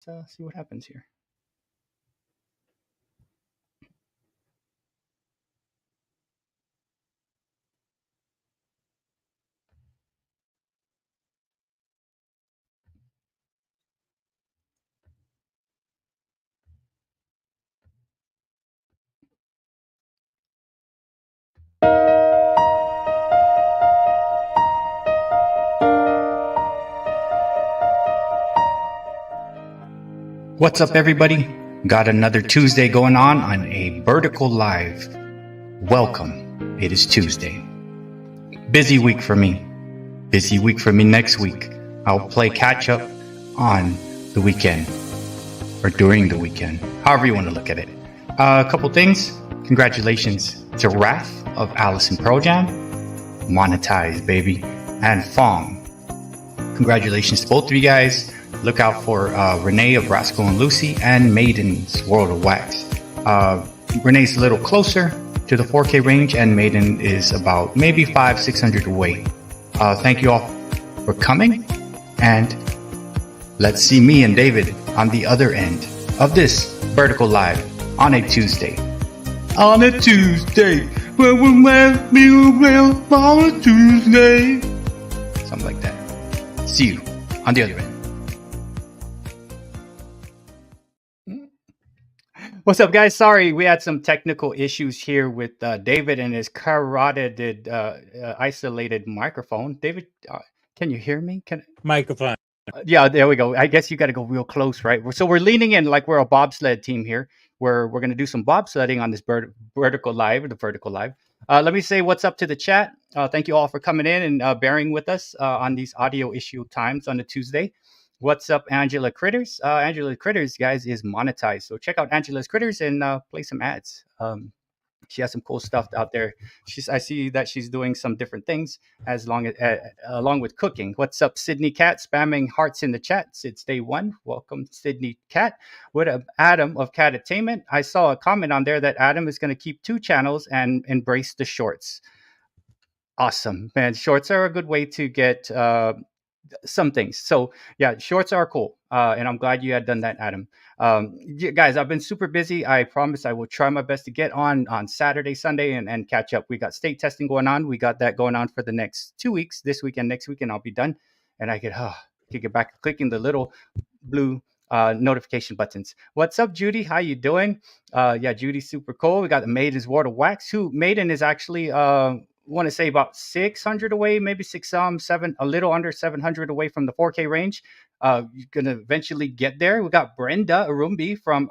Let's see what happens here. What's up, everybody? Got another Tuesday going on a vertical live. Welcome. It is Tuesday. Busy week for me. Busy week for me next week. I'll play catch up on the weekend or during the weekend, however you want to look at it. A couple things. Congratulations to Wrath of Allison Pearl Jam, monetized, baby, and Fong. Congratulations to both of you guys. Look out for Renee of Rascal and Lucy and Maiden's World of Wax. Renee's a little closer to the 4K range, and Maiden is about maybe 500-600 away. Thank you all for coming, and let's see me and David on the other end of this vertical live on a Tuesday. On a Tuesday, on a Tuesday. Something like that. See you on the other end. What's up, guys? Sorry, we had some technical issues here with David and his carotid isolated microphone. David, can you hear me? Microphone. Yeah, there we go. I guess you got to go real close, right? So we're leaning in like we're a bobsled team here. We're going to do some bobsledding on this vertical live. Let me say what's up to the chat. Thank you all for coming in and bearing with us on these audio issue times on a Tuesday. What's up, Angela Critters? Angela Critters, guys, is monetized. So check out Angela's Critters and play some ads. She has some cool stuff out there. I see that she's doing some different things along with cooking. What's up, Sydney Cat? Spamming hearts in the chat. It's day one. Welcome, Sydney Cat. What up, Adam of Catattainment? I saw a comment on there that Adam is going to keep 2 channels and embrace the shorts. Awesome, man. Shorts are a good way to get some things. So yeah, shorts are cool. And I'm glad you had done that, Adam. Guys, I've been super busy. I promise I will try my best to get on Saturday, Sunday and catch up. We got state testing going on. We got that going on for the next 2 weeks. This weekend, next weekend, I'll be done. And I could get back to clicking the little blue notification buttons. What's up, Judy? How you doing? Yeah, Judy's super cool. We got the Maiden's World of Wax. Maiden is actually want to say about 600 away, maybe 7, a little under 700 away from the 4K range. You're gonna eventually get there. We got Brenda Arumbi from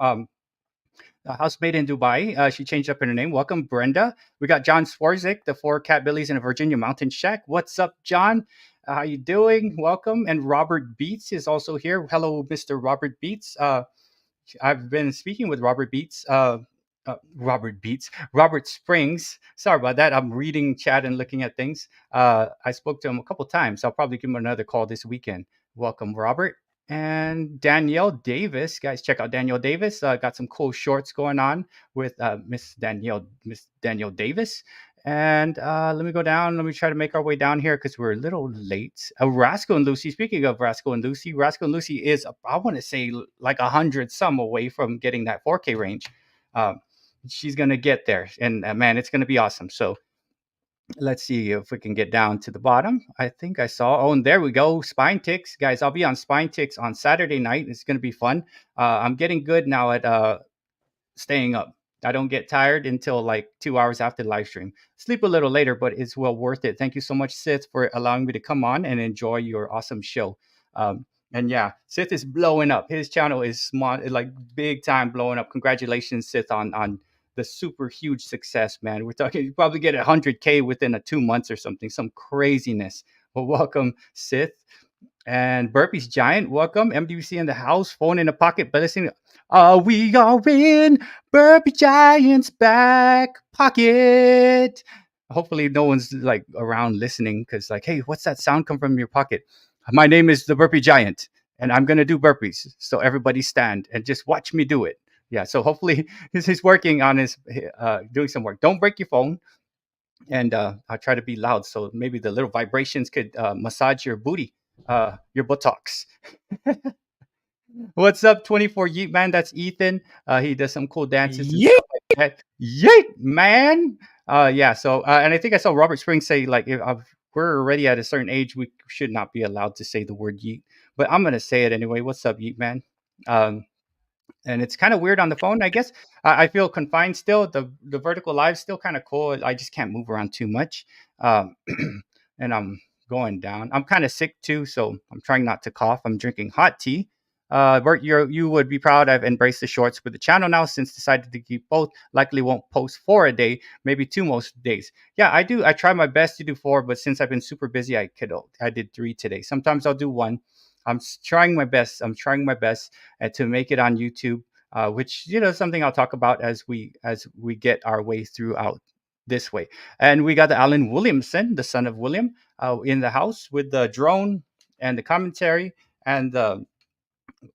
Housemaid in Dubai. She changed up in her name. Welcome, Brenda. We got John Swarzik, the 4 Cat Billies in a Virginia Mountain Shack. What's up, John? How you doing? Welcome. And Robert Beats is also here. Hello, Mr. Robert Beats. I've been speaking with Robert Beats. Robert Springs. Sorry about that. I'm reading chat and looking at things. I spoke to him a couple times. I'll probably give him another call this weekend. Welcome, Robert. And Danielle Davis. Guys, check out Danielle Davis. Got some cool shorts going on with Miss Danielle Davis. And let me go down. Let me try to make our way down here because we're a little late. Rascal and Lucy. Speaking of Rascal and Lucy is, I want to say, like 100 some away from getting that 4K range. She's going to get there. And man, it's going to be awesome. So let's see if we can get down to the bottom. I think I saw. Oh, and there we go. Spine Ticks. Guys, I'll be on Spine Ticks on Saturday night. It's going to be fun. I'm getting good now at staying up. I don't get tired until like 2 hours after the live stream. Sleep a little later, but it's well worth it. Thank you so much, Sith, for allowing me to come on and enjoy your awesome show. And yeah, Sith is blowing up. His channel is smart, like big time blowing up. Congratulations, Sith, on the super huge success, man. We're talking, you probably get 100K within 2 months or something, some craziness. Well, welcome, Sith. And Burpee's Giant, welcome. MDBC in the house, phone in the pocket, but listening. We are in Burpee Giant's back pocket. Hopefully no one's like around listening because like, hey, what's that sound come from your pocket? My name is the Burpee Giant and I'm going to do burpees. So everybody stand and just watch me do it. Yeah, so hopefully he's working on his, doing some work. Don't break your phone. And I'll try to be loud. So maybe the little vibrations could massage your booty, your buttocks. What's up, 24 Yeet Man? That's Ethan. He does some cool dances and Yeah. stuff like that. Yeet Man. Yeah. So, and I think I saw Robert Springs say like, if we're already at a certain age, we should not be allowed to say the word yeet. But I'm gonna say it anyway. What's up, Yeet Man? Um, and it's kind of weird on the phone. I guess I feel confined still. The vertical live still kind of cool. I just can't move around too much, um, and I'm going down. I'm kind of sick too, so I'm trying not to cough. I'm drinking hot tea. Bert, you would be proud. I've embraced the shorts with the channel now since decided to keep both. Likely won't post 4 a day, maybe two most days. Yeah, I do. I try my best to do 4, but since I've been super busy, I did 3 today. Sometimes I'll do 1. Trying my best. I'm trying my best to make it on YouTube, which is something I'll talk about as we get our way throughout this way. And we got the Alan Williamson, the son of William, in the house with the drone and the commentary and the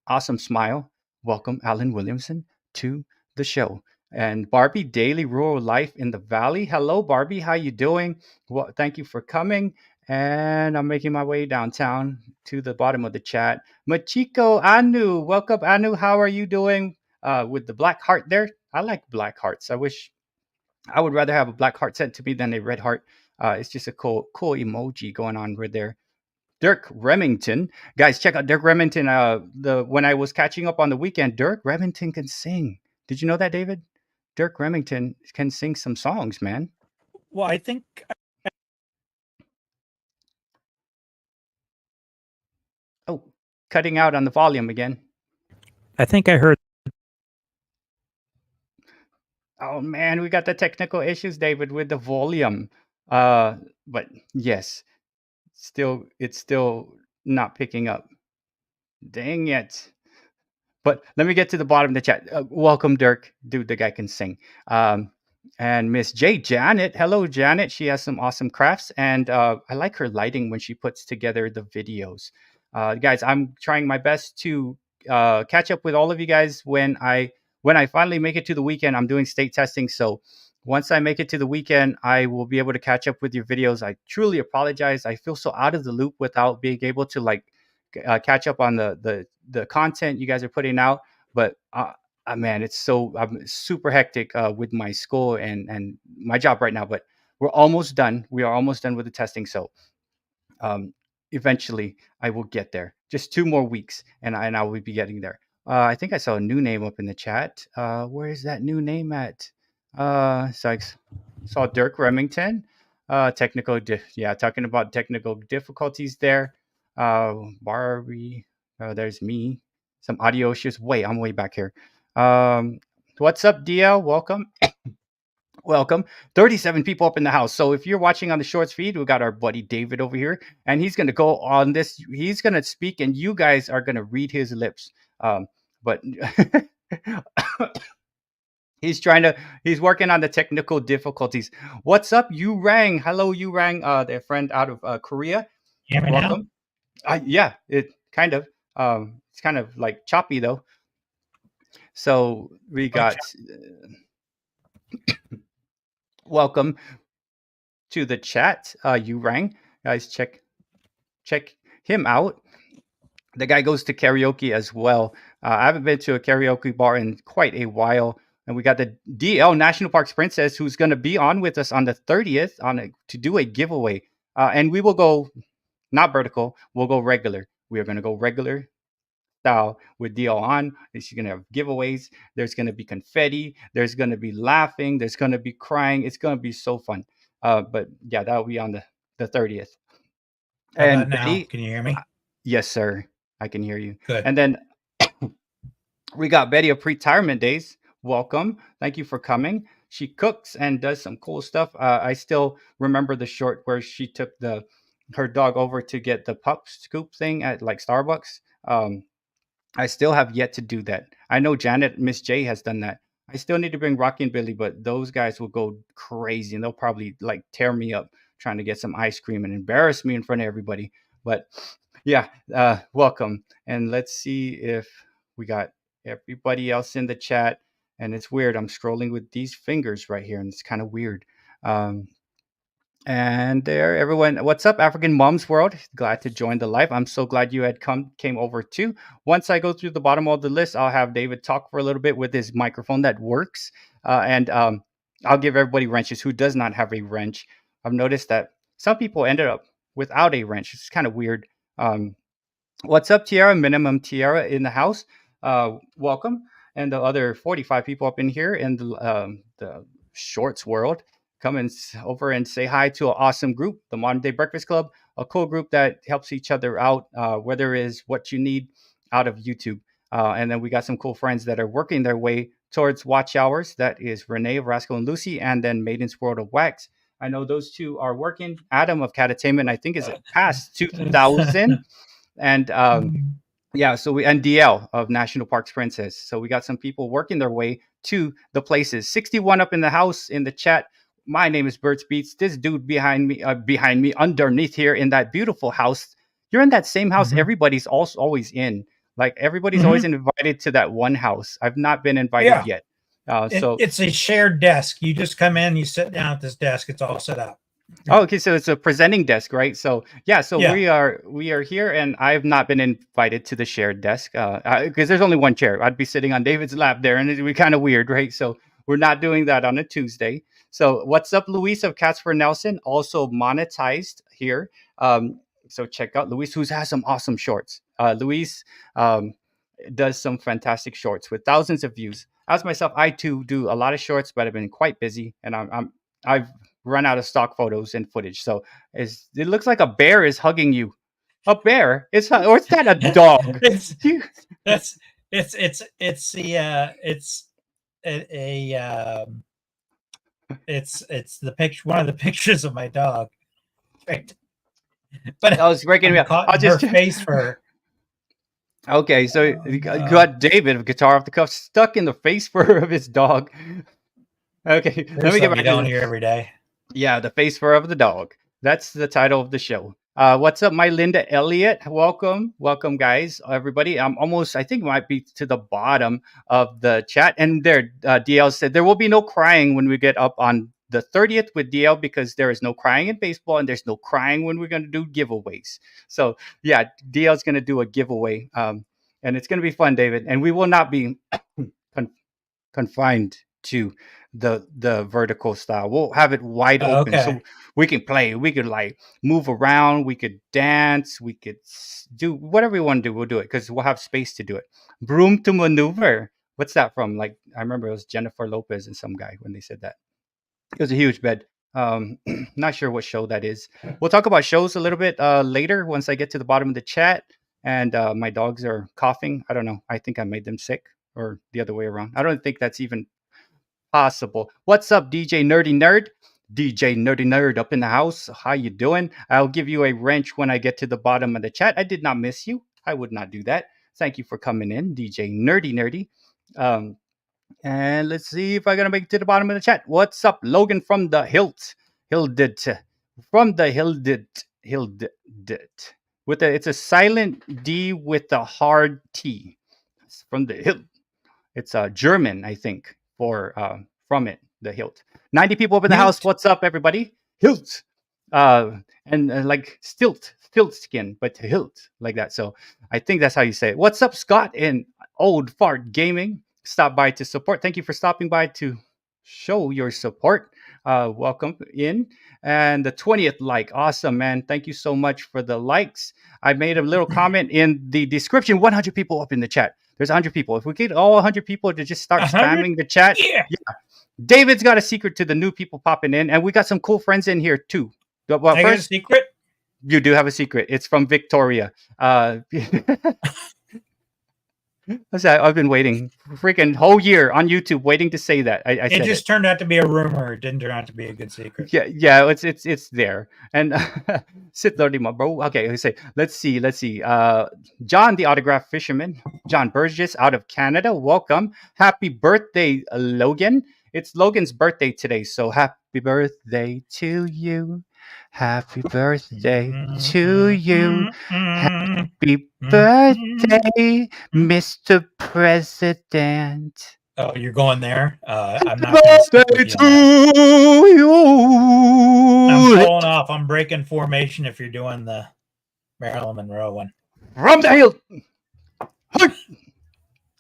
awesome smile. Welcome, Alan Williamson, to the show. And Barbie, daily rural life in the valley. Hello, Barbie. How you doing? Well, thank you for coming. And I'm making my way downtown to the bottom of the chat. Machiko Anu, welcome, Anu. How are you doing? With the black heart there. I like black hearts. I would rather have a black heart sent to me than a red heart. It's just a cool emoji going on right there. Dirk Remington. Guys, check out Dirk Remington. The When I was catching up on the weekend, Dirk Remington can sing. Did you know that, David? Dirk Remington can sing some songs, man. Well, I think Oh, cutting out on the volume again. I think I heard. Oh man, we got the technical issues, David, with the volume. Uh, but yes, it's still not picking up. Dang it. But let me get to the bottom of the chat. Welcome, Dirk. Dude, the guy can sing. Um, and Miss J. Janet. Hello, Janet. She has some awesome crafts. And I like her lighting when she puts together the videos. Guys, I'm trying my best to catch up with all of you guys when I finally make it to the weekend. I'm doing state testing. So once I make it to the weekend, I will be able to catch up with your videos. I truly apologize. I feel so out of the loop without being able to catch up on the content you guys are putting out. But man, I'm super hectic with my school and my job right now. But we're almost done. We are almost done with the testing. So um, eventually I will get there. Just 2 more weeks, and I will be getting there. I think I saw a new name up in the chat. Where is that new name at? So saw Dirk Remington. Yeah, talking about technical difficulties there. Barbie. There's me. Some audio issues. Wait, I'm way back here. What's up, DL? Welcome. Welcome. 37 people up in the house. So if you're watching on the shorts feed, we got our buddy David over here, and he's going to go on this. He's going to speak, and you guys are going to read his lips. But he's working on the technical difficulties. What's up, you rang? Hello, you rang, their friend out of Korea. Hear me now? Welcome. Yeah, it's kind of like choppy though. So we got welcome to the chat. You rang, guys. Check him out. The guy goes to karaoke as well. I haven't been to a karaoke bar in quite a while. And we got the DL National Parks Princess, who's going to be on with us on the 30th to do a giveaway. And we will go not vertical, we'll go regular. We are going to go regular style with DL on. She's going to have giveaways. There's going to be confetti. There's going to be laughing. There's going to be crying. It's going to be so fun. But yeah, that will be on the 30th. How about And now? Betty, Can you hear me? yes, sir. I can hear you. Good. And then we got Betty of Retirement Days. Welcome. Thank you for coming. She cooks and does some cool stuff. I still remember the short where she took her dog over to get the pup scoop thing at like Starbucks. I still have yet to do that. I know Miss J has done that. I still need to bring Rocky and Billy, but those guys will go crazy and they'll probably like tear me up trying to get some ice cream and embarrass me in front of everybody. But yeah, welcome. And let's see if we got everybody else in the chat. And it's weird. I'm scrolling with these fingers right here, and it's kind of weird. Um, And there, everyone. What's up, African Moms World? Glad to join the live. I'm so glad you had came over too. Once I go through the bottom of the list, I'll have David talk for a little bit with his microphone that works, and I'll give everybody wrenches who does not have a wrench. I've noticed that some people ended up without a wrench. It's kind of weird. Um, What's up, Tiara? Minimum Tiara in the house. Welcome. And the other 45 people up in here in the shorts world. Come and over and say hi to an awesome group, the Modern Day Breakfast Club, a cool group that helps each other out, whether it is what you need out of YouTube. And then we got some cool friends that are working their way towards watch hours. That is Renee of Rascal and Lucy, and then Maiden's World of Wax. I know those two are working. Adam of Catattainment, I think, is past 2,000. And yeah, so we and DL of National Parks Princess. So we got some people working their way to the places. 61 up in the house in the chat. My name is Bert's Beats. This dude behind me, underneath here in that beautiful house. You're in that same house. Mhm. Everybody's also always in. Like everybody's always invited to that one house. I've not been invited Yeah. yet. It's a shared desk. You just come in, you sit down at this desk. It's all set up. Oh, okay, so it's a presenting desk, right? So yeah, so Yeah. we are here, and I have not been invited to the shared desk because there's only one chair. I'd be sitting on David's lap there, and it'd be kind of weird, right? So we're not doing that on a Tuesday. So what's up, Luis of Casper Nelson, also monetized here. So check out Luis, who has some awesome shorts. Luis does some fantastic shorts with thousands of views. As myself, I too do a lot of shorts, but I've been quite busy, and I've run out of stock photos and footage. So it looks like a bear is hugging you. A bear? Or is that a dog? it's that's it's the it's it's the picture, one of the pictures of my dog. Right. But I was breaking me up. caught I'll in just her face fur. okay. So you got David of Guitar Off the Cuff stuck in the face fur of his dog. Okay, let me get back you to don't the, hear every day. yeah, the face fur of the dog. That's the title of the show. What's up, my Linda Elliott? Welcome, welcome, guys, everybody. I'm almost, I think, might be to the bottom of the chat. And there, DL said there will be no crying when we get up on the 30th with DL because there is no crying in baseball and there's no crying when we're going to do giveaways. So yeah, DL is going to do a giveaway, and it's going to be fun, David. And we will not be confined to the vertical style. We'll have it wide open so we can play. We could like move around. We could dance. We could do whatever we want to do. We'll do it because we'll have space to do it. Broom to maneuver. What's that from? Like I remember it was Jennifer Lopez and some guy when they said that. It was a huge bed. Not sure what show that is. We'll talk about shows a little bit later once I get to the bottom of the chat. And my dogs are coughing. I don't know. I think I made them sick or the other way around. I don't think that's even possible. What's up, DJ Nerdy Nerd? DJ Nerdy Nerd up in the house. How you doing? I'll give you a wrench when I get to the bottom of the chat. I did not miss you. I would not do that. Thank you for coming in, DJ Nerdy Nerdy. And let's see if I'm gonna make it to the bottom of the chat. What's up, Logan from the Hildit, from the Hildit. With it's a silent D with a hard T. It's from the Hilt. It's German, I think, for from it, the hilt. 90 people up in the house. What's up, everybody? Hilt. And like stilt skin, but hilt like that. So I think that's how you say it. What's up, Scott in Old Fart Gaming? Stop by to support. Thank you for stopping by to show your support. Welcome in. And the 20th like. Awesome, man. Thank you so much for the likes. I made a little comment in the description. 100 people up in the chat. There's 100 people. If we get all 100 people to just start spamming the chat. Yeah. David's got a secret to the new people popping in. And we got some cool friends in here too. Well, I got a secret? You do have a secret. It's from Victoria. I've been waiting freaking whole year on YouTube waiting to say that. It just turned out to be a rumor. It didn't turn out to be a good secret. Yeah, it's there. And sit there, my bro. Okay, let's see. John, the autograph fisherman, John Burgess out of Canada. Welcome. Happy birthday, Logan. It's Logan's birthday today, so happy birthday to you. Happy birthday to you. Happy birthday, Mr. President. Oh, you're going there? I'm not going to stick with Birthday you on that. to I'm you pulling off. I'm breaking formation if you're doing the Marilyn Monroe one. from the hilt.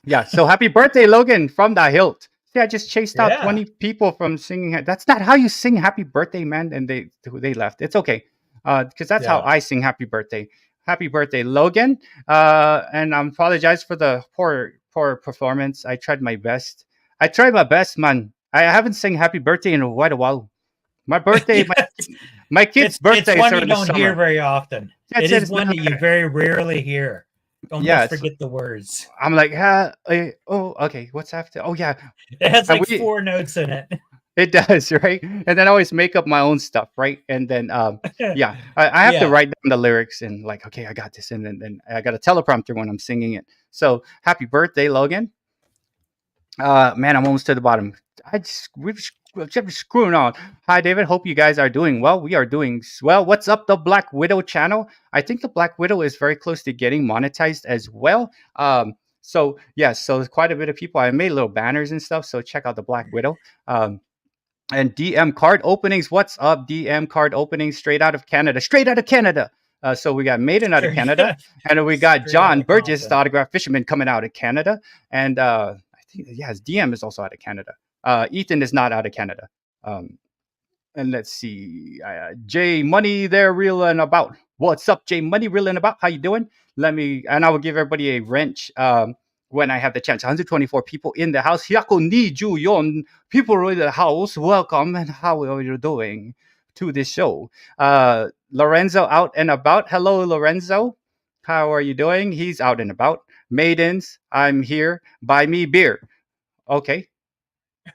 Yeah, so happy birthday, Logan, from the hilt. See, I just chased out Yeah. 20 people from singing. That's not how you sing happy birthday, man. And they left. It's okay. Because that's how Yeah. I sing happy birthday. Happy birthday, Logan. And I apologize for the poor performance. I tried my best. I tried my best, man. I haven't sang happy birthday in quite a while. My birthday, Yes. my kids' It's birthdays one are you in the don't hear summer. very often. That's It it. is It's one not. that you very rarely hear. Yeah, Almost it's. forget the words. I'm like, oh, okay. What's after? Oh, yeah. It has like We 4 notes in it. It does, right? And then I always make up my own stuff, right? And then, yeah, I have to Yeah. write down the lyrics and like, okay, I got this, and then I got a teleprompter when I'm singing it. So, happy birthday, Logan! Man, I'm almost to the bottom. We're just screwing on. Hi, David. Hope you guys are doing well. We are doing well. What's up, the Black Widow channel? I think the Black Widow is very close to getting monetized as well. So yes, so quite a bit of people. I made little banners and stuff. So check out the Black Widow. And DM card openings. What's up? DM card openings straight out of Canada. Straight out of Canada. So we got Maiden out of Canada, and then we got Straight John outta Burgess, the Compton. autograph fisherman, coming out of Canada, and I think his DM is also out of Canada. Ethan is not out of Canada. And let's see, Jay Money there reeling about. What's up, Jay Money reeling about? How you doing? And I will give everybody a wrench when I have the chance. 124 people in the house. Hyako ni juyon people in the house. Welcome, and how are you doing to this show? Lorenzo out and about. Hello, Lorenzo. How are you doing? He's out and about. Maidens, I'm here. Buy me beer. Okay.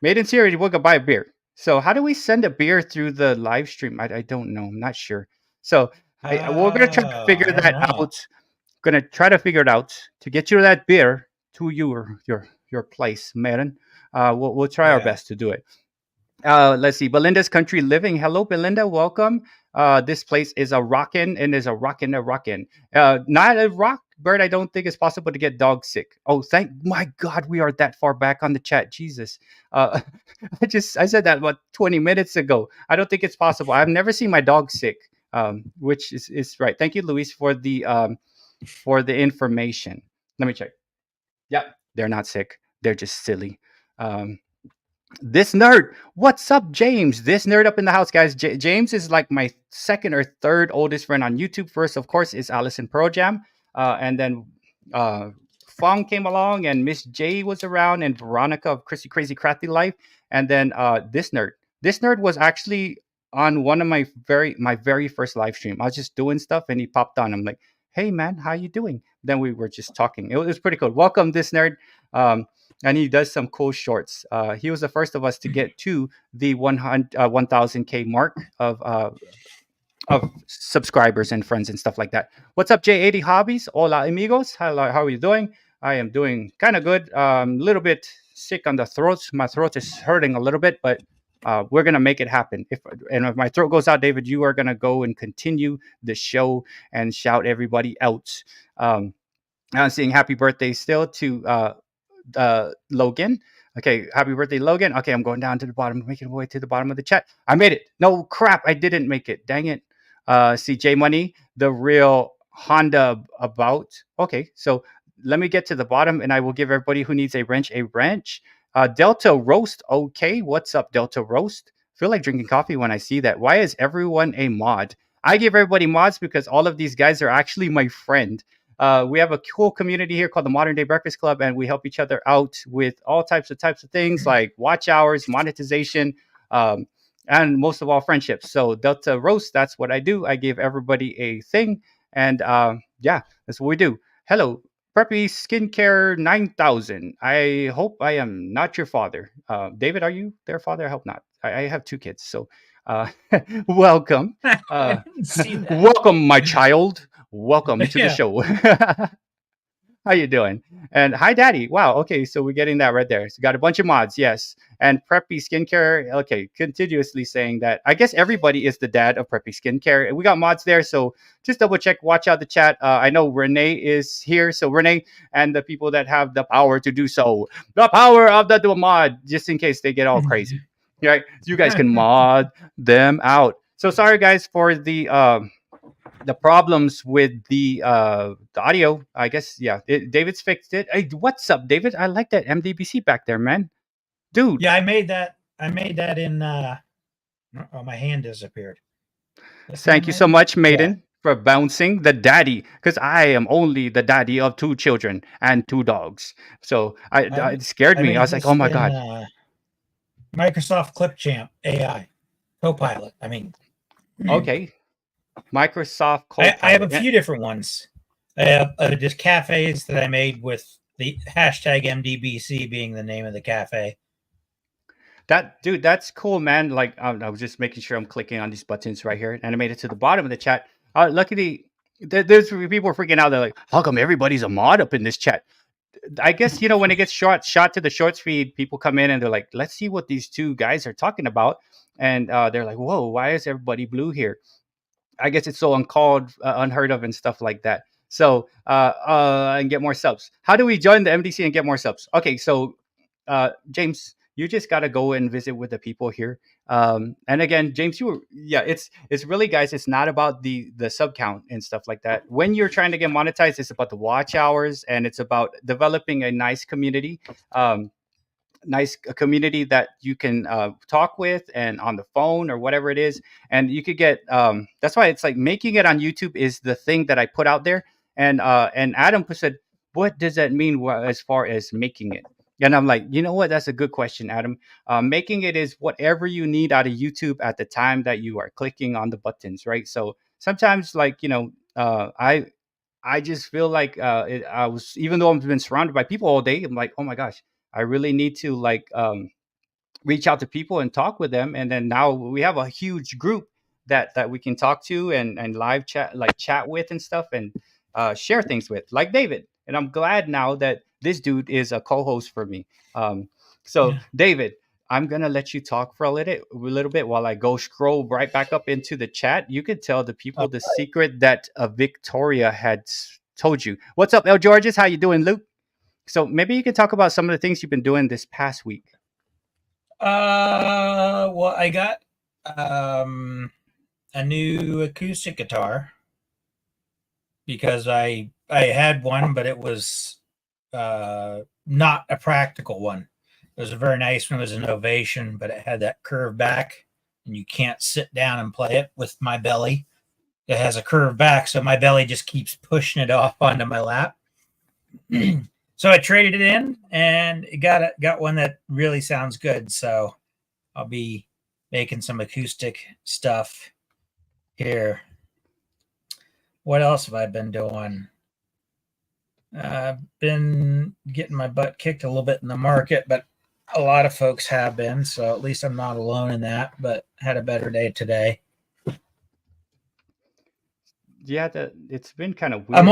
Maiden's here. We're gonna buy a beer. So how do we send a beer through the live stream? I don't know. I'm not sure. So we're gonna try to I figure don't that know. out. Gonna try to figure it out to get you that beer to your place, Maiden. We'll try our Yeah. best to do it. Let's see. Belinda's Country Living. Hello, Belinda. Welcome. This place is a rockin' and is a rockin'. Not a rock, Bert. I don't think it's possible to get dog sick. Oh, thank my God, we are that far back on the chat. Jesus. Uh, I said that about 20 minutes ago. I don't think it's possible. I've never seen my dog sick. Which is right. Thank you, Luis, for the information. Let me check. Yep, they're not sick. They're just silly. Um, this nerd, what's up, James? This nerd up in the house, guys. James is like my second or third oldest friend on YouTube. First, of course, is Allison Pro Jam, and then Fong came along, and Miss J was around, and Veronica of Chrissy Crazy Crafty Life, and then this nerd. This nerd was actually on one of my very first live stream. I was just doing stuff, and he popped on. I'm like, "Hey, man, how you doing?" Then we were just talking. It was pretty cool. Welcome, this nerd. And he does some cool shorts. He was the first of us to get to the 1,000K mark of subscribers and friends and stuff like that. What's up, J80 Hobbies? Hola, amigos. Hello, how are you doing? I am doing kind of good. A little bit sick on the throat. My throat is hurting a little bit, but we're gonna make it happen. If my throat goes out, David, you are gonna go and continue the show and shout everybody out. I'm saying happy birthday still to Logan. Okay, happy birthday, Logan. Okay, I'm going down to the bottom, making my way to the bottom of the chat. I made it. No crap, I didn't make it. Dang it. CJ Money, the real Honda about. Okay, so let me get to the bottom, and I will give everybody who needs a wrench a wrench. Delta Roast. Okay, what's up, Delta Roast? Feel like drinking coffee when I see that. Why is everyone a mod? I give everybody mods because all of these guys are actually my friend. We have a cool community here called the Modern Day Breakfast Club, and we help each other out with all types of things like watch hours, monetization, and most of all, friendships. So Delta Roast, that's what I do. I give everybody a thing, and yeah, that's what we do. Hello, Preppy Skincare 9000. I hope I am not your father. David, are you their father? I hope not. I have two kids, so welcome. I didn't see that. Welcome, my child. Welcome to the Yeah. show. How you doing? And hi, Daddy. Wow. Okay, so we're getting that right there. So got a bunch of mods, yes. And Preppy Skincare. Okay, continuously saying that. I guess everybody is the dad of Preppy Skincare. We got mods there, so just double check. Watch out the chat. I know Renee is here, so Renee and the people that have the power to do so, the power of the mod, just in case they get all crazy. Right? You guys can mod them out. So sorry, guys, for the problems with the audio. I guess yeah, David's fixed it. Hey, what's up, David? I like that MDBC back there, man. Dude. Yeah, I made that in oh, my hand disappeared. Thank you so much, Maiden, for bouncing the daddy, because I am only the daddy of 2 children and 2 dogs. So it scared me. I was like, oh my god. Microsoft Clipchamp AI Copilot. I mean, okay. Microsoft Copilot. I have a few different ones. I have just cafes that I made with the hashtag MDBC being the name of the cafe. Dude, that's cool, man. Like I was just making sure I'm clicking on these buttons right here, and I made it to the bottom of the chat. Luckily, there's people freaking out. They're like, "How come everybody's a mod up in this chat?" I guess when it gets shot to the shorts feed, people come in and they're like, "Let's see what these 2 guys are talking about," and they're like, "Whoa, why is everybody blue here?" I guess it's so uncalled, unheard of, and stuff like that. So and get more subs. How do we join the MDC and get more subs? Okay, so James, you just got to go and visit with the people here. And again, James, it's really, guys, it's not about the sub count and stuff like that. When you're trying to get monetized, it's about the watch hours, and it's about developing a nice community. A community that you can talk with and on the phone or whatever it is, and you could get that's why it's like making it on YouTube is the thing that I put out there. And Adam said, what does that mean as far as making it? And I'm like, you know what, that's a good question, Adam. Making it is whatever you need out of YouTube at the time that you are clicking on the buttons, right? So sometimes, like, I just feel like I was, even though I've been surrounded by people all day, I'm like, oh my gosh, I really need to like reach out to people and talk with them. And then now we have a huge group that we can talk to and live chat with and stuff, and share things with, like David. And I'm glad now that this dude is a co-host for me. So yeah. David, I'm gonna let you talk for a little bit while I go scroll right back up into the chat. You could tell the people the secret that Victoria had told you. What's up, El Georges? How you doing, Luke? So maybe you can talk about some of the things you've been doing this past week. Well, I got a new acoustic guitar because I had one, but it was not a practical one. It was a very nice one. It was an Ovation, but it had that curved back, and you can't sit down and play it with my belly. It has a curved back, so my belly just keeps pushing it off onto my lap. So I traded it in and got one that really sounds good. So I'll be making some acoustic stuff here. What else have I been doing? I've been getting my butt kicked a little bit in the market, but a lot of folks have been. So at least I'm not alone in that, but had a better day today. Yeah, it's been kind of weird. I'm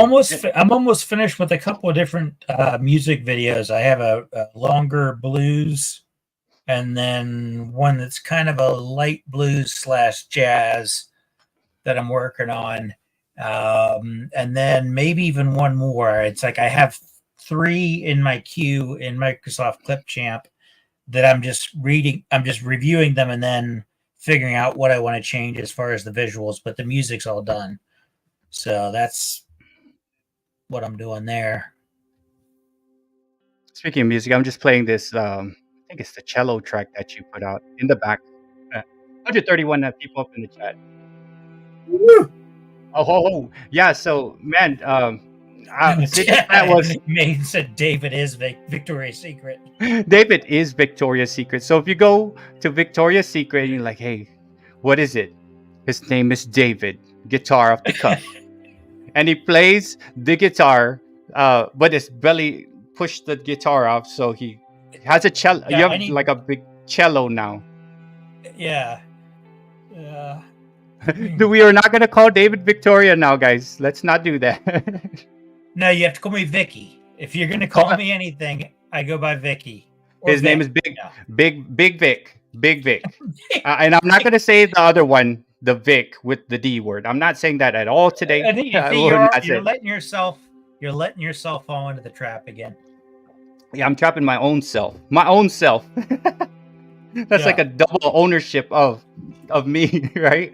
almost finished with a couple of different music videos. I have a longer blues, and then one that's kind of a light blues / jazz that I'm working on, and then maybe even one more. It's like I have 3 in my queue in Microsoft Clipchamp that I'm just reviewing them and then figuring out what I want to change as far as the visuals, but the music's all done. So that's what I'm doing there. Speaking of music, I'm just playing this. I think it's the cello track that you put out in the back. 131 people up in the chat. Woo! Oh, yeah. So, man, that was said David is Victoria's Secret. David is Victoria's Secret. So if you go to Victoria's Secret and you're like, hey, what is it? His name is David. Guitar off the cuff. And he plays the guitar, but his belly pushed the guitar off, so he has a cello. Yeah, you have like a big cello now. Yeah. We are not gonna call David Victoria now, guys. Let's not do that. No, you have to call me Vicky. If you're gonna call me anything, I go by Vicky. His name is Big Vic. And I'm not gonna say the other one, the Vic with the D word. I'm not saying that at all today. I think I will not say you're it. letting yourself fall into the trap again. Yeah, I'm trapping my own self. My own self. That's like a double ownership of me, right?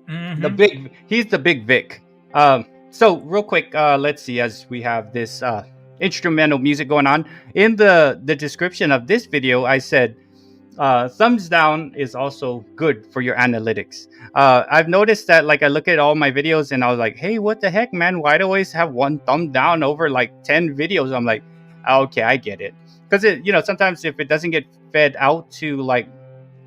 Mm-hmm. He's the Big Vic. So real quick, let's see, as we have this instrumental music going on. In the description of this video, I said thumbs down is also good for your analytics. I've noticed that, like, I look at all my videos and I was like, hey, what the heck, man? Why do I always have one thumb down over like 10 videos? I'm like, okay, I get it. Because sometimes if it doesn't get fed out to like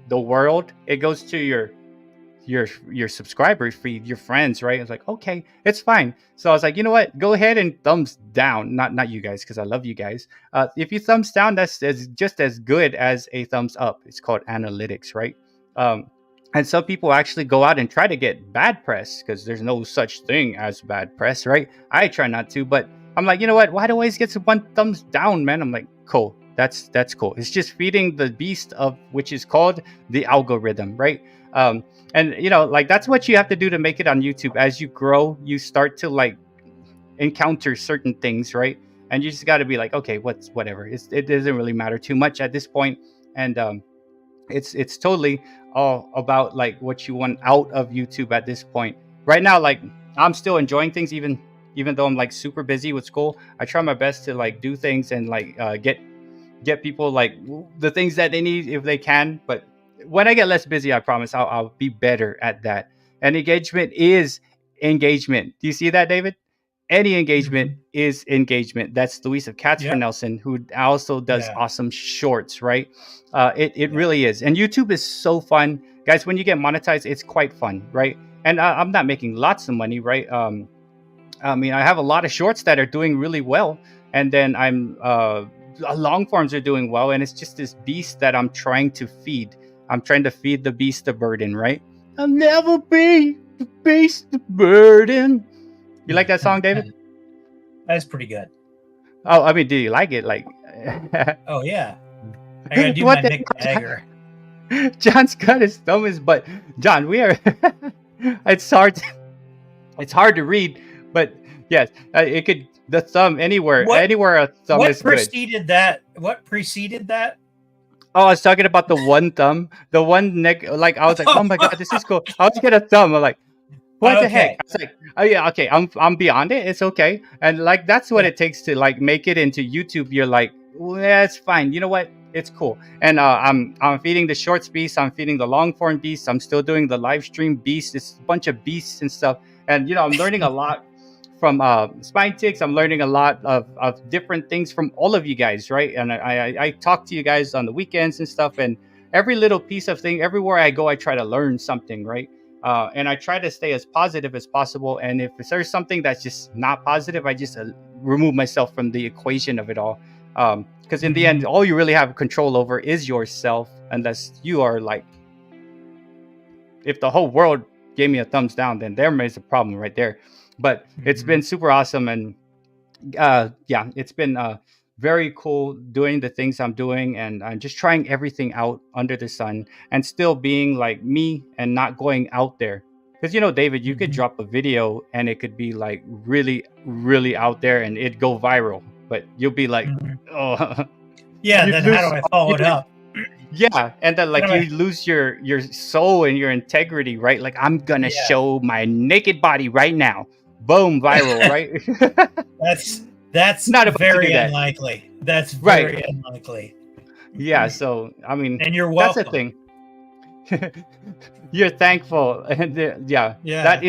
the world, it goes to your subscriber feed, your friends, right? It's like, okay, it's fine. So I was like, you know what? Go ahead and thumbs down. Not you guys, because I love you guys. If you thumbs down, that's just as good as a thumbs up. It's called analytics, right? And some people actually go out and try to get bad press because there's no such thing as bad press, right? I try not to, but I'm like, you know what? Why do I always get one thumbs down, man? I'm like, cool. That's cool. It's just feeding the beast of which is called the algorithm, right? And like that's what you have to do to make it on YouTube. As you grow, you start to like encounter certain things, right? And you just got to be like, okay, whatever. It doesn't really matter too much at this point. And it's totally all about like what you want out of YouTube at this point. Right now, like I'm still enjoying things, even though I'm like super busy with school. I try my best to like do things and like get people like the things that they need if they can. But when I get less busy, I promise I'll be better at that. And engagement is engagement. Do you see that, David? Any engagement is engagement. That's Louisa Katz for Nelson, who also does awesome shorts, right? It really is. And YouTube is so fun. Guys, when you get monetized, it's quite fun, right? And I'm not making lots of money, right? I mean, I have a lot of shorts that are doing really well. And then long forms are doing well. And it's just this beast that I'm trying to feed. I'm trying to feed the beast of burden, right? I'll never be the beast of burden. You like that song, David? That's pretty good. Oh, I mean, do you like it? Like, oh yeah, I gotta do my Mick Jagger. John's got his thumb in his butt. John, we are. It's hard to read, but yes, it could. The thumb anywhere a thumb is good. What preceded that? Oh, I was talking about the one thumb, the one neck. Like I was like, oh my god, this is cool. I'll just get a thumb. I'm like, what the heck? I was like, oh yeah, okay, I'm beyond it. It's okay, and like that's what it takes to like make it into YouTube. You're like, well, yeah, it's fine. You know what? It's cool. And I'm feeding the shorts beast. I'm feeding the long form beast. I'm still doing the live stream beast. It's a bunch of beasts and stuff. And I'm learning a lot from Spine Ticks. I'm learning a lot of different things from all of you guys, right? And I talk to you guys on the weekends and stuff. And every little piece of thing, everywhere I go, I try to learn something, right? And I try to stay as positive as possible. And if there's something that's just not positive, I just remove myself from the equation of it all. Because in the end, all you really have control over is yourself, unless you are like, if the whole world gave me a thumbs down, then there is a problem right there. But it's been super awesome. And it's been very cool doing the things I'm doing, and I'm just trying everything out under the sun and still being like me and not going out there. Because David, you could drop a video and it could be like really, really out there and it'd go viral, but you'll be like, oh yeah, then how do I follow it up? Yeah, and then like you lose your soul and your integrity, right? Like, I'm gonna show my naked body right now. Boom, viral, right? That's not very unlikely. That's very unlikely. Yeah, so I mean, and you're welcome. That's a thing. You're thankful, and that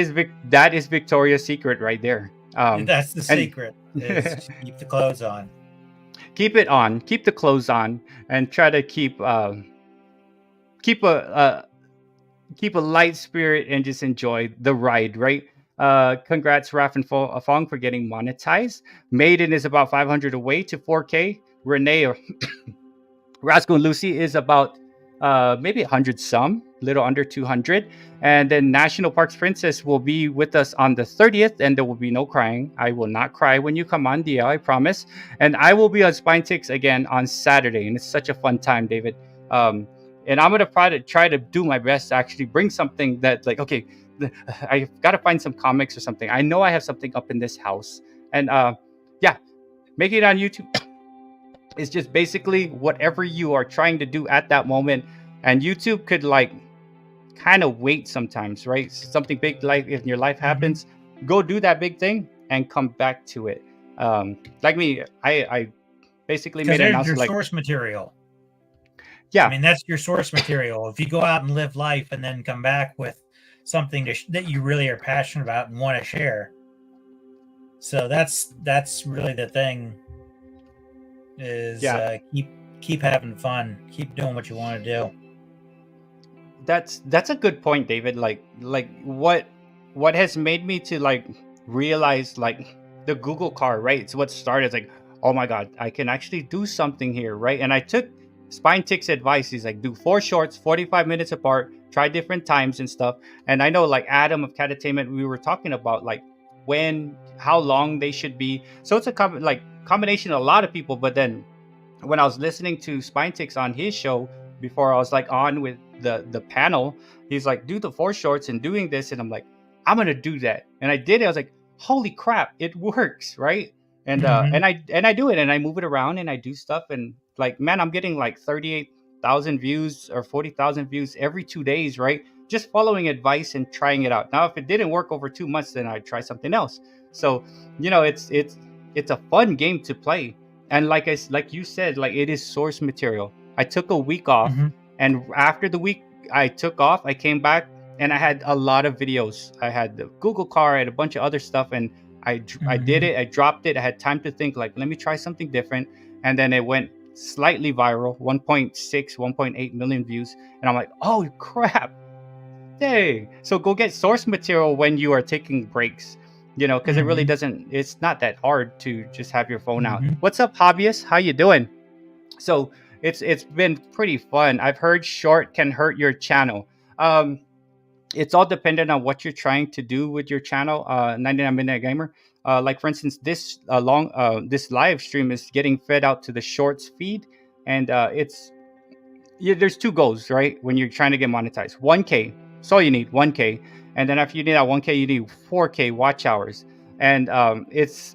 is Victoria's secret right there. That's the secret. Is keep the clothes on. Keep it on. Keep the clothes on, and try to keep a light spirit and just enjoy the ride, right? Congrats, Raf and Fong, for getting monetized. Maiden is about 500 away to 4K. Renee or Rascal and Lucy is about maybe 100 some, little under 200. And then National Parks Princess will be with us on the 30th, and there will be no crying. I will not cry when you come on, DL, I promise. And I will be on Spine Ticks again on Saturday, and it's such a fun time, David. And I'm gonna try to do my best to actually bring something that, like, okay, I've got to find some comics or something. I know I have something up in this house, and yeah, make it on YouTube. It's just basically whatever you are trying to do at that moment, and YouTube could like kind of wait sometimes, right? Something big like if your life happens, go do that big thing and come back to it. Like me, I basically made an there's announcement your like, source material. yeah, I mean, that's your source material. If you go out and live life and then come back with something that you really are passionate about and want to share, so that's really the thing. Is keep having fun, keep doing what you want to do. that's a good point, David. Like what has made me to like realize like the Google car, right? It's what started. It's like, oh my god, I can actually do something here, right? And I took Spine Tick's advice. He's like, do 4 shorts, 45 minutes apart, try different times and stuff. And I know like Adam of Catatainment, we were talking about like how long they should be. So it's a combination of a lot of people. But then when I was listening to Spine Ticks on his show before I was like on with the panel, he's like, do the 4 shorts and doing this, and I'm like, I'm gonna do that, and I did it. I was like, holy crap, it works, right? And and I do it, and I move it around, and I do stuff, and like, man, I'm getting like 38,000 views or 40,000 views every 2 days, right? Just following advice and trying it out. Now, if it didn't work over 2 months, then I'd try something else. So, it's a fun game to play. And like you said, like, it is source material. I took a week off, and after the week I took off, I came back and I had a lot of videos. I had the Google car, I had a bunch of other stuff, and I did it. I dropped it. I had time to think, like, let me try something different, and then it went slightly viral, 1.6, 1.8 million views, and I'm like, oh crap, dang! So go get source material when you are taking breaks. Because it really doesn't. It's not that hard to just have your phone out. What's up, hobbyist? How you doing? So it's been pretty fun. I've heard short can hurt your channel. It's all dependent on what you're trying to do with your channel. 99 Minute Gamer. Like for instance, this this live stream is getting fed out to the shorts feed, and there's 2 goals, right? When you're trying to get monetized, 1K. That's all you need, 1K. And then after you need that 1K, you need 4K watch hours. And it's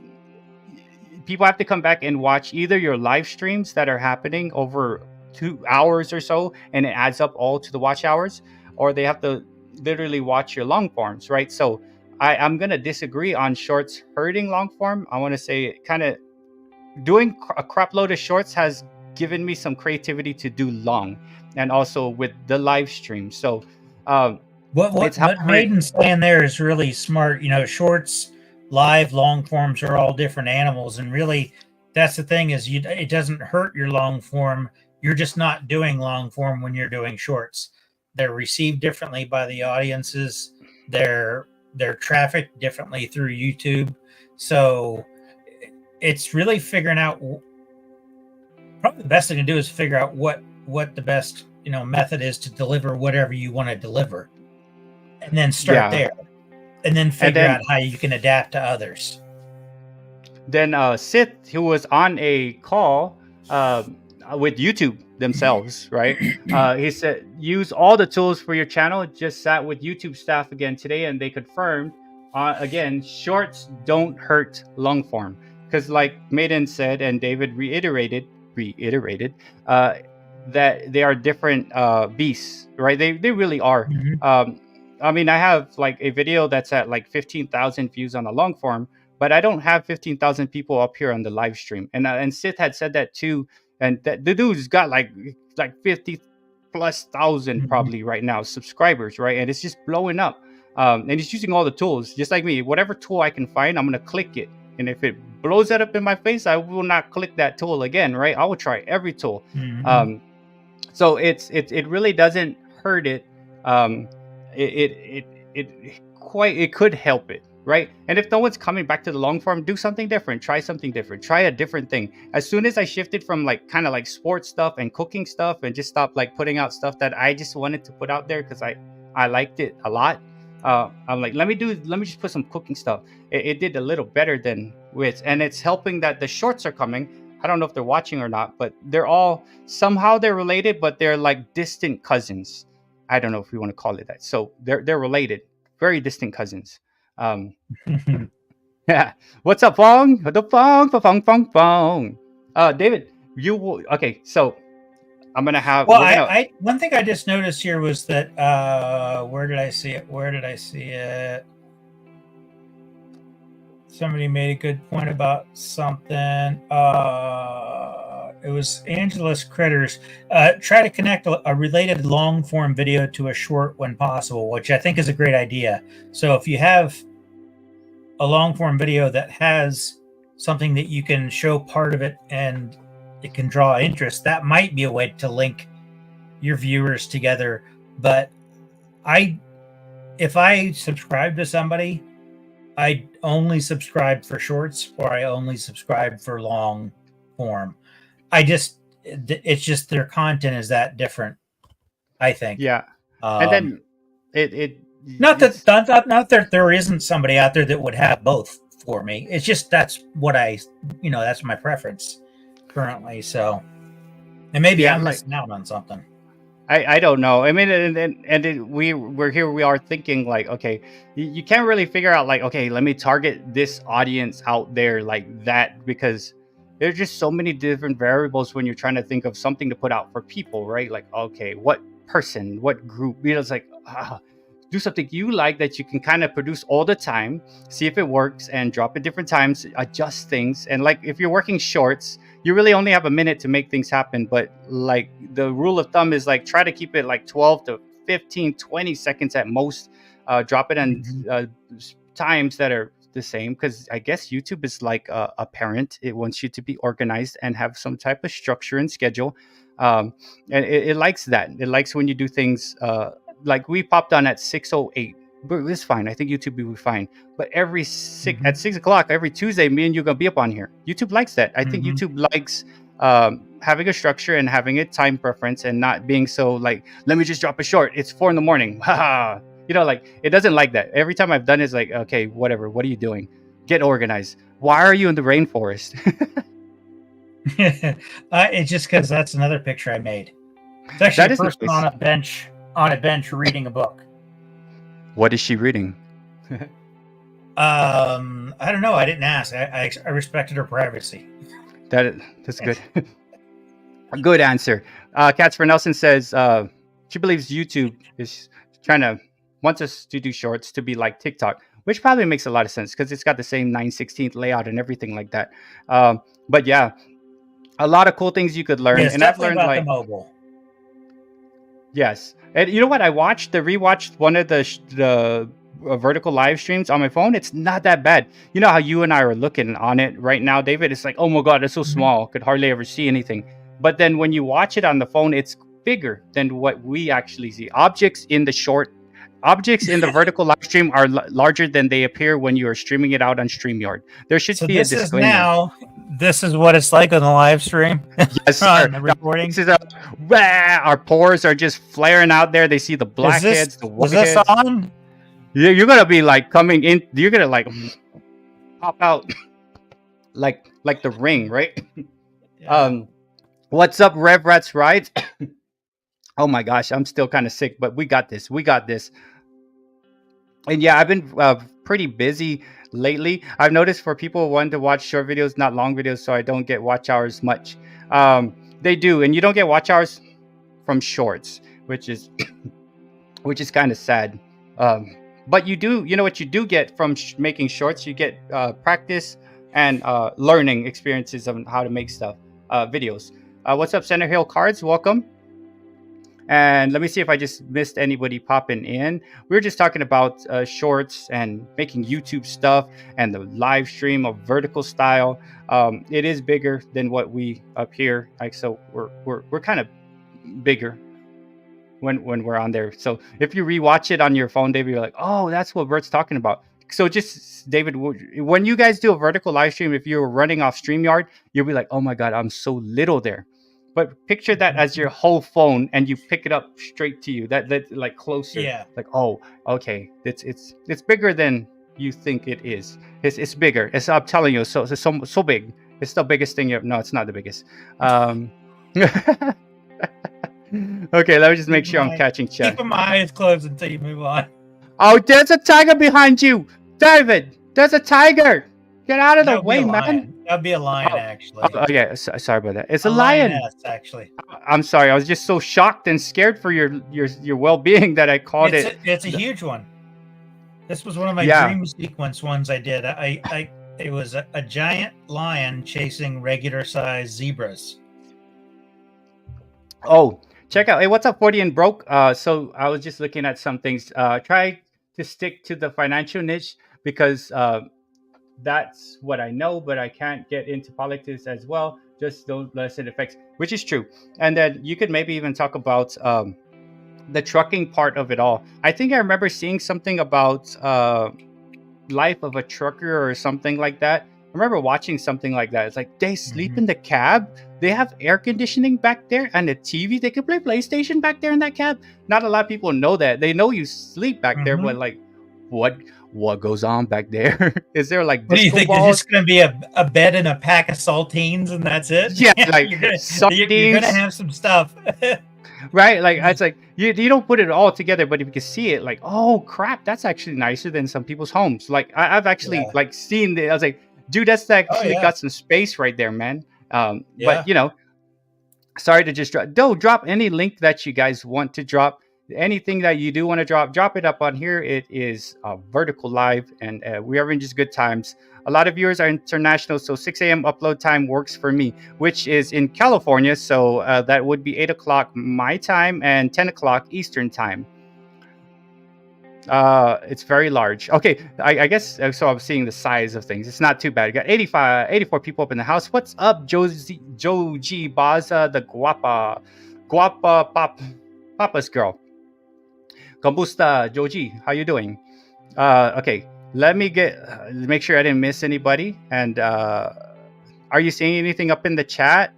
people have to come back and watch either your live streams that are happening over 2 hours or so, and it adds up all to the watch hours, or they have to literally watch your long forms, right? So I'm gonna disagree on shorts hurting long form. I want to say kind of doing a crap load of shorts has given me some creativity to do long, and also with the live stream. So what Maiden's saying there is really smart. Shorts, live, long forms are all different animals, and really that's the thing is it doesn't hurt your long form. You're just not doing long form when you're doing shorts. They're received differently by the audiences. They're trafficked differently through YouTube. So it's really figuring out. Probably the best thing to do is figure out what the best method is to deliver whatever you want to deliver, and then start there, and then figure out how you can adapt to others. Then Sith, who was on a call with YouTube themselves, right? He said, use all the tools for your channel. Just sat with YouTube staff again today, and they confirmed again, shorts don't hurt long form, because like Maiden said and David reiterated that they are different beasts, right? They really are. I mean, I have like a video that's at like 15,000 views on the long form, but I don't have 15,000 people up here on the live stream. And Sith had said that too, and that the dude's got like 50 plus thousand probably right now subscribers, right? And it's just blowing up. And he's using all the tools, just like me. Whatever tool I can find, I'm gonna click it. And if it blows that up in my face, I will not click that tool again, right? I will try every tool. So it really doesn't hurt it. It could help it. right? And if no one's coming back to the long form, do something different. Try something different. Try a different thing. As soon as I shifted from like kind of like sports stuff and cooking stuff and just stopped like putting out stuff that I just wanted to put out there because I liked it a lot. I'm like, let me just put some cooking stuff. It did a little better than with, and it's helping that the shorts are coming. I don't know if they're watching or not, but they're all somehow they're related, but they're like distant cousins. I don't know if we want to call it that. So they're related, very distant cousins. Um, yeah. What's up, Fong? The Fong. David, you will. Okay, so I'm gonna have. Well, We're gonna. I one thing I just noticed here was that where did I see it? Where did I see it? Somebody made a good point about something. It was Angela's Critters. Try to connect a related long form video to a short when possible, which I think is a great idea. So if you have a long form video that has something that you can show part of it and it can draw interest, that might be a way to link your viewers together. But if I subscribe to somebody, I only subscribe for shorts or I only subscribe for long form. It's just their content is that different, I think. Yeah, and then it not that there isn't somebody out there that would have both for me. It's just that's what that's my preference currently. So, and maybe I'm missing out on something. I don't know. I mean, we're here. We are thinking like, okay, you can't really figure out like, okay, let me target this audience out there like that because there's just so many different variables when you're trying to think of something to put out for people, right? Like, okay, what person, what group? It's like, do something you like that you can kind of produce all the time, see if it works, and drop at different times, adjust things. And like, if you're working shorts, you really only have a minute to make things happen. But like the rule of thumb is like, try to keep it like 12 to 15, 20 seconds at most. Drop it on times that are the same, because I guess YouTube is like a parent. It wants you to be organized and have some type of structure and schedule. And it likes that. It likes when you do things like we popped on at 6:08. But it's fine. I think YouTube will be fine. But at 6 o'clock every Tuesday, me and you gonna be up on here. YouTube likes that. I think YouTube likes having a structure and having a time preference and not being so like, let me just drop a short. It's 4 a.m. Haha. Like it doesn't like that. Every time I've done it's like, okay, whatever. What are you doing? Get organized. Why are you in the rainforest? It's just because that's another picture I made. It's actually a person on a bench reading a book. What is she reading? I don't know. I didn't ask. I respected her privacy. That's good. A good answer. Cats for Nelson says she believes YouTube is wants us to do shorts to be like TikTok, which probably makes a lot of sense because it's got the same 9/16 layout and everything like that. But yeah, a lot of cool things you could learn. Yes, and I've learned about like the mobile. Yes, and you know what? I rewatched one of the vertical live streams on my phone. It's not that bad. You know how you and I are looking on it right now, David? It's like, oh my God, it's so small. Could hardly ever see anything. But then when you watch it on the phone, it's bigger than what we actually see. Objects in the vertical live stream are larger than they appear when you are streaming it out on StreamYard. There should be a disclaimer. This is what it's like on the live stream. Yes, sir. The recording. Our pores are just flaring out there. They see the blackheads, the whiteheads. Is this on? You're gonna be like coming in. You're gonna like pop out like the ring, right? Yeah. What's up, Rev Rats Rides? Oh my gosh, I'm still kind of sick, but we got this. And yeah, I've been pretty busy lately. I've noticed for people wanting to watch short videos, not long videos, so I don't get watch hours much. They do, and you don't get watch hours from shorts, which is kind of sad. But you do, what you do get from making shorts? You get practice and learning experiences on how to make stuff, videos. What's up, Center Hill Cards? Welcome. And let me see if I just missed anybody popping in. We were just talking about shorts and making YouTube stuff and the live stream of vertical style. It is bigger than what we up here. Like, so we're kind of bigger when we're on there. So if you rewatch it on your phone, David, you're like, oh, that's what Bert's talking about. So just David, when you guys do a vertical live stream, if you're running off StreamYard, you'll be like, oh my god, I'm so little there. But picture that as your whole phone, and you pick it up straight to you. That like closer. Yeah. Like, oh, okay, it's bigger than you think it is. It's bigger. I'm telling you, so big. It's the biggest thing you have. No, it's not the biggest. Okay, let me just make sure I'm catching chat. Keeping my eyes closed until you move on. Oh, there's a tiger behind you, David. There's a tiger. Get out of the way, man. That'd be a lion, actually. Oh yeah, sorry about that. It's a lion. Lioness, actually. I'm sorry. I was just so shocked and scared for your well-being that I called it. It's a huge one. This was one of my dream sequence ones I did. It was a giant lion chasing regular-sized zebras. Oh, check out. Hey, what's up, 40 and broke? So I was just looking at some things. Try to stick to the financial niche because that's what I know, but I can't get into politics as well. Just don't let it affect, which is true. And then you could maybe even talk about the trucking part of it all. I think I remember seeing something about life of a trucker or something like that. I remember watching something like that. It's like they sleep in the cab. They have air conditioning back there and a TV. They could play PlayStation back there in that cab. Not a lot of people know that. They know you sleep back there, but like, what goes on back there? Is there like what do you think? balls? It's just going to be a bed and a pack of saltines and that's it? Yeah, like you're gonna have some stuff. Right? Like it's like you don't put it all together, but if you can see it, like, oh crap, that's actually nicer than some people's homes. Like I've actually like seen I was like, dude, that's actually got some space right there, man. But you know, sorry to just drop any link that you guys want to drop. Anything that you do want to drop it up on here. It is vertical live, and we're having just good times. A lot of viewers are international, so 6 a.m. upload time works for me, which is in California. So that would be 8 o'clock my time and 10 o'clock Eastern time. It's very large. Okay, I guess so. I'm seeing the size of things. It's not too bad. We got 84 people up in the house. What's up, Joji Baza, the guapa papa's girl? Kamusta, Joji? How you doing? Okay, let me make sure I didn't miss anybody. And are you seeing anything up in the chat?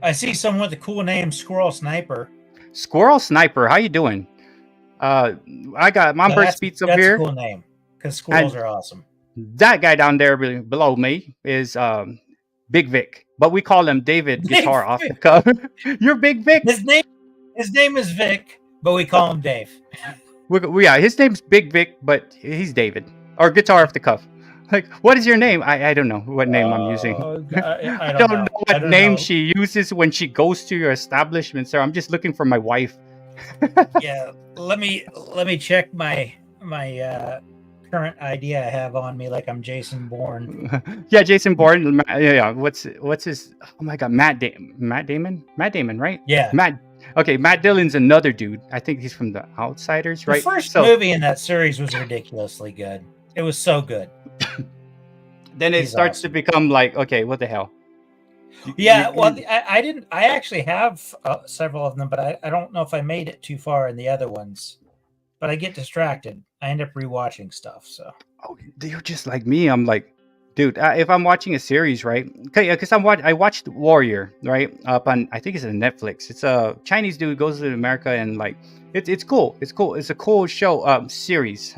I see someone with a cool name, Squirrel Sniper. Squirrel Sniper, how you doing? I got my BertsBEATS up here. That's a cool name because squirrels are awesome. That guy down there below me is Big Vic, but we call him David Guitar Off the Cuff. You're Big Vic. His name is Vic, but we call him Dave. Yeah, his name's Big Vic, but he's David or Guitar Off the Cuff. Like, what is your name? I don't know what name I'm using. I don't know what name she uses when she goes to your establishment, sir. I'm just looking for my wife. Yeah, let me check my current ID I have on me, like I'm Jason Bourne. Yeah, Jason Bourne. Yeah. What's his? Oh my God, Matt Damon, right? Yeah, Matt. Okay, Matt Dillon's another dude. I think he's from The Outsiders, right? The first movie in that series was ridiculously good. It was so good. Then it starts to become like, okay, what the hell? Yeah, well, I actually have several of them, but I don't know if I made it too far in the other ones. But I get distracted. I end up rewatching stuff. So, oh, you're just like me. I'm like, dude, if I'm watching a series, right? Okay, because I watched Warrior, right? Up on, I think it's on Netflix. It's a Chinese dude goes to America and like, it's cool. It's cool. It's a cool show, series.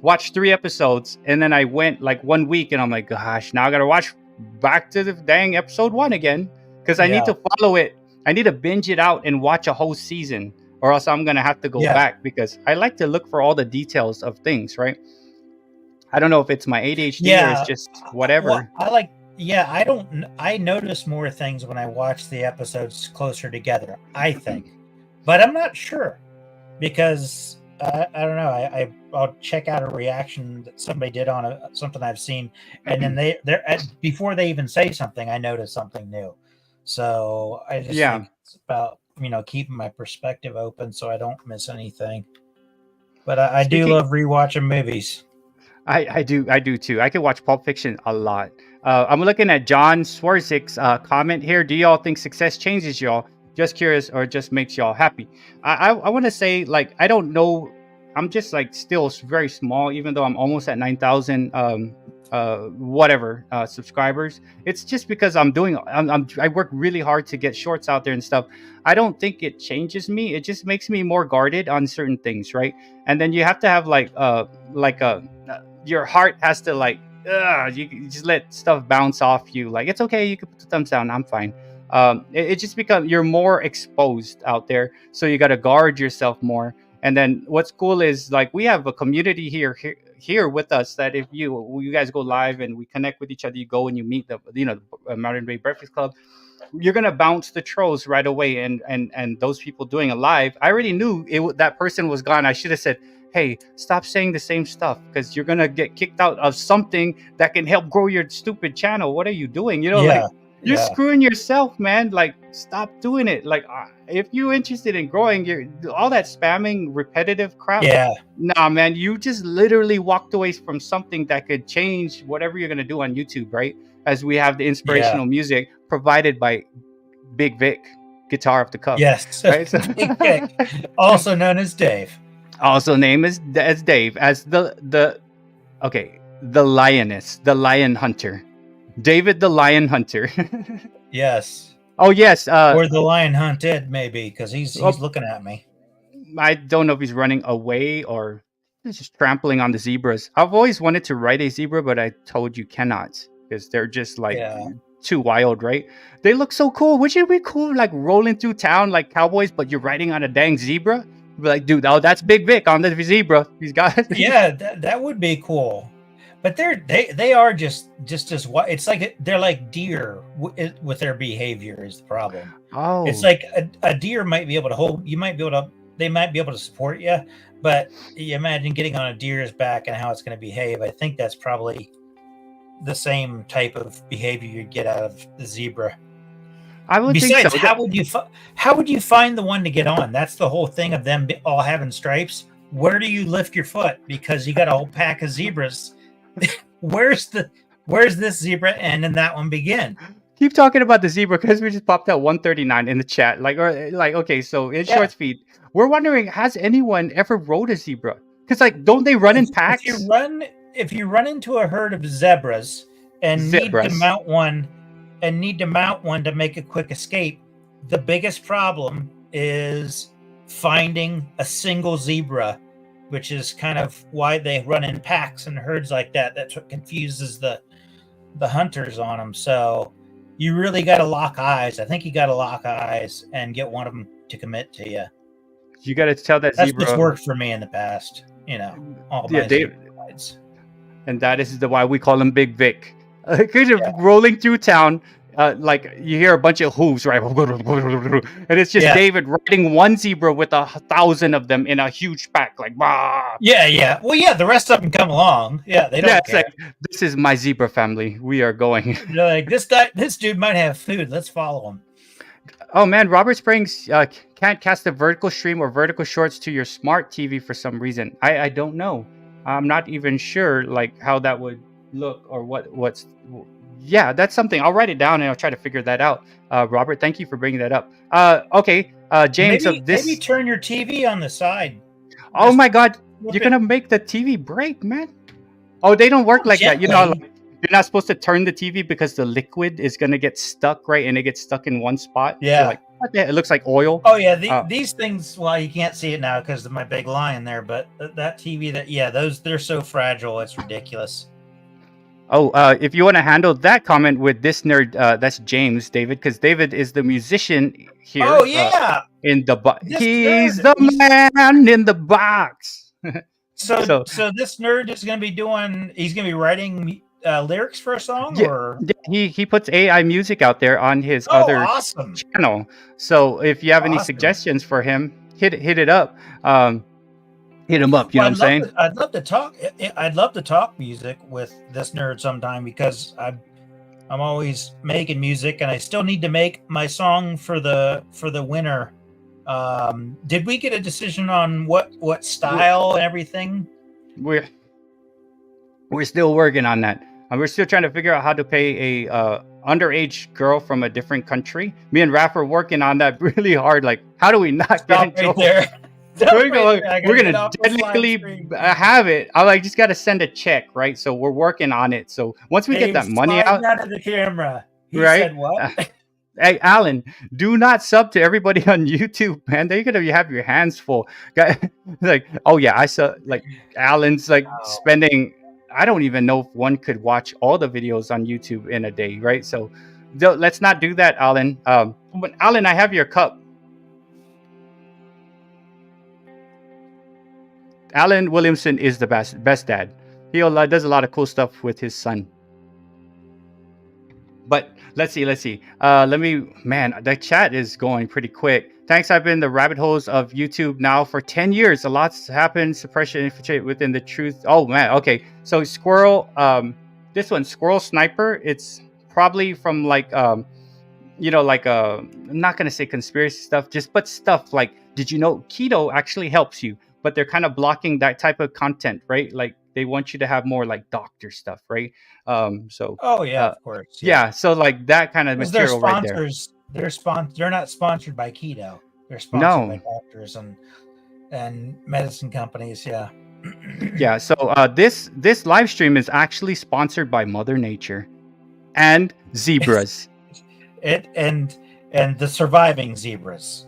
Watched 3 episodes, and then I went like 1 week, and I'm like, gosh, now I gotta watch back to the dang episode 1 again because I need to follow it. I need to binge it out and watch a whole season, or else I'm gonna have to go back because I like to look for all the details of things, right? I don't know if it's my ADHD or it's just whatever. Well, I notice more things when I watch the episodes closer together, I think, but I'm not sure because I don't know. I'll check out a reaction that somebody did on something I've seen, and then they're before they even say something, I notice something new. So I just think it's about keeping my perspective open so I don't miss anything. But I do love rewatching movies. I do too. I could watch Pulp Fiction a lot. I'm looking at John Swarzik's comment here. Do y'all think success changes y'all? Just curious, or just makes y'all happy? I want to say, like, I don't know I'm just like still very small, even though I'm almost at 9,000 subscribers. It's just because I work really hard to get shorts out there and stuff. I don't think it changes me. It just makes me more guarded on certain things, right? And then you have to have like a your heart has to like you just let stuff bounce off you. Like it's okay, you can put the thumbs down. I'm fine. It just becomes you're more exposed out there, so you got to guard yourself more. And then what's cool is like we have a community here with us that if you guys go live and we connect with each other, you go and you meet the Modern Day Breakfast Club, you're gonna bounce the trolls right away. And those people doing a live, I already knew that person was gone. I should have said, hey, stop saying the same stuff because you're gonna get kicked out of something that can help grow your stupid channel. What are you doing? Like you're screwing yourself, man. Like stop doing it. Like if you're interested in growing, you're all that spamming repetitive crap. Nah, man, you just literally walked away from something that could change whatever you're gonna do on YouTube, right? As we have the inspirational music provided by Big Vic, guitar off the cuff. Yes, right? So, Big Vic, also known as Dave. Also named as Dave, as the lioness, the lion hunter, David the lion hunter. Yes. Oh yes. Or the lion hunted, maybe, because he's looking at me. I don't know if he's running away or he's just trampling on the zebras. I've always wanted to ride a zebra, but I told you cannot because they're just like too wild, right? They look so cool. Wouldn't it be cool, like rolling through town like cowboys, but you're riding on a dang zebra? Be like, dude, oh, that's Big Vic on the zebra. He's got that would be cool. But they are just as what it's like. They're like deer with their behavior is the problem. Oh, it's like a deer might be able to hold. You might be able to. They might be able to support you, but you imagine getting on a deer's back and how it's going to behave. I think that's probably the same type of behavior you'd get out of the zebra. I would Besides, think so. how would you find the one to get on? That's the whole thing of them all having stripes. Where do you lift your foot? Because you got a whole pack of zebras. Where's this zebra end and that one begin? Keep talking about the zebra because we just popped out 139 in the chat. Okay, so in short speed, we're wondering, has anyone ever rode a zebra? Because don't they run in packs? If you run into a herd of zebras and need to mount one to make a quick escape, the biggest problem is finding a single zebra, which is kind of why they run in packs and herds like that. That's what confuses the hunters on them. So you really got to lock eyes. I think you got to lock eyes and get one of them to commit to you. You got to tell that that's zebra. That's worked for me in the past. All my zebra rides. And that is why we call him Big Vic. Because you're rolling through town, you hear a bunch of hooves, right? And it's just David riding one zebra with 1,000 of them in a huge pack, like, bah! Yeah. Well, the rest of them come along. Yeah, they don't care. Like, this is my zebra family. We are going. They're like, this dude might have food. Let's follow him. Oh, man, Robert Springs can't cast a vertical stream or vertical shorts to your smart TV for some reason. I don't know. I'm not even sure, how that would look or what's... Yeah, that's something. I'll write it down and I'll try to figure that out. Robert, thank you for bringing that up. Okay, James. Maybe turn your TV on the side. Oh my God, you're gonna make the TV break, man. Oh, they don't work like that. You're not supposed to turn the TV because the liquid is gonna get stuck, right? And it gets stuck in one spot. Yeah. It looks like oil. Oh yeah, these things. Well, you can't see it now because of my big lion there. But that TV, they're so fragile. It's ridiculous. Oh, if you want to handle that comment with this nerd, that's James, David, because David is the musician here. Oh, yeah. In the box. He's the man in the box. So this nerd is going to be he's going to be writing lyrics for a song? Or he puts AI music out there on his other channel. So if you have any suggestions for him, hit it up. Hit him up, you know what I'm saying? I'd love to talk music with this nerd sometime because I'm always making music and I still need to make my song for the winter. Did we get a decision on what style and everything? We're still working on that. We're still trying to figure out how to pay a underage girl from a different country. Me and Raph are working on that really hard. Like, how do we not get in trouble? There. We're Wait, going. I We're gotta get gonna off this live deadly stream. have it. I like just got to send a check, right? So we're working on it. So once we get that Dave's money sliding out, out of the camera. He right? said what? Hey, Alan, do not sub to everybody on YouTube, man. They're gonna have your hands full. Like, oh yeah, I saw like Alan's like Oh. spending. I don't even know if one could watch all the videos on YouTube in a day, right? So let's not do that, Alan. But Alan, I have your cup. Alan Williamson is the best dad. He does a lot of cool stuff with his son. But let's see. Let me, man, the chat is going pretty quick. Thanks. I've been in the rabbit holes of YouTube now for 10 years. A lot's happened. Suppression infiltrate within the truth. Oh man. Okay. So Squirrel, this one, Squirrel Sniper. It's probably from like, like I'm not gonna say conspiracy stuff, but stuff like, did you know keto actually helps you? But they're kind of blocking that type of content, right? Like they want you to have more like doctor stuff, right? So Oh yeah, uh, of course. yeah, so like that kind of Because they're material right there. sponsors. They're not sponsored by keto. They're sponsored by No, doctors and medicine companies. Yeah. yeah. So this live stream is actually sponsored by Mother Nature and zebras. and the surviving zebras.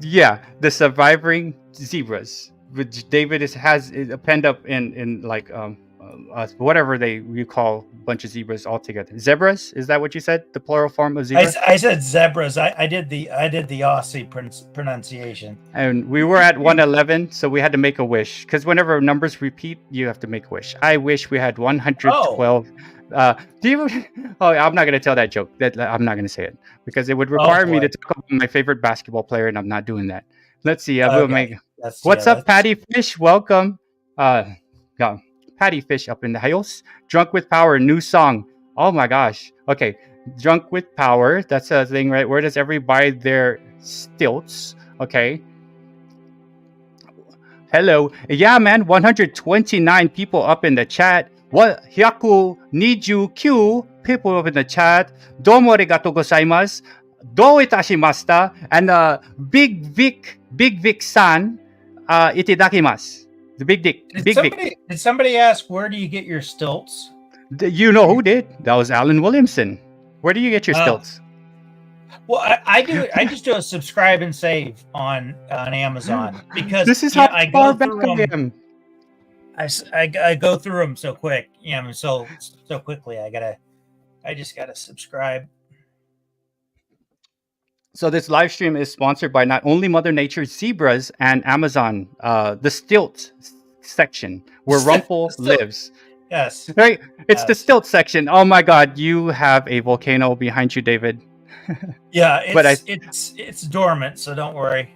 Yeah, the surviving zebras, which David has penned up in like whatever you call a bunch of zebras all together. Zebras, is that what you said? The plural form of zebra? I said zebras. I did the Aussie pronunciation. And we were at 111, so we had to make a wish because whenever numbers repeat, you have to make a wish. I wish we had 112. Do you? Oh, I'm not gonna tell that joke. I'm not gonna say it because it would require me to talk about my favorite basketball player, and I'm not doing that. Let's see. We'll make. What's up, Patty Fish? Welcome. Yeah, Patty Fish up in the house. Drunk with Power, new song. Oh my gosh. Okay, Drunk with Power. That's a thing, right? Where does everybody buy their stilts? Okay. Hello. Yeah, man. 129 people up in the chat. What? Hyaku Niju Q people up in the chat. Domo arigatou gozaimasu. Do itashimashita. And Big Vic san itadakimasu. The Big Dick. Did somebody ask where do you get your stilts? You know who did? That was Alan Williamson. Where do you get your stilts? Well, I do. I just do a subscribe and save on Amazon because this is how I far go back through I them. am. I go through them so quick. Yeah, so quickly. I just gotta subscribe. So this live stream is sponsored by not only Mother Nature's zebras and Amazon, the stilt section where Rumpel lives. Yes. Right? It's the stilt section. Oh my God, you have a volcano behind you, David. Yeah, it's dormant, so don't worry.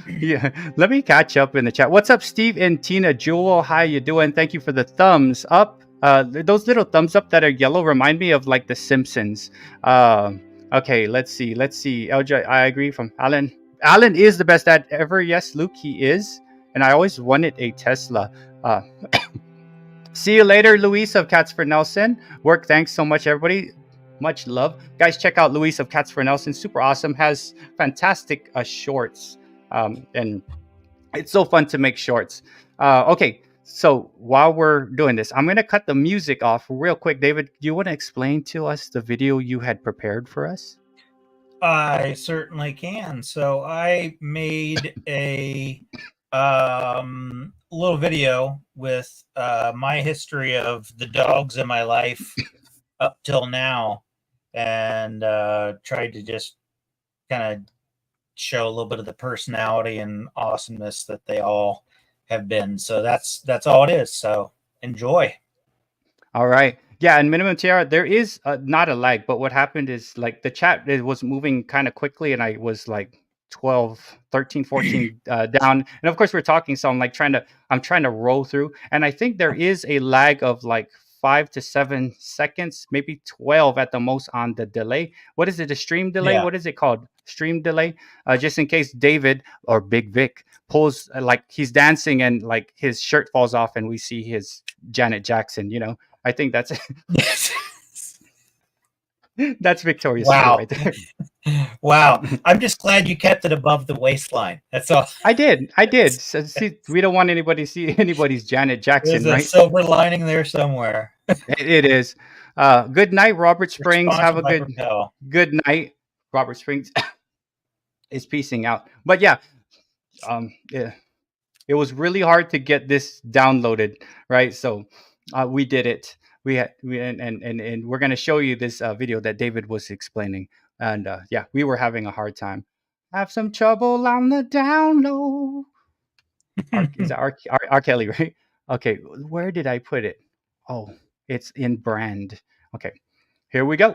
Yeah, let me catch up in the chat. What's up, Steve and Tina Jewel? How you doing? Thank you for the thumbs up. Those little thumbs up that are yellow remind me of like The Simpsons. Okay, let's see. LJ, I agree from Alan. Alan is the best dad ever. Yes, Luke, he is. And I always wanted a Tesla. See you later, Luis of Cats for Nelson. Work, thanks so much, everybody. Much love. Guys, check out Luis of Cats for Nelson. Super awesome. Has fantastic shorts. And it's so fun to make shorts. Okay, so while we're doing this, I'm going to cut the music off real quick. David, do you want to explain to us the video you had prepared for us? I certainly can. So I made a little video with my history of the dogs in my life up till now, and tried to just kind of show a little bit of the personality and awesomeness that they all have been. So that's all it is. So enjoy. All right. Yeah, and Minimum Tiara, there is not a lag, but what happened is like the chat, it was moving kind of quickly and I was like 12, 13, 14 down. And of course we're talking, so I'm trying to roll through. And I think there is a lag of like 5 to 7 seconds, maybe 12 at the most on the delay. What is it? A stream delay? Yeah. What is it called? Stream delay? Just in case David or Big Vic pulls, like he's dancing and like his shirt falls off and we see his Janet Jackson, I think that's it. That's Victoria's Secret Wow. right there. Wow. I'm just glad you kept it above the waistline. That's all. I did. I did. So, see, we don't want anybody to see anybody's Janet There's Jackson, a right? silver lining there somewhere. It is. Good night, Robert We're Springs. Have sponsored a by good Propel. good night. Robert Springs is peacing out. But yeah, yeah, it was really hard to get this downloaded, right? So we did it. And we're gonna show you this video that David was explaining. And yeah, we were having a hard time. Have some trouble on the download. Is that R. Kelly, right? Okay, where did I put it? Oh, it's in brand. Okay, here we go.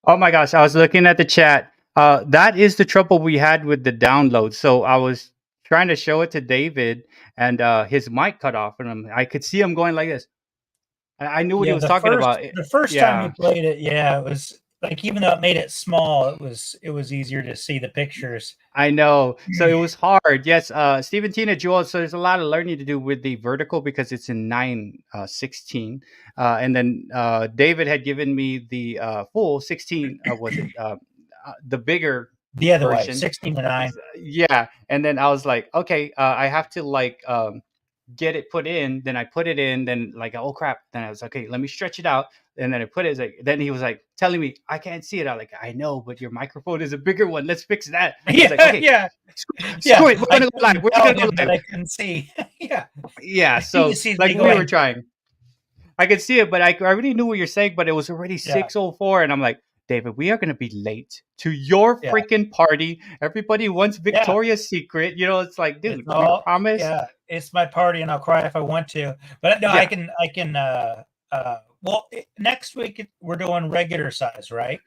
Oh my gosh, I was looking at the chat. That is the trouble we had with the download. So I was trying to show it to David, and his mic cut off, and I could see him going like this. I knew what he Yeah, was talking about. the first time you Yeah, played it, yeah, it was like even though it made it small, it was easier to see the pictures. I know. So it was hard. Yes, Stephen, Tina, Joel. So there's a lot of learning to do with the vertical because it's in 9:16, and then David had given me the full 16. Was it the bigger The other way, version? 16 to 9. Yeah, and then I was like, okay, I have to like get it put in. Then I put it in. Then like, oh crap. Then I was okay. Let me stretch it out. And then I put it. Like, then he was like telling me I can't see it. I like I know, but your microphone is a bigger one. Let's fix that. I was like, Yeah, okay, yeah, yeah. screw it. We're I gonna go live. couldn't We're tell gonna go him that live. I couldn't see. Yeah. Yeah. He So sees like me we were going, trying. I could see it, but I already knew what you're saying. But it was already yeah, 6:04, and I'm like, David, we are gonna be late to your yeah, freaking party. Everybody wants yeah. Victoria's Secret. You know, it's like, It's dude, we all, promised. yeah, it's my party and I'll cry if I want to. But no, Yeah. well, next week we're doing regular size, right?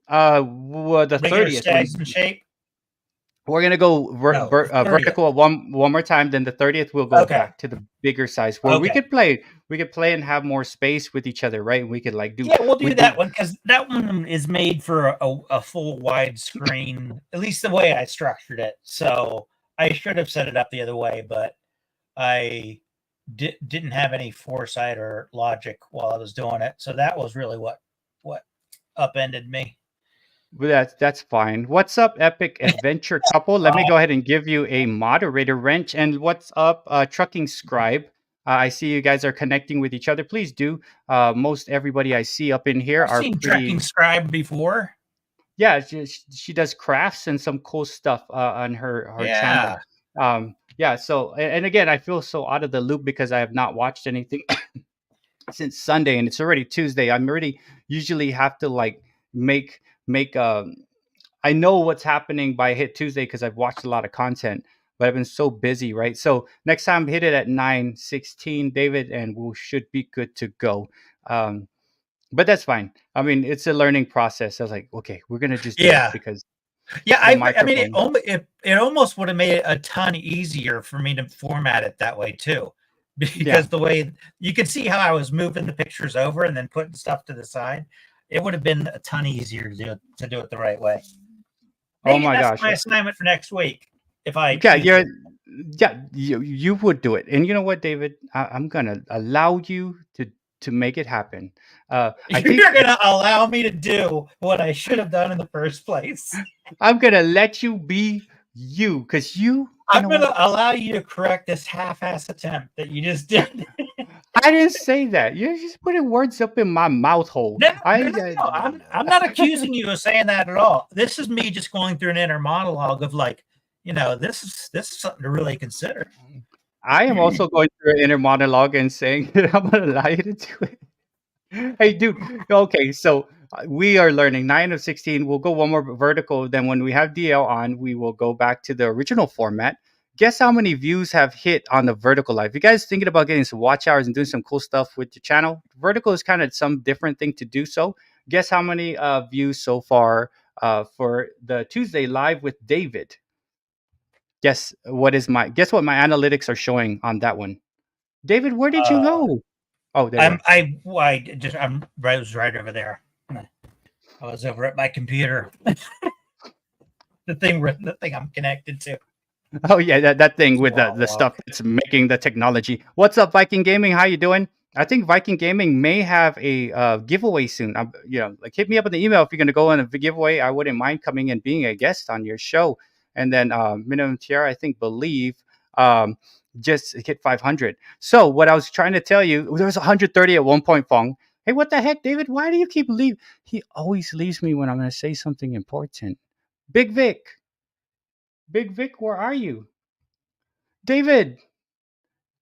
Well, the Regular 30th size and shape. we're gonna go No, 30th. vertical one more time. Then the 30th we'll go Okay. back to the bigger size where we Okay. could play. We could play and have more space with each other, right? And we could like do. Yeah, we'll do we that one because that one is made for a full widescreen, at least the way I structured it. So I should have set it up the other way, but I didn't have any foresight or logic while I was doing it. So that was really what upended me. That's fine. What's up, Epic Adventure Couple? Let me go ahead and give you a moderator wrench. And what's up, Trucking Scribe? I see you guys are connecting with each other. Please do. Most everybody I see up in here I've are seen pretty. Trucking Scribe before. Yeah, she does crafts and some cool stuff on her channel. Yeah. So and again, I feel so out of the loop because I have not watched anything since Sunday, and it's already Tuesday. I'm already usually have to like make I know what's happening by hit Tuesday because I've watched a lot of content, but I've been so busy, right? So next time hit it at 9:16, David, and we should be good to go. Um, but that's fine. I mean, it's a learning process. I was like, okay, we're gonna just do it Yeah. because Yeah, the I mean, microphone. it almost would have made it a ton easier for me to format it that way too, Yeah. because the way you could see how I was moving the pictures over and then putting stuff to the side, it would have been a ton easier to do it the right way. Oh Maybe my that's gosh. my assignment for next week if I Yeah, choose you're to. yeah, you would do it. And you know what, David? I'm gonna allow you to make it happen. I think You're gonna allow me to do what I should have done in the first place. I'm gonna let you be you because you I'm know what? gonna allow you to correct this half-ass attempt that you just did. I didn't say that. You're just putting words up in my mouth hole. No, no, no, I no, no. I'm not accusing you of saying that at all. This is me just going through an inner monologue of like, this is something to really consider. I am also going through an inner monologue and saying that I'm gonna allow you to do it. Hey, dude. Okay, so we are learning 9 of 16. We'll go one more vertical. Then when we have DL on, we will go back to the original format. Guess how many views have hit on the vertical live? You guys thinking about getting some watch hours and doing some cool stuff with your channel? Vertical is kind of some different thing to do. So guess how many views so far for the Tuesday live with David? Guess what my analytics are showing on that one? David, where did you Uh, go? Oh, there you are. I was right over there. I was over at my computer, the thing I'm connected to. Oh yeah, that thing with the Walk. stuff that's making the technology. What's up, Viking Gaming? How you doing? I think Viking Gaming may have a giveaway soon. Like hit me up in the email if you're gonna go on a giveaway. I wouldn't mind coming and being a guest on your show. And then minimum tier, I think, believe um, just hit 500. So what I was trying to tell you, there was 130 at one point. Fong. Hey, what the heck, David? Why do you keep leave? He always leaves me when I'm gonna say something important. Big Vic, Big Vic, where are you? David,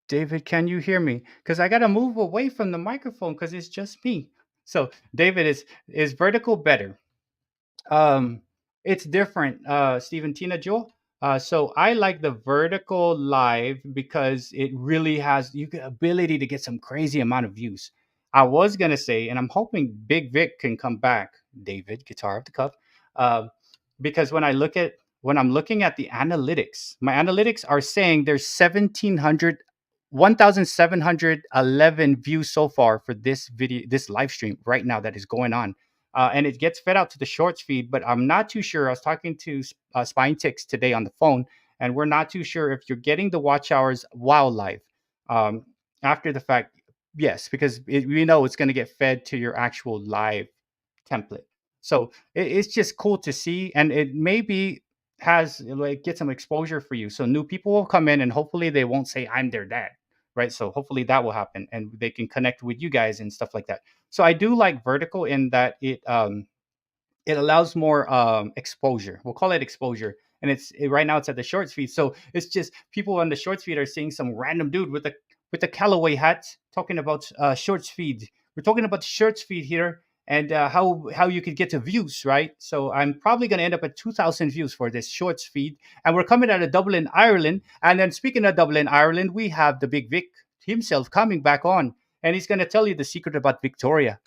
David, can you hear me? Because I gotta move away from the microphone because it's just me. So, David, is vertical better? Um, it's different, Stephen Tina Jewel. So I like the vertical live because it really has you get ability to get some crazy amount of views. I was gonna say, and I'm hoping Big Vic can come back, David, guitar of the cup, uh, because when I'm looking at the analytics, my analytics are saying there's 1,711 views so far for this video, this live stream right now that is going on, and it gets fed out to the shorts feed. But I'm not too sure. I was talking to Spine Ticks today on the phone, and we're not too sure if you're getting the watch hours while live. Um, After the fact, yes, because we know it's going to get fed to your actual live template. So it's just cool to see, and it maybe has like get some exposure for you. So new people will come in, and hopefully they won't say I'm their dad, right? So hopefully that will happen, and they can connect with you guys and stuff like that. So I do like vertical in that it allows more exposure. We'll call it exposure. And right now it's at the shorts feed. So it's just people on the shorts feed are seeing some random dude with a Callaway hat talking about shorts feed. We're talking about shorts feed here and how you could get to views, right? So I'm probably going to end up at 2,000 views for this shorts feed. And we're coming out of Dublin, Ireland. And then speaking of Dublin, Ireland, we have the Big Vic himself coming back on. And he's going to tell you the secret about Victoria.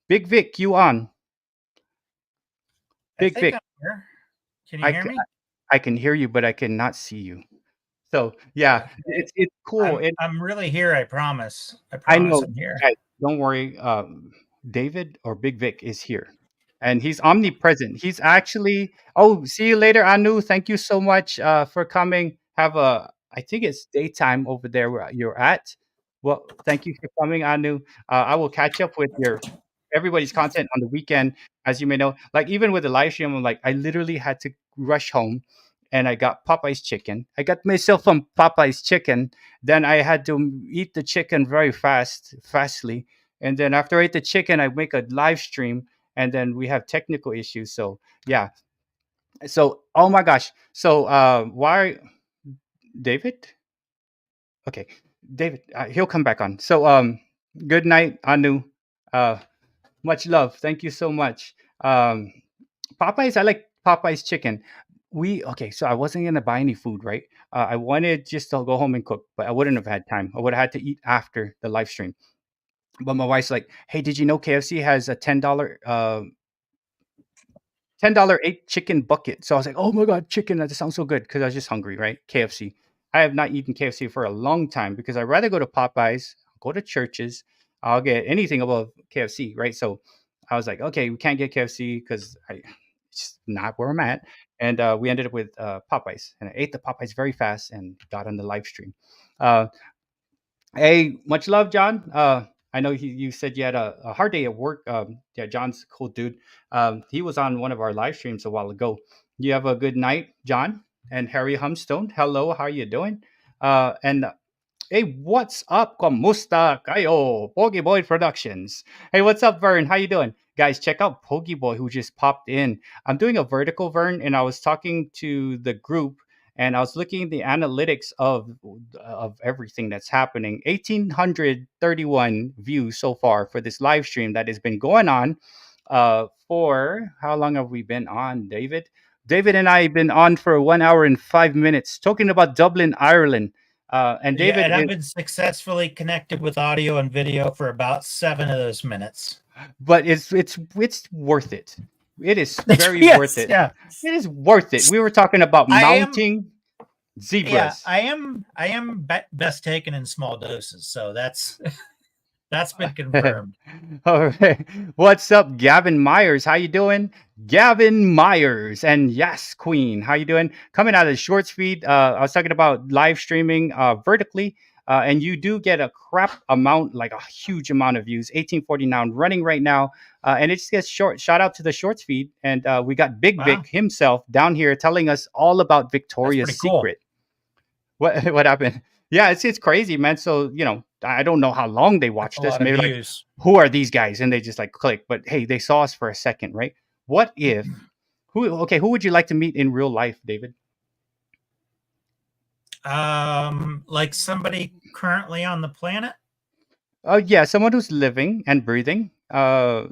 Big Vic, you on? I Big think Vic. I'm here. Can you I, hear c- me? I can hear you, but I cannot see you. So yeah, Okay. it's cool. I'm really here. I promise. I I promise know, I'm here. guys, don't worry. David or Big Vic is here, and he's omnipresent. He's actually. Oh, see you later, Anu. Thank you so much for coming. Have a. I think it's daytime over there where you're at. Well, thank you for coming, Anu. I will catch up with your everybody's content on the weekend, as you may know. Like even with the live stream, I'm like I literally had to rush home, and I got Popeye's chicken. I got myself some Popeye's chicken. Then I had to eat the chicken very fastly. And then after I ate the chicken, I make a live stream, and then we have technical issues. So yeah. So oh my gosh. So why David? Okay, David, he'll come back on. So Good night, Anu. Uh, much love. Thank you so much. Um, Popeyes, I like Popeyes chicken. Okay, so I wasn't gonna buy any food, right? I wanted just to go home and cook, but I wouldn't have had time. I would have had to eat after the live stream. But my wife's like, "Hey, did you know KFC has a $10 eight chicken bucket?" So I was like, "Oh my god, chicken! That sounds so good." Because I was just hungry, right? KFC. I have not eaten KFC for a long time because I'd rather go to Popeyes, go to churches. I'll get anything above KFC, right? So I was like, okay, we can't get KFC because it's not where I'm at. And we ended up with Popeyes, and I ate the Popeyes very fast and got on the live stream. Uh, Hey, much love, John. I know you said you had a hard day at work. Yeah, John's a cool dude. He was on one of our live streams a while ago. You have a good night, John and Harry Humstone. Hello, how you doing? And Hey, what's up? Kamusta kayo? Pogi Boy Productions. Hey, what's up, Vern? How you doing? Guys, check out Pogi Boy who just popped in. I'm doing a vertical, Vern, and I was talking to the group and I was looking at the analytics of everything that's happening. 1,831 views so far for this live stream that has been going on for how long have we been on, David? David and I have been on for 1 hour and 5 minutes talking about Dublin, Ireland. And Yeah, David and I've is, been successfully connected with audio and video for about 7 of those minutes. but it's worth it. It is very worth Yes, it. yeah. It is worth it. We were talking about I am mounting yeah, zebras. I am best taken in small doses, so that's been confirmed. All right. What's up, Gavin Myers? How you doing? Gavin Myers and yes, Queen. How you doing? Coming out of the shorts feed. I was talking about live streaming vertically. And you do get a crap amount, like a huge amount of views. 1849 running right now, and it just gets short. Shout out to the shorts feed, and we got Big Wow, Vic himself down here telling us all about that's Victoria's pretty cool. Secret. What happened? Yeah, it's crazy, man. So I don't know how long they That's a watched us. lot of Maybe like, views. who are these guys? And they just like click. But hey, they saw us for a second, right? What if who? Okay, who would you like to meet in real life, David? Like somebody currently on the planet. Oh yeah, someone who's living and breathing.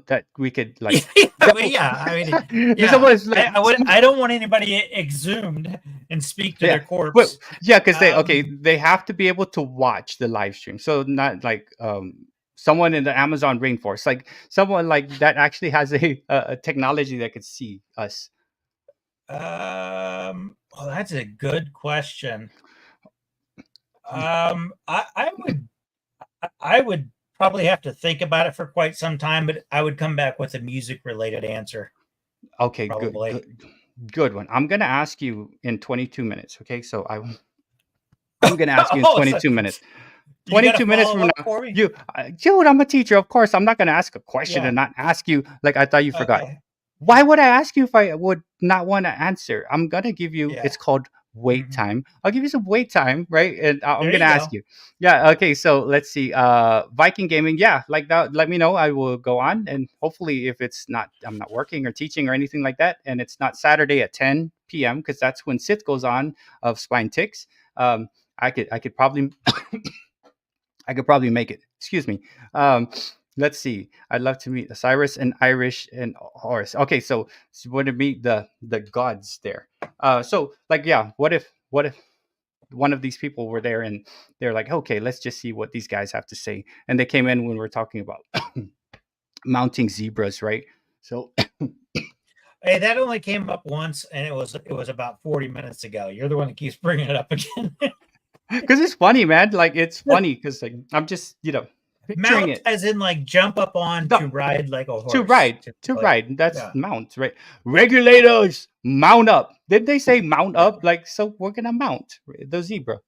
That we could like. Yeah, That, yeah. I mean, there's yeah. someone who's like. I would. I don't want anybody exhumed and speak to Yeah, their but corpse. yeah, because Um, they have to be able to watch the live stream. So not like someone in the Amazon rainforest, like someone like that actually has a technology that could see us. well, that's a good question. I would probably have to think about it for quite some time, but I would come back with a music related answer, Okay, probably. good one. I'm gonna ask you in 22 minutes. Okay, so I'm gonna ask you in Oh, so 22 minutes. you got to 22 minutes follow from up now, for me? dude, I'm a teacher. Of course, I'm not gonna ask a question Yeah. and not ask you. Like I thought you forgot. Okay. Why would I ask you if I would not want to answer? I'm gonna give you. Yeah. It's called wait Mhm. time. I'll give you some wait time, right? And I'm There gonna you ask go. you. Yeah. Okay. So let's see. Viking gaming. Yeah, like that. Let me know. I will go on, and hopefully, if it's not, I'm not working or teaching or anything like that, and it's not Saturday at 10 p.m. because that's when Sith goes on of Spine Ticks. I could probably make it. Excuse me. Um, let's see. I'd love to meet Cyrus and Irish and Horus. Okay, so want to meet the gods there. So like yeah, what if one of these people were there and they're like, okay, let's just see what these guys have to say. And they came in when we're talking about mounting zebras, right? So Hey, that only came up once, and it was about 40 minutes ago. You're the one that keeps bringing it up again. because it's funny, man. Like it's funny because like I'm just picturing Mount, it. as in like jump up on No, to ride like a to horse, ride, to typically. ride. That's Yeah, mount, right? Regulators, mount up. Did they say mount yeah, up? Like, so we're gonna mount the zebra,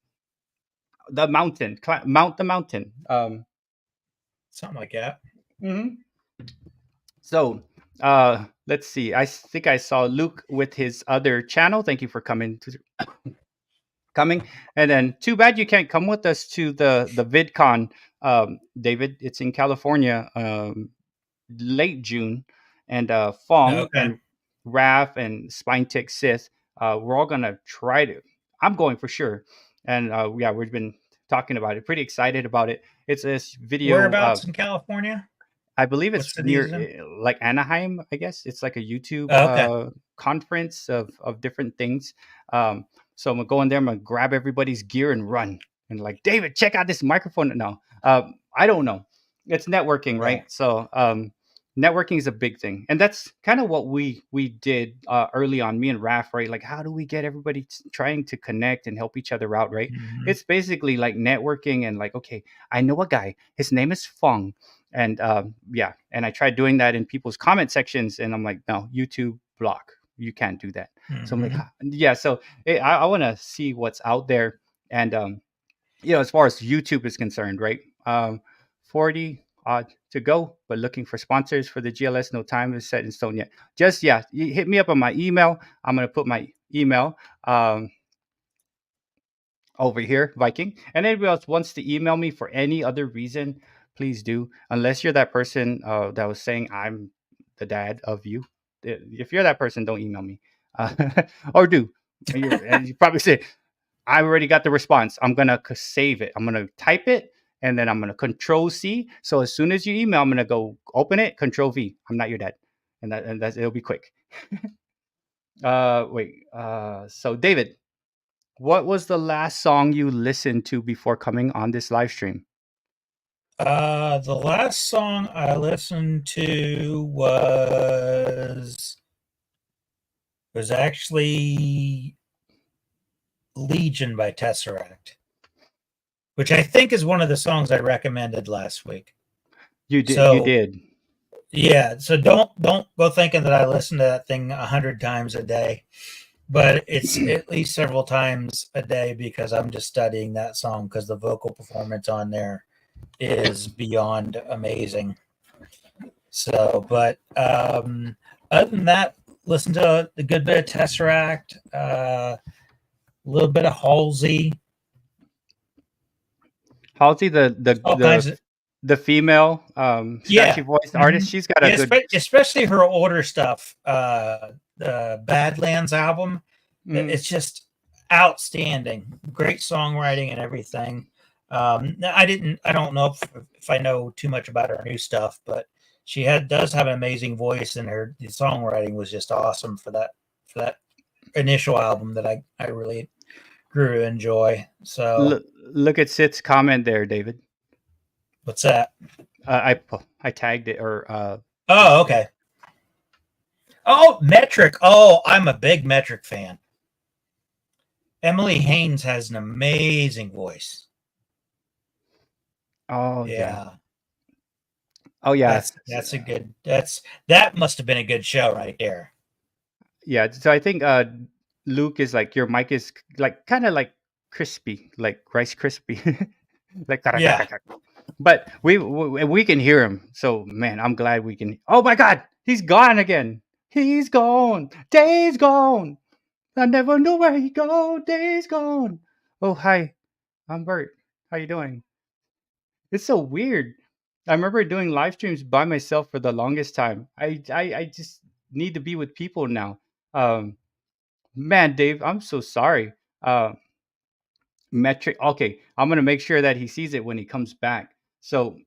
the mountain, mount the mountain. something like that. Mhm. So, let's see. I think I saw Luke with his other channel. Thank you for coming. And then, too bad you can't come with us to the VidCon, David. It's in California. Late June, and Fong Okay. and Raf and Spine Tick Sith, we're all gonna try to. I'm going for sure, and yeah, we've been talking about it. Pretty excited about it. It's this video. Whereabouts in California? I believe What it's city near is it in? like Anaheim, I guess. It's like a YouTube Oh, okay. conference of different things. Um, so I'm gonna go in there, I'm gonna grab everybody's gear and run. And like, David, check out this microphone. No, I don't know. It's networking, Yeah. right? So networking is a big thing. And that's kind of what we did early on, me and Raf, right? Like, how do we get everybody trying to connect and help each other out, right? Hmm. It's basically like networking and like, okay, I know a guy, his name is Fung, and yeah, and I tried doing that in people's comment sections, and I'm like, no, YouTube block, you can't do that. So I'm like, Hmm. yeah, so I want to see what's out there. And as far as YouTube is concerned, right, 40 to go, but looking for sponsors for the GLS. No time is set in stone yet. Just, yeah, you hit me up on my email. I'm going to put my email over here, Viking. And anybody else wants to email me for any other reason, please do. Unless you're that person that was saying I'm the dad of you. If you're that person, don't email me. Or do. And you probably say, I already got the response. I'm going to save it. I'm going to type it, and then I'm going to control C. So as soon as you email, I'm going to go open it, control V. I'm not your dad. And that's, it'll be quick. Wait. So David, what was the last song you listened to before coming on this live stream? The last song I listened to was actually Legion by Tesseract, which I think is one of the songs I recommended last week. You did. You So did. yeah, so don't go thinking that I listen to that thing 100 times a day, but it's at least several times a day because I'm just studying that song because the vocal performance on there is beyond amazing. So, but other than that, listen to a good bit of Tesseract, a little bit of Halsey, Halsey, all kinds of the female scratchy yeah, voiced hmm artist. She's got a yeah, good. especially her older stuff. The Badlands album, Mm, it's just outstanding. Great songwriting and everything. I don't know if I know too much about her new stuff, but she does have an amazing voice, and the songwriting was just awesome for that initial album that I really grew to enjoy. So look at Sith's comment there, David. what's that? I tagged it or Oh, just okay. Oh, Metric. Oh, I'm a big Metric fan. Emily Haynes has an amazing voice. oh yeah, Yeah, oh yeah, that's a good. That must have been a good show right there. yeah. So I think Luke is like, your mic is like kind of like crispy, like Rice Crispy, like. Yeah. But we can hear him. So man, I'm glad we can. Oh my God, he's gone again. He's gone. Day's gone. I never knew where he go. Day's gone. Oh hi, I'm Bert. How you doing? It's so weird. I remember doing live streams by myself for the longest time. I just need to be with people now. Um, man, Dave, I'm so sorry. Metric. Okay, I'm gonna make sure that he sees it when he comes back. So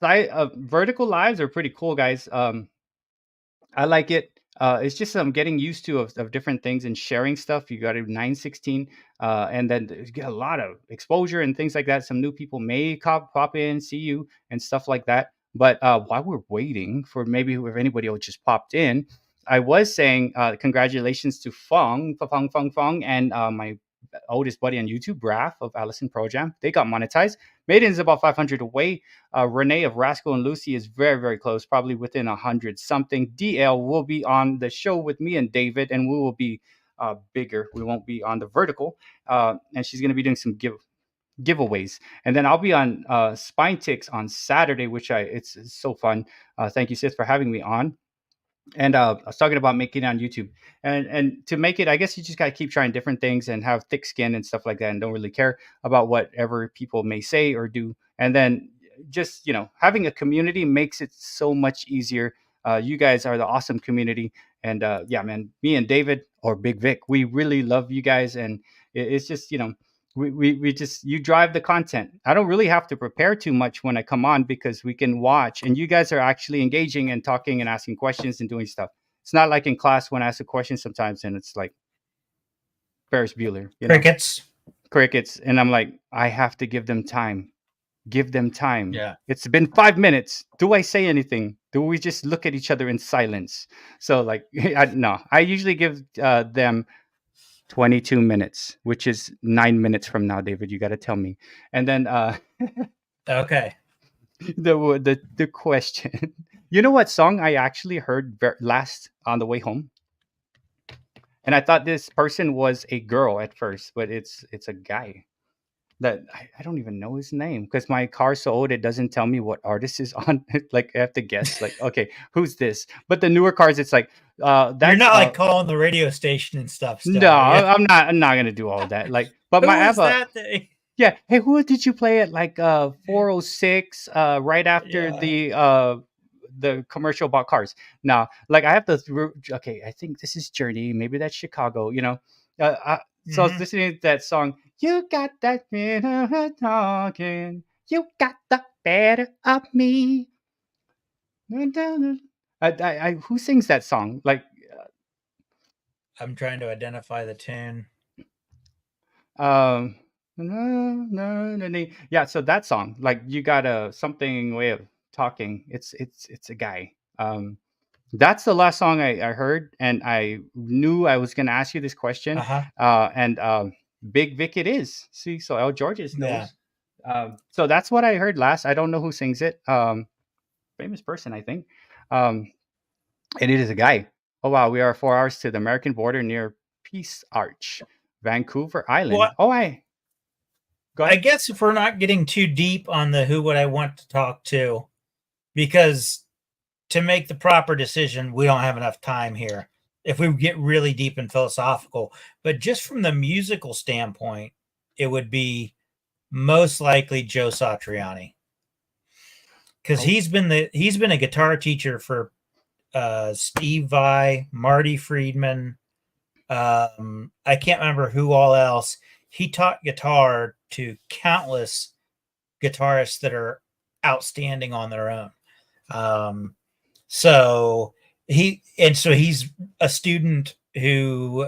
vertical lives are pretty cool, guys. I like it. It's just getting used to of different things and sharing stuff. You got to 916, and then you get a lot of exposure and things like that. Some new people may pop in, see you, and stuff like that. But while we're waiting for maybe if anybody else just popped in, I was saying congratulations to Fung, and my oldest buddy on YouTube, Raph of Allison Pro Jam. They got monetized. Maiden's about 500 away. Renee of Rascal and Lucy is very, very close, probably within 100 something. DL will be on the show with me and David, and we will be bigger. We won't be on the vertical. And she's going to be doing some giveaways. And then I'll be on Spine Ticks on Saturday, which it's so fun. Thank you, Sith, for having me on. And I was talking about making it on YouTube, and to make it, I guess you just gotta keep trying different things and have thick skin and stuff like that, and don't really care about whatever people may say or do. And then just having a community makes it so much easier. You guys are the awesome community, and yeah, man, me and David or Big Vic, we really love you guys, and it's just we just you drive the content. I don't really have to prepare too much when I come on because we can watch, and you guys are actually engaging and talking and asking questions and doing stuff. It's not like in class when I ask a question sometimes and it's like Ferris Bueller, Crickets. crickets, and I'm like, I have to give them time. Give them time. Yeah. It's been 5 minutes. Do I say anything? Do we just look at each other in silence? So like, no, I usually give them 22 minutes, which is 9 minutes from now, David. You got to tell me. And then Okay. the question. You know what song I actually heard last on the way home? And I thought this person was a girl at first, but it's a guy that I don't even know his name because my car's so old it doesn't tell me what artist is on. Like I have to guess. Like okay, who's this? But the newer cars, it's like You're that's not like calling the radio station and stuff. Still, no, are you? I'm not gonna do all of that. Like, but Who my I is have a that thing? yeah. Hey, who did you play at like 406 right after Yeah. the commercial about cars? Now, like I have the okay. I think this is Journey. Maybe that's Chicago. So I was listening to that song. You got that better talking. You got the better of me. Who sings that song? Like, I'm trying to identify the tune. no, no, no, no. Yeah. So that song, like, you got a something way of talking. It's a guy. That's the last song I heard, and I knew I was gonna ask you this question. And Big Vic it is. See, so El Georges knows. So that's what I heard last. I don't know who sings it. Famous person, I think. And it is a guy. Oh wow, we are 4 hours to the American border near Peace Arch, Vancouver Island. Well, Go ahead. I guess if we're not getting too deep on the who would I want to talk to, because to make the proper decision, we don't have enough time here. If we get really deep and philosophical, but just from the musical standpoint, it would be most likely Joe Satriani, because he's been a guitar teacher for Steve Vai, Marty Friedman. I can't remember who all else. He taught guitar to countless guitarists that are outstanding on their own. So he's a student who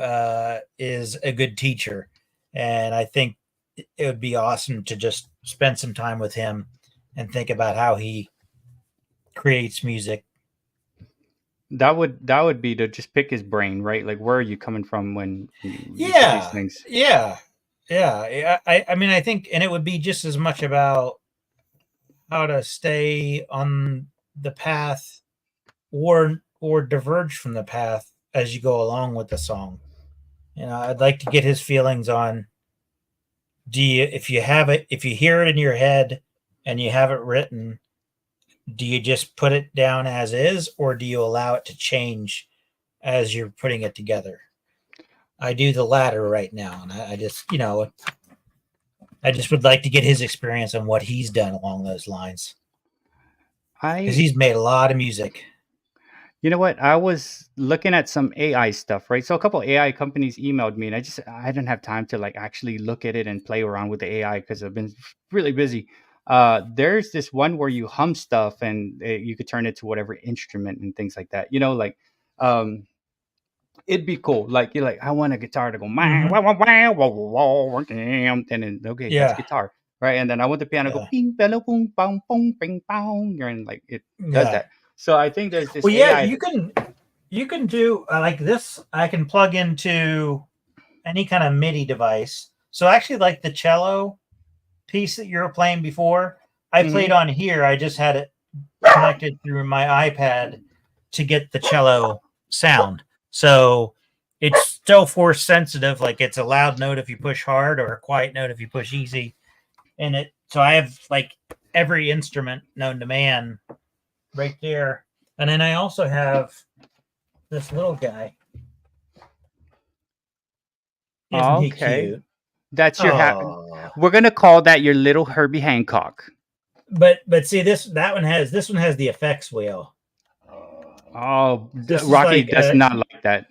is a good teacher, and I think it would be awesome to just spend some time with him and think about how he creates music. That would be to just pick his brain, right? Like, where are you coming from when you say these things? Yeah. I mean, I think, and it would be just as much about how to stay on the path or diverge from the path as you go along with the song. I'd like to get his feelings on, if you hear it in your head and you have it written, do you just put it down as is, or do you allow it to change as you're putting it together? I do the latter right now, and I just would like to get his experience on what he's done along those lines, because he's made a lot of music. You know what? I was looking at some AI stuff, right? So a couple AI companies emailed me, and I didn't have time to like actually look at it and play around with the AI because I've been really busy. There's this one where you hum stuff and you could turn it to whatever instrument and things like that. It'd be cool. Like you're like, I want a guitar to go, and then okay, that's guitar, right? And then I want the piano to go, ping, bello, boom, bong, bong, bing, bong, and like it does that. So I think there's this. Well, yeah, you can do like this. I can plug into any kind of MIDI device. So actually, like the cello piece that you were playing before, I played on here. I just had it connected through my iPad to get the cello sound. So it's still force sensitive. Like it's a loud note if you push hard, or a quiet note if you push easy. So I have like every instrument known to man right there. And then I also have this little guy. Isn't he cute? That's your we're gonna call that your little Herbie Hancock. But see, this one has the effects wheel. Rocky does not like that.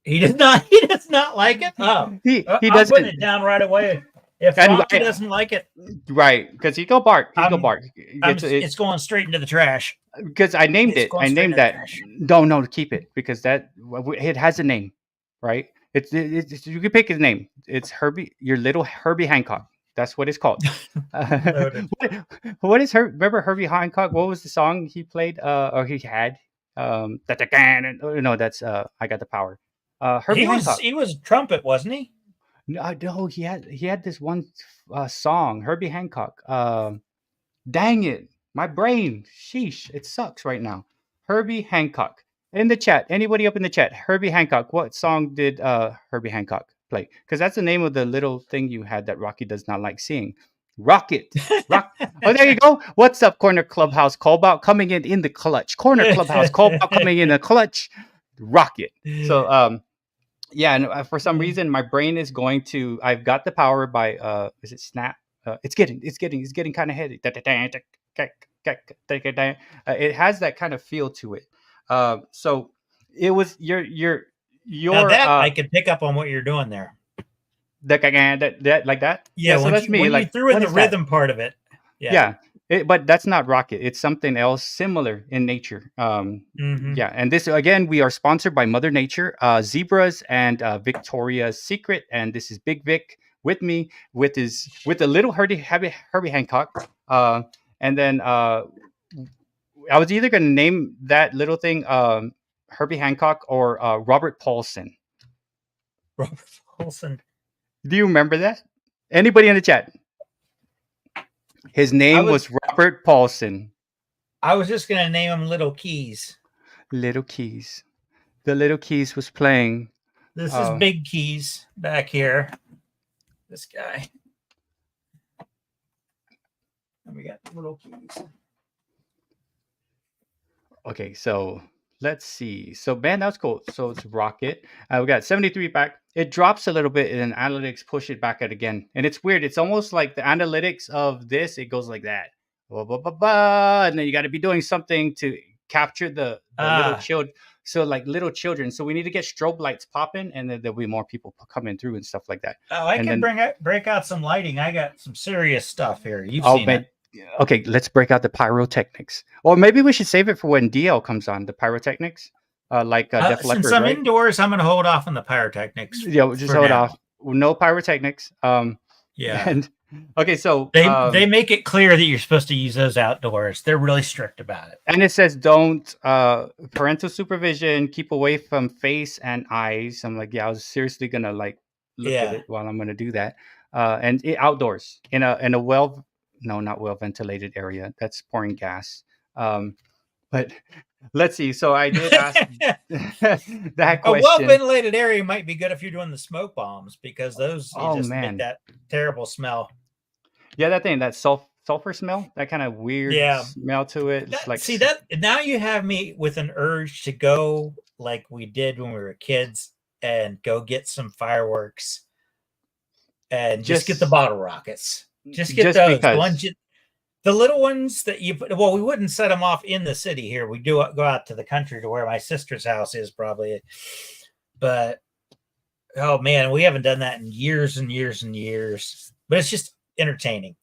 He does not. He does not like it. Oh, He I'm putting doesn't. it down right away. If And Rocky doesn't like it, right, because he go bark. He's go I'm. bark. It's going straight into the trash. Because I named It's it. going I straight named into the that. trash. No, keep it because it has a name, right? You can pick his name. It's Herbie, your little Herbie Hancock. That's what it's called. Loaded. What is Remember Herbie Hancock? What was the song he played? Or he had? No, that's I Got the Power. Herbie Hancock. He was a trumpet, wasn't he? No, he had this one song. Herbie Hancock. Dang it. My brain. Sheesh. It sucks right now. Herbie Hancock. In the chat. Anybody up in the chat? Herbie Hancock. What song did Herbie Hancock play? Because that's the name of the little thing you had that Rocky does not like seeing. Rocket. Rock. Oh, there you go. What's up, Corner Clubhouse Callbout coming in the clutch. Corner Clubhouse Callbout coming in the clutch. Rocket. So yeah, and for some reason my brain is going to I've Got the Power by is it Snap? It's getting kind of heady. It has that kind of feel to it. So it was your now that I could pick up on what you're doing there. That like that. Yeah, so that's me. When Like you threw in what the is that? rhythm part of it. Yeah. But that's not Rocket. It's something else similar in nature. Mhm. Yeah, and this again, we are sponsored by Mother Nature, Zebras, and Victoria's Secret. And this is Big Vic with me with the little Herbie Hancock. And then I was either going to name that little thing Herbie Hancock or Robert Paulson. Robert Paulson. Do you remember that? Anybody in the chat? His name was Robert Paulson. I was just going to name him Little Keys. Little Keys. The Little Keys was playing. This is Big Keys back here. This guy. And we got Little Keys. Okay, so let's see. So man, that's cool. So it's Rocket. We got 73 back. It drops a little bit, and then analytics push it back at again. And it's weird. It's almost like the analytics of this. It goes like that, and then you got to be doing something to capture the little children. So like little children. So we need to get strobe lights popping, and then there'll be more people coming through and stuff like that. Oh, I can break out some lighting. I got some serious stuff here. You've seen it. Okay, let's break out the pyrotechnics. Or maybe we should save it for when DL comes on, the pyrotechnics. Def Leppard, since I'm right? indoors, I'm going to hold off on the pyrotechnics. Yeah, we'll just hold off. No pyrotechnics. Yeah. And okay, so they make it clear that you're supposed to use those outdoors. They're really strict about it. And it says don't parental supervision, keep away from face and eyes. I'm like, yeah, I was seriously gonna like look at it while I'm gonna do that. And outdoors in a not well ventilated area. That's pouring gas. But let's see. So I did ask that question. A well ventilated area might be good if you're doing the smoke bombs because those make that terrible smell. Yeah, that sulfur smell, that kind of weird smell to it. It's like see that now you have me with an urge to go like we did when we were kids and go get some fireworks and just get the bottle rockets. Just get those. The little ones that you put, well, we wouldn't set them off in the city here. We do go out to the country to where my sister's house is probably. But, oh, man, we haven't done that in years and years and years. But it's just entertaining.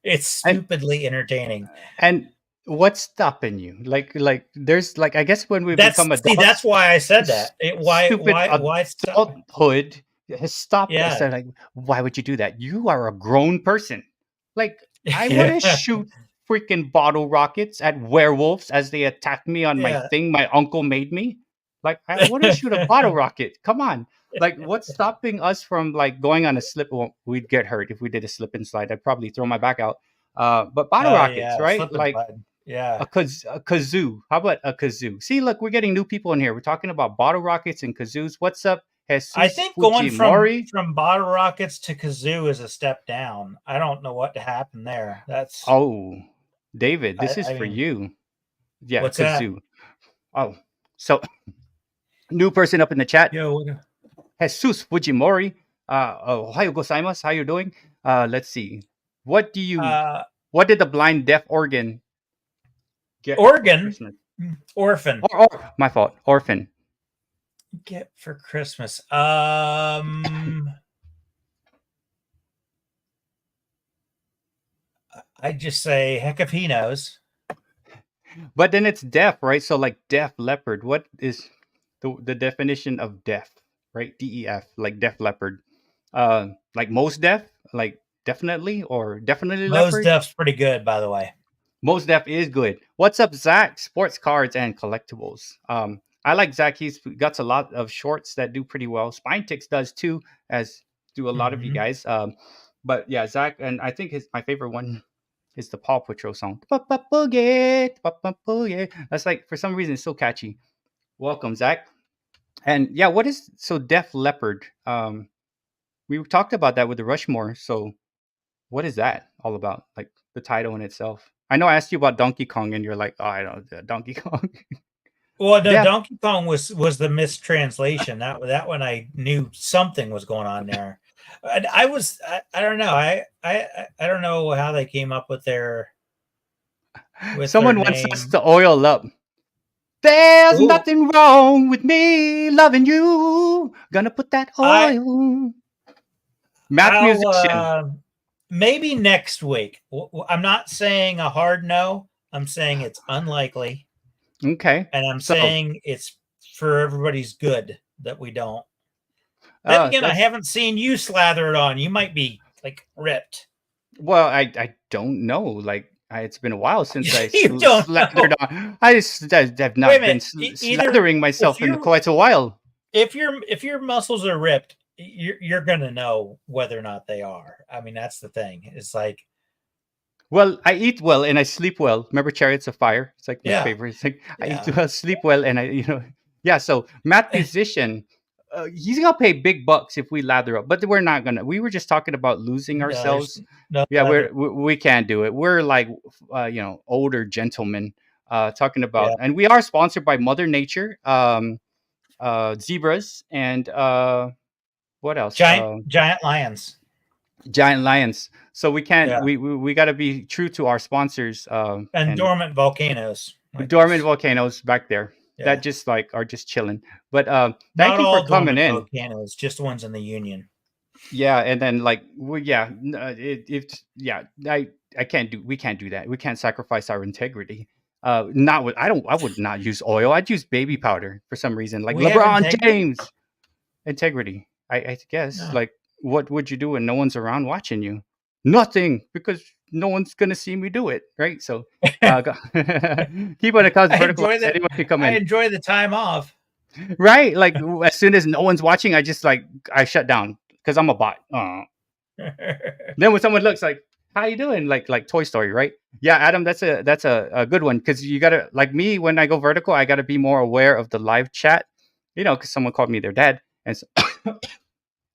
It's stupidly entertaining. And what's stopping you? Like there's like, I guess when we become adults. See, that's why I said that. Why adulthood has stopped us. Like, why would you do that? You are a grown person. Like, I want to shoot freaking bottle rockets at werewolves as they attack me on my thing my uncle made me. Like, I want to shoot a bottle rocket. Come on. Like, what's stopping us from like going on a slip? Well, we'd get hurt if we did a slip and slide. I'd probably throw my back out. But bottle rockets, right? Like a kazoo. How about a kazoo? See, look, we're getting new people in here. We're talking about bottle rockets and kazoos. What's up? Jesus I think going from bottle rockets to kazoo is a step down. I don't know what happened there. That's David, this is for you. Yeah, what's kazoo. That? Oh, so new person up in the chat. Yo, Jesus Fujimori. Ohayo gozaimasu. How you doing? Let's see. What did the blind deaf organ get? Orphan. My fault. Orphan. get for Christmas. I'd just say, heck if he knows. But then it's deaf, right? So like Def Leopard. What is the definition of deaf, right? DEF, like Def Leopard. Like most deaf, like definitely or definitely Mos leopard. Def's pretty good, by the way. Most Def is good. What's up, Zach? Sports cards and collectibles. I like Zach. He's got a lot of shorts that do pretty well. Spine Ticks does too, as do a lot of you Mm-hmm. guys. But yeah, Zach, and I think my favorite one is the Paw Patrol song. Boogie, boogie. That's like for some reason it's so catchy. Welcome, Zach. And yeah, what is so Def Leopard? We talked about that with the Rushmore. So what is that all about? Like the title in itself. I know I asked you about Donkey Kong, and you're like, "Oh, I don't know, Donkey Kong." Well, no, Def. Donkey Kong was the mistranslation. That one I knew something was going on there. I don't know. I don't know how they came up with their Someone wants us name. to oil up. There's Ooh, nothing wrong with me loving you. Gonna put that I oil. Math I'll musician. maybe next week. I'm not saying a hard no. I'm saying it's unlikely, Okay. and I'm So, saying it's for everybody's good that we don't. Then again, I that's haven't seen you slather it on. You might be like ripped. well, I don't know. Like, it's been a while since I You don't slathered know. on. I have Wait a not been minute. Either slathering if myself in you quite a while. if your muscles are ripped, you're gonna know whether or not they are. I mean, that's the thing. It's like, Well, I eat well and I sleep well. Remember Chariots of Fire? It's like my yeah, favorite. It's like I eat yeah. well, sleep well, and yeah. So Matt musician, he's gonna pay big bucks if we lather up, but we're not gonna. We were just talking about losing No, there's ourselves. no Yeah, other. we can't do it. We're like older gentlemen talking Yeah, about, and we are sponsored by Mother Nature, zebras, and what else? giant lions. Giant lions. So we can't. Yeah, We got to be true to our sponsors, and and dormant volcanoes like dormant us. volcanoes back there that Yeah, just like are just chilling. But thank not you for all coming dormant in. volcanoes, just ones in the Union. Yeah, and then like it's yeah, I can't do we can't do that. We can't sacrifice our integrity. Not with I would not use oil. I'd use baby powder for some reason. Like We have LeBron integrity. James. Integrity. I guess No. like what would you do when no one's around watching you? Nothing, because no one's gonna see me do it, right? So keep on the cause vertical. Anyone can come I in. enjoy the time off. Right? Like as soon as no one's watching, I just like I shut down because I'm a bot. Then when someone looks like, "How you doing?" Like Toy Story, right? Yeah, Adam, that's a good one because you gotta like me when I go vertical, I gotta be more aware of the live chat, because someone called me their dad, and so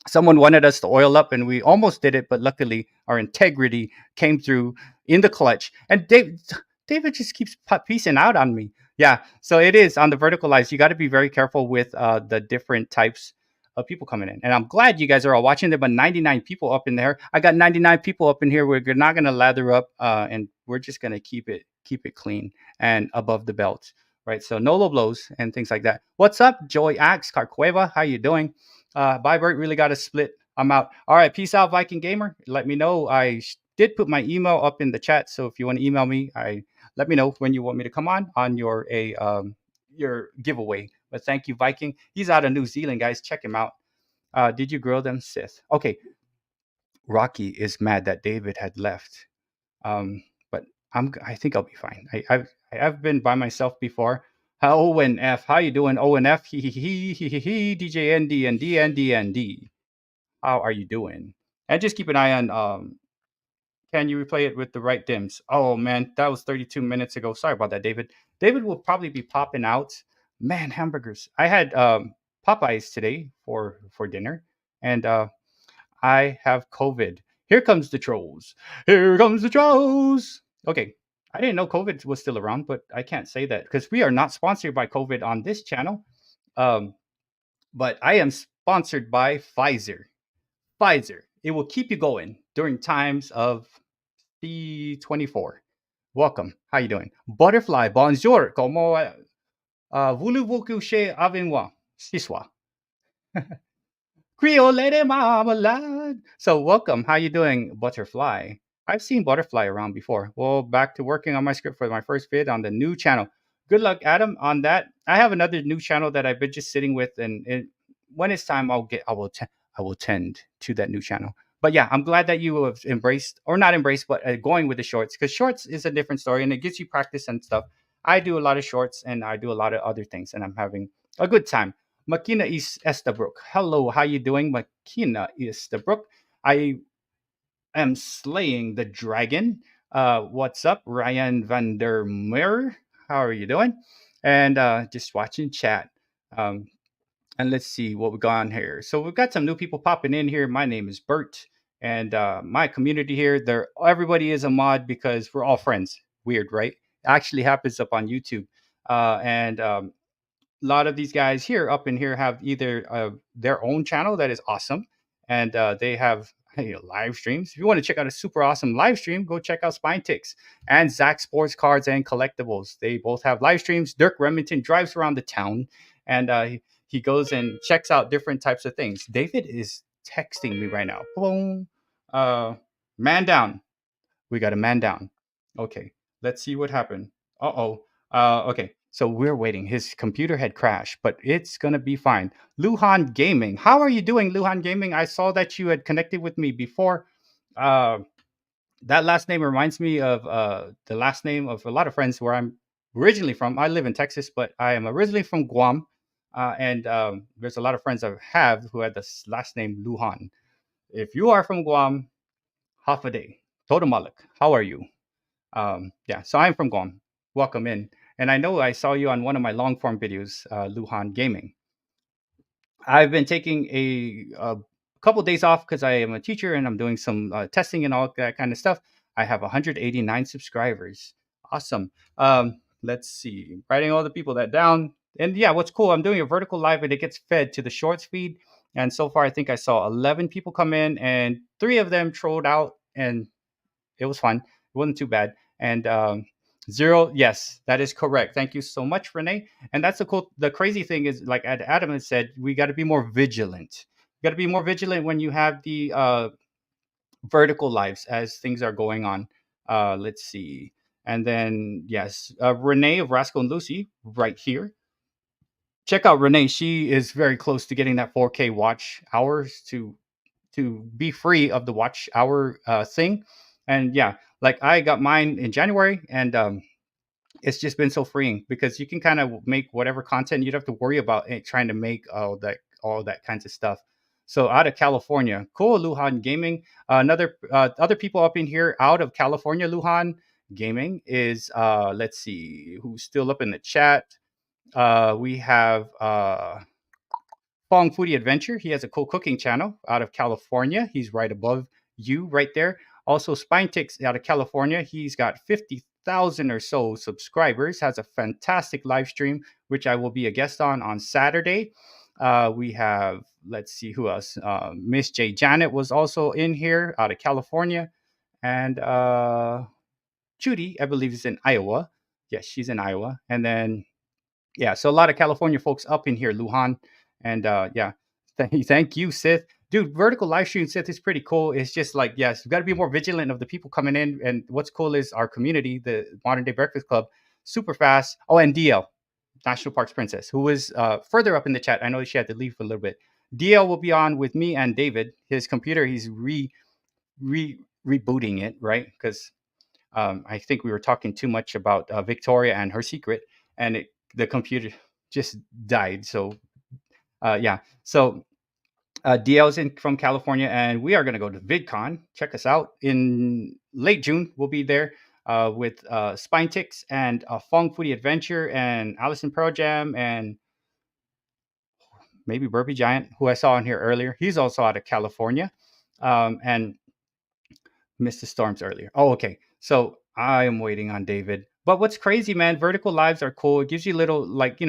someone wanted us to oil up, and we almost did it, but luckily our integrity came through in the clutch. And David just keeps piecing out on me. Yeah, so it is on the vertical lives. You got to be very careful with the different types of people coming in. And I'm glad you guys are all watching. There, but 99 people up in there. I got 99 people up in here. We're not gonna lather up, and we're just gonna keep it clean and above the belt, right? So no low blows and things like that. What's up, Joy Axe Carcueva? How you doing? Bye, Bert. Really got to split. I'm out. All right. Peace out, Viking Gamer. Let me know. I did put my email up in the chat. So if you want to email me, let me know when you want me to come on your giveaway. But thank you, Viking. He's out of New Zealand, guys. Check him out. Did you grill them, Sith? Okay. Rocky is mad that David had left. But I think I'll be fine. I've been by myself before. O and F, how you doing? O and F, he, DJ ND and DND. How are you doing? And just keep an eye on. Can you replay it with the right dims? Oh man, that was 32 minutes ago. Sorry about that, David. David will probably be popping out. Man, hamburgers. I had Popeyes today for dinner, and I have COVID. Here comes the trolls. Here comes the trolls. Okay. I didn't know COVID was still around, but I can't say that because we are not sponsored by COVID on this channel. Um, but I am sponsored by Pfizer. Pfizer. It will keep you going during times of P24. Welcome. How you doing? Butterfly. Bonjour. Comment voulez-vous coucher avec moi? Siswa. Creole de marmalade. So welcome. How you doing, Butterfly? I've seen Butterfly around before. Well, back to working on my script for my first vid on the new channel. Good luck, Adam, on that. I have another new channel that I've been just sitting with, and when it's time, I will tend to that new channel. But yeah, I'm glad that you have embraced, or not embraced, but going with the shorts, because shorts is a different story and it gives you practice and stuff. I do a lot of shorts and I do a lot of other things, and I'm having a good time. Makina is Estabrook. Hello, how you doing, Makina Estabrook? I am slaying the dragon. What's up, Ryan van der Meer? How are you doing? And just watching chat. Um, and let's see what we got on here. So we've got some new people popping in here. My name is Bert, and my community here, there everybody is a mod because we're all friends. Weird, right? Actually happens up on YouTube. And A lot of these guys here up in here have either their own channel that is awesome, and they have live streams. If you want to check out a super awesome live stream, go check out Spine Ticks and Zach Sports Cards and Collectibles. They both have live streams. Dirk Remington drives around the town, and he goes and checks out different types of things. David is texting me right now. Boom. Man down. We got a man down. Okay, let's see what happened. Uh-oh. Okay, so we're waiting. His computer had crashed, but it's gonna be fine. Luhan Gaming. How are you doing, Luhan Gaming? I saw that you had connected with me before. Uh, that last name reminds me of the last name of a lot of friends where I'm originally from. I live in Texas, but I am originally from Guam. And There's a lot of friends I have who had this last name Luhan. If you are from Guam, half a day. Total Malik, how are you? Yeah, so I'm from Guam. Welcome in. And I know I saw you on one of my long form videos, Luhan Gaming. I've been taking a couple days off because I am a teacher and I'm doing some testing and all that kind of stuff. I have 189 subscribers. Awesome. Let's see. Writing all the people that down. And yeah, what's cool, I'm doing a vertical live and it gets fed to the shorts feed. And so far, I think I saw 11 people come in and 3 of them trolled out, and it was fun. It wasn't too bad. And 0, yes, that is correct. Thank you so much, Renee. And that's the cool. The crazy thing is, like Adam has said, we got to be more vigilant. You got to be more vigilant when you have the vertical lives as things are going on. Let's see. And then yes, Renee of Rascal and Lucy, right here. Check out Renee. She is very close to getting that 4K watch hours to be free of the watch hour thing. And yeah, like I got mine in January, and it's just been so freeing because you can kind of make whatever content. You don't have to worry about trying to make all that kinds of stuff. So out of California, cool, Luhan Gaming. Another other people up in here out of California, Luhan Gaming is let's see who's still up in the chat. We have Fong Foodie Adventure. He has a cool cooking channel out of California. He's right above you right there. Also, Spine Ticks out of California. He's got 50,000 or so subscribers. Has a fantastic live stream, which I will be a guest on Saturday. We have, let's see who else. Miss J. Janet was also in here out of California. And Judy, I believe, is in Iowa. Yes, she's in Iowa. And then yeah, so a lot of California folks up in here, Luhan, and yeah, thank you, Sith. Dude, vertical live stream, Sith, is pretty cool. It's just like, yes, we got to be more vigilant of the people coming in. And what's cool is our community, the Modern Day Breakfast Club, super fast. Oh, and DL, National Parks Princess, who was further up in the chat. I know she had to leave for a little bit. DL will be on with me and David. His computer, he's rebooting it, right? Because I think we were talking too much about Victoria and her secret, and the computer just died. So yeah, so DL's in from California, and we are going to go to VidCon. Check us out in late June. We'll be there with Spine Ticks and Fong Foodie Adventure and Allison Pearl Jam and maybe Burpee Giant, who I saw in here earlier. He's also out of California. And Mr. Storms earlier. Oh, okay. So I am waiting on David. But what's crazy, man? Vertical lives are cool. It gives you little, like,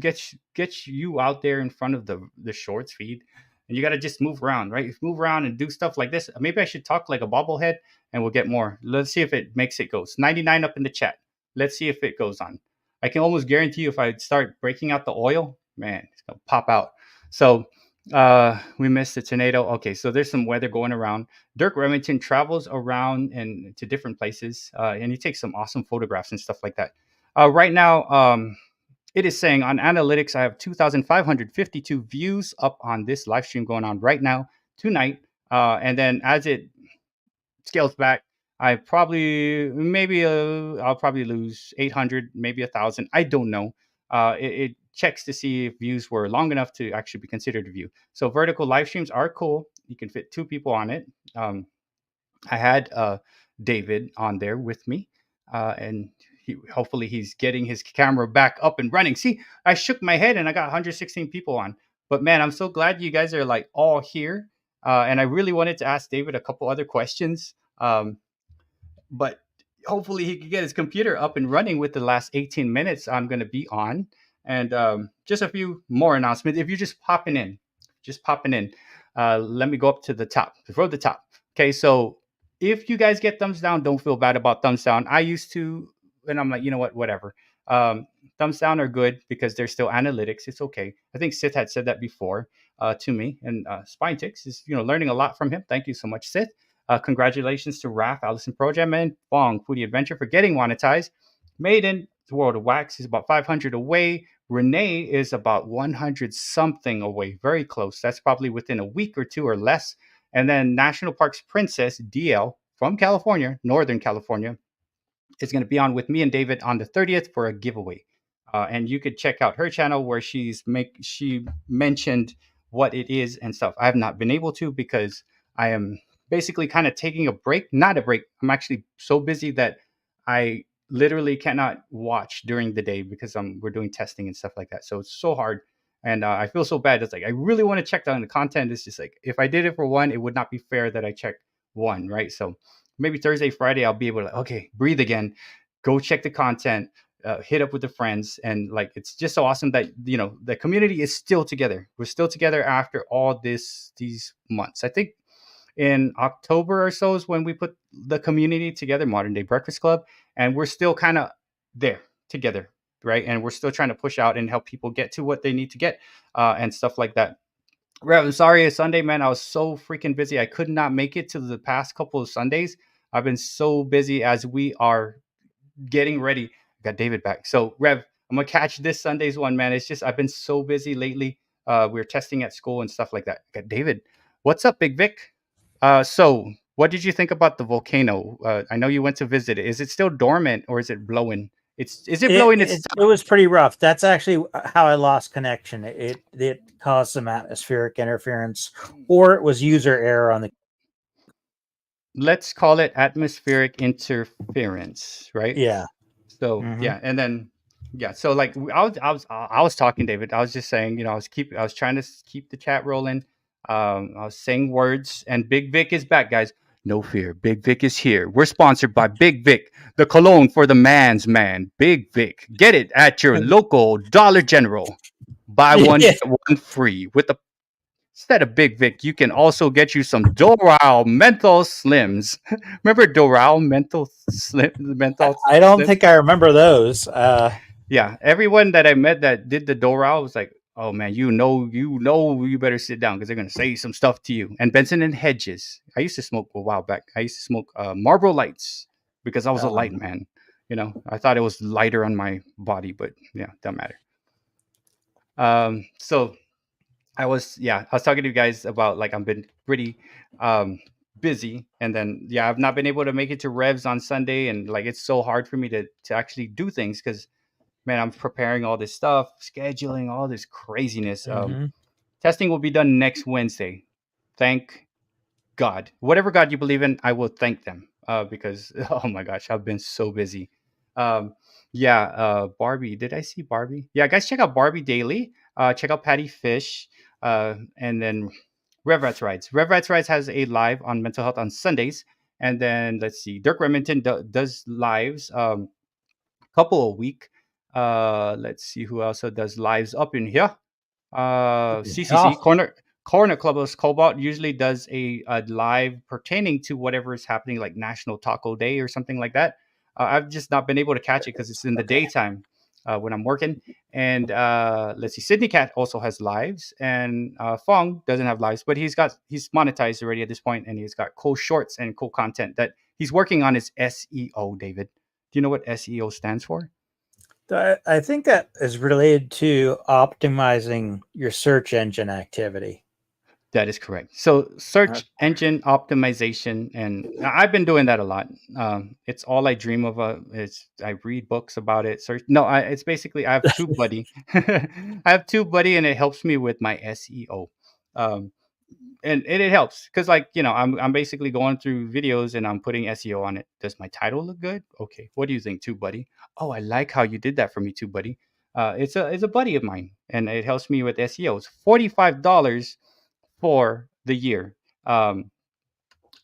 gets you out there in front of the shorts feed, and you got to just move around, right? Move around and do stuff like this. Maybe I should talk like a bobblehead, and we'll get more. Let's see if it makes it goes. 99 up in the chat. Let's see if it goes on. I can almost guarantee you, if I start breaking out the oil, man, it's gonna pop out. So we missed the tornado. Okay, so there's some weather going around. Dirk Remington travels around and to different places, and he takes some awesome photographs and stuff like that. Right now, it is saying on analytics, I have 2,552 views up on this live stream going on right now tonight. And then as it scales back, I probably maybe I'll probably lose 800, maybe 1,000. I don't know. It checks to see if views were long enough to actually be considered a view. So vertical live streams are cool. You can fit two people on it. I had David on there with me, and hopefully he's getting his camera back up and running. See, I shook my head and I got 116 people on. But man, I'm so glad you guys are like all here. And I really wanted to ask David a couple other questions. But hopefully he can get his computer up and running with the last 18 minutes I'm going to be on. And just a few more announcements. If you're just popping in, let me go up to the top, before the top. Okay, so if you guys get thumbs down, don't feel bad about thumbs down. I used to, and I'm like, you know what, whatever. Thumbs down are good because they're still analytics. It's okay. I think Sith had said that before to me, and Spine Ticks is learning a lot from him. Thank you so much, Sith. Congratulations to Raph, Allison Projam, and Fong Foodie Adventure for getting monetized. Maiden, the World of Wax is about 500 away. Renee is about 100 something away, very close. That's probably within a week or two or less. And then National Parks Princess DL from California, Northern California, is going to be on with me and David on the 30th for a giveaway. And you could check out her channel where she mentioned what it is and stuff. I have not been able to because I am basically kind of taking a break. Not a break. I'm actually so busy that I literally cannot watch during the day because we're doing testing and stuff like that. So it's so hard. And I feel so bad. It's like I really want to check down the content. It's just like if I did it for one, it would not be fair that I check one, right? So maybe Thursday, Friday, I'll be able to okay, breathe again, go check the content, hit up with the friends, and like it's just so awesome that the community is still together. We're still together after all these months. I think in October or so is when we put the community together, Modern Day Breakfast Club, and we're still kind of there together, right? And we're still trying to push out and help people get to what they need to get and stuff like that. Rev, I'm sorry, it's Sunday, man. I was so freaking busy. I could not make it to the past couple of Sundays. I've been so busy as we are getting ready. Got David back. So, Rev, I'm gonna catch this Sunday's one, man. It's just I've been so busy lately. We're testing at school and stuff like that. Got David. What's up, Big Vic? So what did you think about the volcano? I know you went to visit it. Is it still dormant or is it blowing? Is it blowing its it was pretty rough. That's actually how I lost connection. It caused some atmospheric interference, or it was user error on the. let's call it atmospheric interference, right? Yeah. So yeah, and then yeah, so like I was talking, David. I was just saying, I was trying to keep the chat rolling. I was saying words, and Big Vic is back, guys. No fear, Big Vic is here. We're sponsored by Big Vic, the cologne for the man's man. Big Vic, get it at your local Dollar General. Buy one get one free with the. Instead of Big Vic, you can also get you some Doral Menthol Slims. Remember Doral Menthol Slim? Menthol. I don't think I remember those. Yeah, everyone that I met that did the Doral was like, "Oh man, you better sit down because they're gonna say some stuff to you." And Benson and Hedges. I used to smoke a while back. I used to smoke Marlboro Lights because I was a light man. I thought it was lighter on my body, but yeah, doesn't matter. So I was talking to you guys about like I've been pretty busy, and then I've not been able to make it to Revs on Sunday, and like it's so hard for me to actually do things because man, I'm preparing all this stuff, scheduling all this craziness. Testing will be done next Wednesday. Thank God. Whatever God you believe in, I will thank them because oh my gosh, I've been so busy. Barbie. Did I see Barbie? Yeah, guys, check out Barbie Daily. Check out Patty Fish. And then Rev Rats Rides. Rev Rats Rides has a live on mental health on Sundays. And then let's see, Dirk Remington does lives couple a week. Let's see who else does lives up in here. CCC Corner Clubhouse Cobalt usually does a live pertaining to whatever is happening, like National Taco Day or something like that. I've just not been able to catch it because it's in the daytime. when I'm working. And let's see, Sydney Cat also has lives, and Fong doesn't have lives, but he's monetized already at this point, and he's got cool shorts and cool content that he's working on his SEO. David, do you know what SEO stands for? I think that is related to optimizing your search engine activity. That is correct. So search Okay. engine optimization, and I've been doing that a lot. It's all I dream of. I read books about it. Search. No, it's basically I have TubeBuddy. I have TubeBuddy, and it helps me with my SEO. Um, and it helps because, like, I'm basically going through videos and I'm putting SEO on it. Does my title look good? Okay, what do you think, TubeBuddy? Oh, I like how you did that for me, TubeBuddy. It's a buddy of mine, and it helps me with SEO. It's $45 for the year. Um,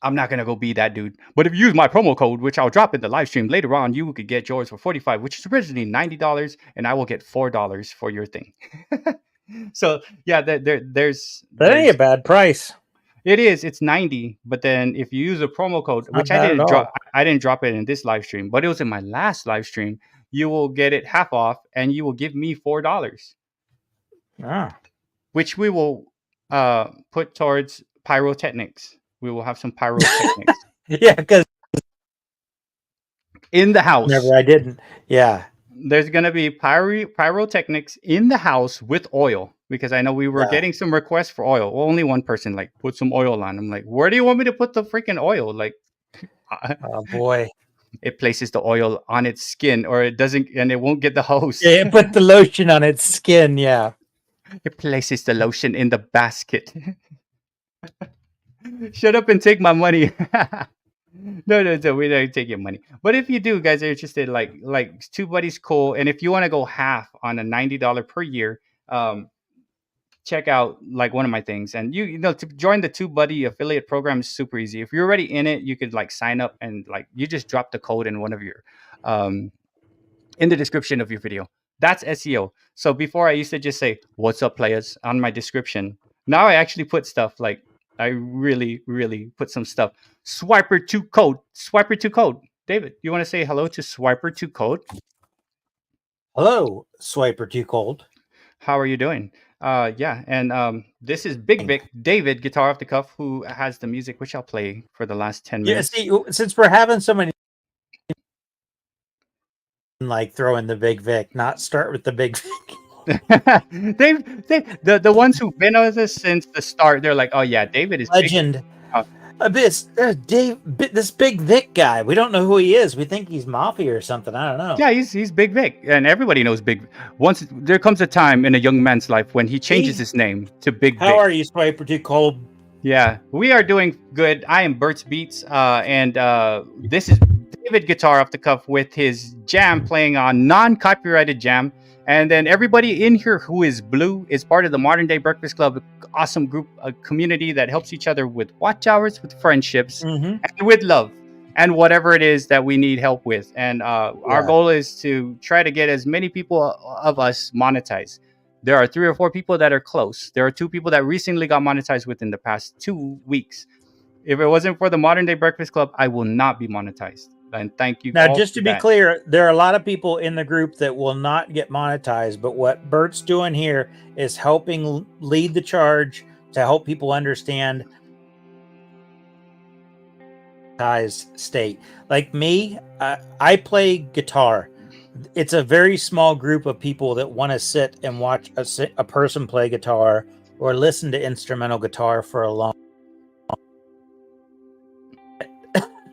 I'm not gonna go be that dude. But if you use my promo code, which I'll drop in the live stream later on, you could get yours for 45, which is originally $90, and I will get $4 for your thing. So yeah, there's That ain't a bad price. it is. It's 90, but then if you use a promo code, Not which I bad at didn't all. drop, I didn't drop it in this live stream, but it was in my last live stream. You will get it half off, and you will give me $4, Ah. which we will put towards pyrotechnics. We will have some pyrotechnics Yeah, because in the house. never I didn't. Yeah. There's gonna be pyrotechnics in the house with oil, because I know we were Yeah. getting some requests for oil. Well, only one person like put some oil on. I'm like, where do you want me to put the freaking oil? Like, Oh boy. it places the oil on its skin, or it doesn't, and it won't get the hose. Yeah, it put the lotion on its skin. Yeah. It places the lotion in the basket. Shut up and take my money. No, we don't take your money. But if you do, guys are interested, like TubeBuddy's cool, and if you want to go half on a $90 per year, check out like one of my things. And you know, to join the TubeBuddy affiliate program is super easy. If you're already in it, you could like sign up, and like you just drop the code in one of your in the description of your video. That's SEO. So before I used to just say, "What's up, players?" on my description. Now I actually put stuff like, I really, really put some stuff. Swiper2 code. Swiper2 code. David, you want to say hello to Swiper2 code? Hello, Swiper Too Cold. How are you doing? Yeah, and this is Big Vic, David, guitar off the cuff, who has the music, which I'll play for the last 10 Yeah, minutes. see, since we're having so many, like throw in the Big Vic, not start with the Big Vic. The ones who've been with us since the start, they're like, oh yeah, David is Legend. This Big Vic guy. We don't know who he is. We think he's mafia or something. I don't know. Yeah, he's Big Vic, and everybody knows Big. Once there comes a time in a young man's life when he changes his name to Big Vic. How are you, Swiper Too Cold? Yeah, we are doing good. I am Bert's Beats, and this is David guitar off the cuff with his jam playing on non-copyrighted jam. And then everybody in here who is blue is part of the Modern Day Breakfast Club, awesome group, a community that helps each other with watch hours, with friendships, and with love, and whatever it is that we need help with. And our goal is to try to get as many people of us monetized. There are 3 or 4 people that are close. There are 2 people that recently got monetized within the past 2 weeks. If it wasn't for the Modern Day Breakfast Club, I will not be monetized. And thank you. Now, just to be clear, there are a lot of people in the group that will not get monetized, but what Bert's doing here is helping lead the charge to help people understand state. Like me, I play guitar. It's a very small group of people that want to sit and watch a person play guitar or listen to instrumental guitar for a long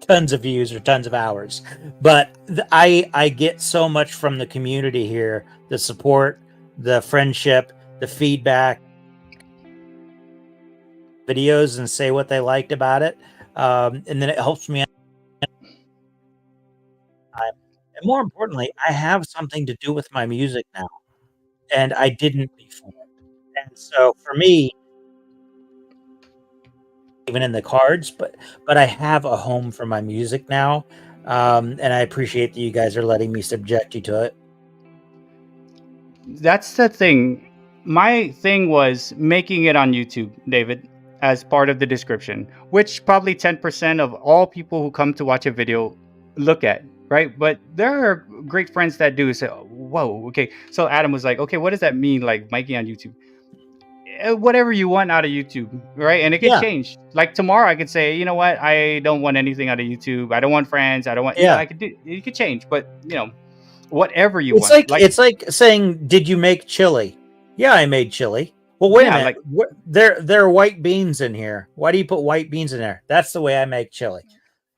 tons of views or tons of hours. But I get so much from the community here, the support, the friendship, the feedback, videos, and say what they liked about it. And then it helps me. And more importantly, I have something to do with my music now, and I didn't before. And so for me, even in the cards, but I have a home for my music now, and I appreciate that you guys are letting me subject you to it. That's the thing. My thing was making it on YouTube, David, as part of the description, which probably 10% of all people who come to watch a video look at. right? But there are great friends that do say, whoa, okay. So Adam was like, okay, what does that mean, like Mikey on YouTube? Whatever you want out of YouTube, right? And it could Yeah, change. Like tomorrow, I could say, you know what, I don't want anything out of YouTube. I don't want friends. I don't want, yeah. I could do. It could change, but whatever you It's want. like Like, it's like saying, "Did you make chili?" Yeah, I made chili. Well, wait a yeah, minute. like, There are white beans in here. Why do you put white beans in there? That's the way I make chili.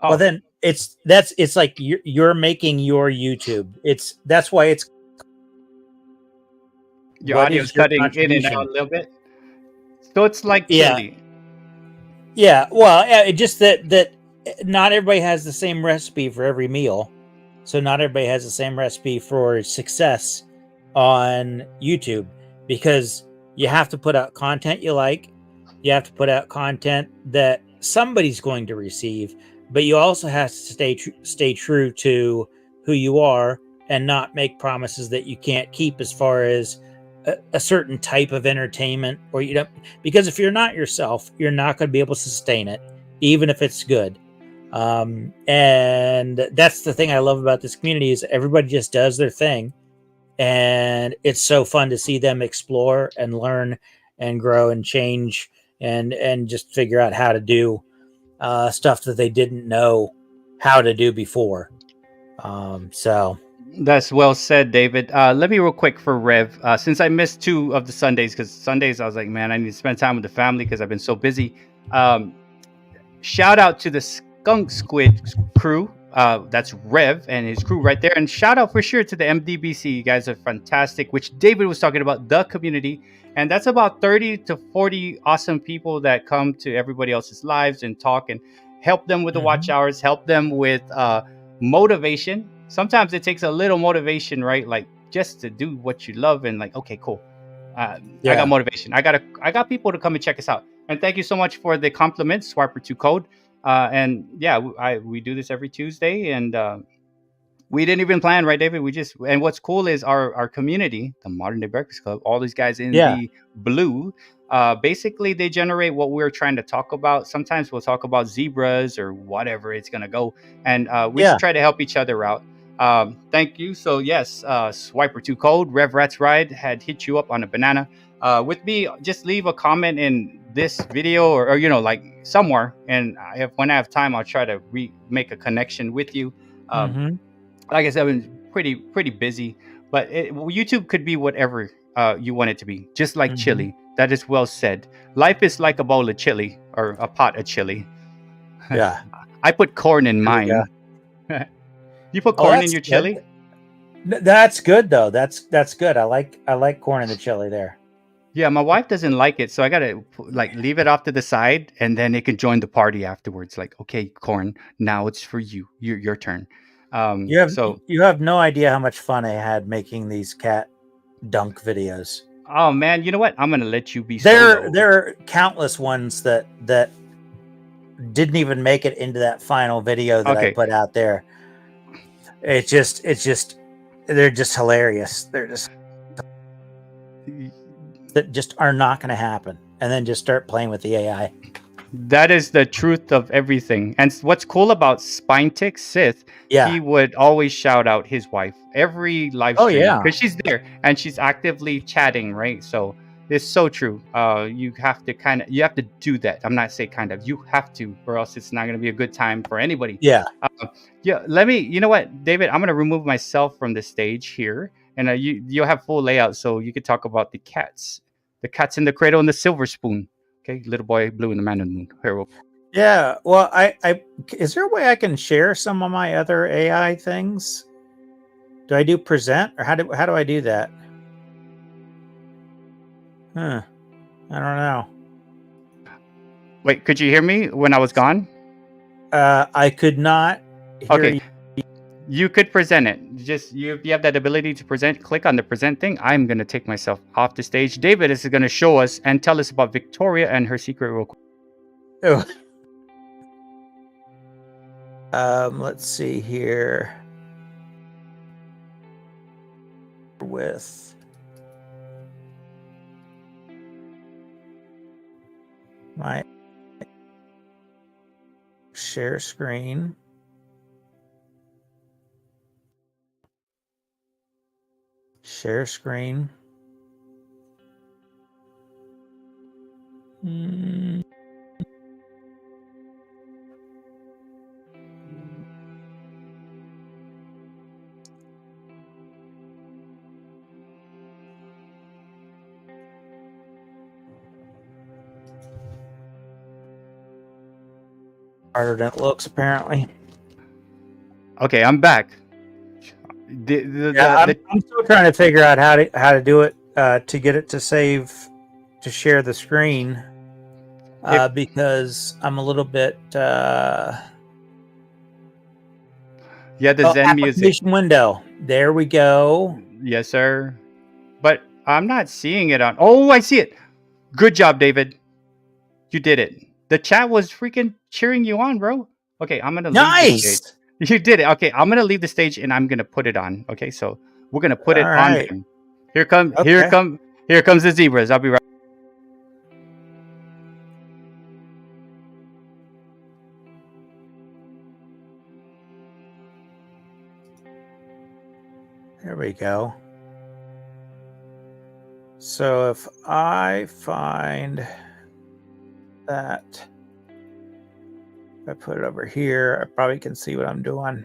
Well, oh, then it's like you're making your YouTube. That's why it's your what audio is is your cutting in and out contribution? a little bit. So it's like Yeah, chili. yeah. Well, it just that not everybody has the same recipe for every meal, so not everybody has the same recipe for success on YouTube, because you have to put out content you like, you have to put out content that somebody's going to receive, but you also have to stay true to who you are and not make promises that you can't keep as far as a certain type of entertainment, or you don't, because if you're not yourself, you're not going to be able to sustain it, even if it's good. And that's the thing I love about this community, is everybody just does their thing, and it's so fun to see them explore and learn and grow and change and just figure out how to do stuff that they didn't know how to do before. So That's well said, David. Let me real quick for Rev. Since I missed 2 of the Sundays, because Sundays I was like, man, I need to spend time with the family because I've been so busy. Um, Shout out to the Skunk Squid crew. That's Rev and his crew right there. And shout out for sure to the MDBC. You guys are fantastic, which David was talking about, the community. And that's about 30 to 40 awesome people that come to everybody else's lives and talk and help them with the watch hours, help them with motivation. Sometimes it takes a little motivation, right? Like just to do what you love and like, okay, cool. I got motivation. I got people to come and check us out. And thank you so much for the compliments, Swiper2 Code. And yeah, we do this every Tuesday, and we didn't even plan, right, David? And what's cool is our community, the Modern Day Breakfast Club, all these guys in yeah. the blue, basically they generate what we're trying to talk about. Sometimes we'll talk about zebras or whatever it's gonna go, and we just try to help each other out. Thank you. So yes, Swiper2 Code, Rev Rats Ride had hit you up on a banana. With me, just leave a comment in this video or like somewhere, and when I have time, I'll try to make a connection with you. Like I said, I've been pretty busy, but YouTube could be whatever you want it to be, just like chili. That is well said. Life is like a bowl of chili or a pot of chili. Yeah. I put corn in There we mine. You put Oh, corn in that's your good. chili? That's good though. That's good. I like corn in the chili there. Yeah, my wife doesn't like it, so I gotta like leave it off to the side, and then it can join the party afterwards. Like, okay, corn, now it's for you. Your turn. You have no idea how much fun I had making these cat dunk videos. Oh man, you know what? I'm gonna let you be There solo. are countless ones that didn't even make it into that final video that I put out there. It's just they're just hilarious. They're just that just are not going to happen. And then just start playing with the AI. That is the truth of everything. And what's cool about Spine Tick Sith, he would always shout out his wife every live stream because she's there and she's actively chatting, right? So it's so true. You have to do that. I'm not saying kind of, you have to, or else it's not going to be a good time for anybody. Yeah. You know what, David, I'm going to remove myself from the stage here, and you'll have full layout so you could talk about the cats in the cradle and the silver spoon. Okay, little boy blue and the man in the moon. Here, yeah. Well, I is there a way I can share some of my other AI things? Do I do present, or how do I do that? I don't know. Wait, could you hear me when I was gone? I could not hear you. You could present it. Just you have that ability to present. Click on the present thing. I'm gonna take myself off the stage. David is gonna show us and tell us about Victoria and her secret real quick. Let's see here. With my share screen. Share screen. Harder than it looks, apparently. Okay, I'm back. I'm still trying to figure out how to do it to get it to save to share the screen because I'm a little bit yeah, the oh, Zen music. application window. There we go. Yes, sir. But I'm not seeing it on. Oh, I see it. Good job, David. You did it. The chat was freaking cheering you on, bro. Okay, I'm gonna leave the stage. Nice. You did it. Okay, I'm gonna leave the stage and I'm gonna put it on. Okay, so we're gonna put it All on right. them. Here comes Okay. here comes the zebras. I'll be right. There we go. So if I find that, if I put it over here, I probably can see what I'm doing.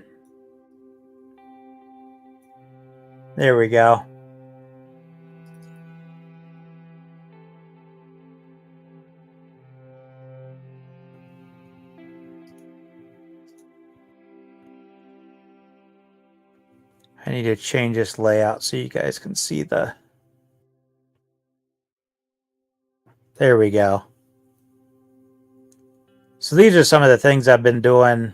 There we go. I need to change this layout so you guys can see the... There we go. So these are some of the things I've been doing.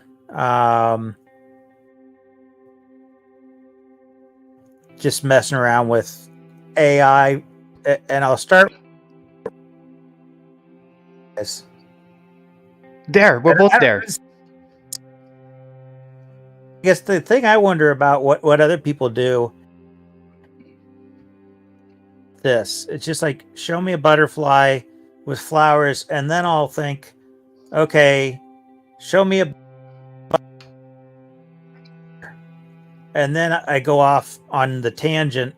Just messing around with AI, and I'll start. There, we're both there. I guess the thing I wonder about what other people do. It's just like, show me a butterfly with flowers, and then I'll think, okay, show me a, and then I go off on the tangent,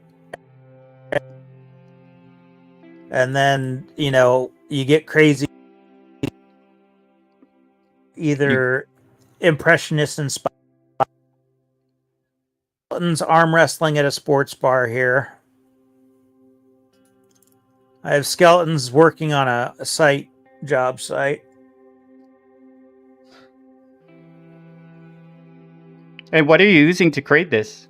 and then you get crazy, either impressionist and arm wrestling at a sports bar here. I have skeletons working on a job site. And what are you using to create this?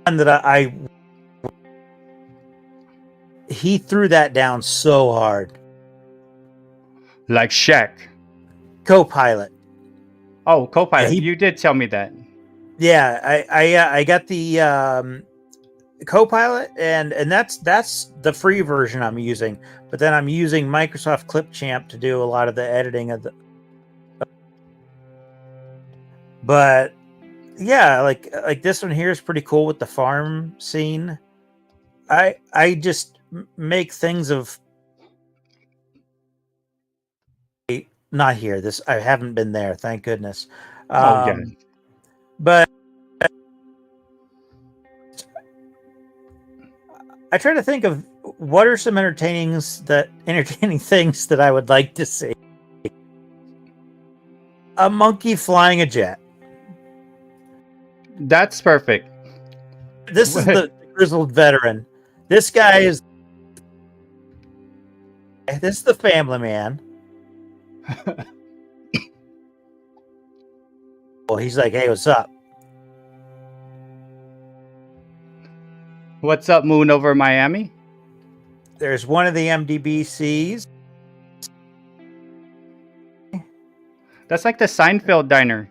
And that he threw that down so hard. Like Shaq. Copilot. Oh, Copilot. Yeah, you did tell me that. Yeah, I got the Copilot, and that's the free version I'm using. But then I'm using Microsoft Clipchamp to do a lot of the editing of the. But yeah, like this one here is pretty cool with the farm scene. I just make things of. Not here. I haven't been there, thank goodness. Oh yeah. But I try to think of what are some entertaining things that I would like to see. A monkey flying a jet. That's perfect. This is the grizzled veteran. This guy is. This is the family man. Well, he's like, "Hey, what's up?" What's up, Moon over Miami? There's one of the MDBCs. That's like the Seinfeld diner.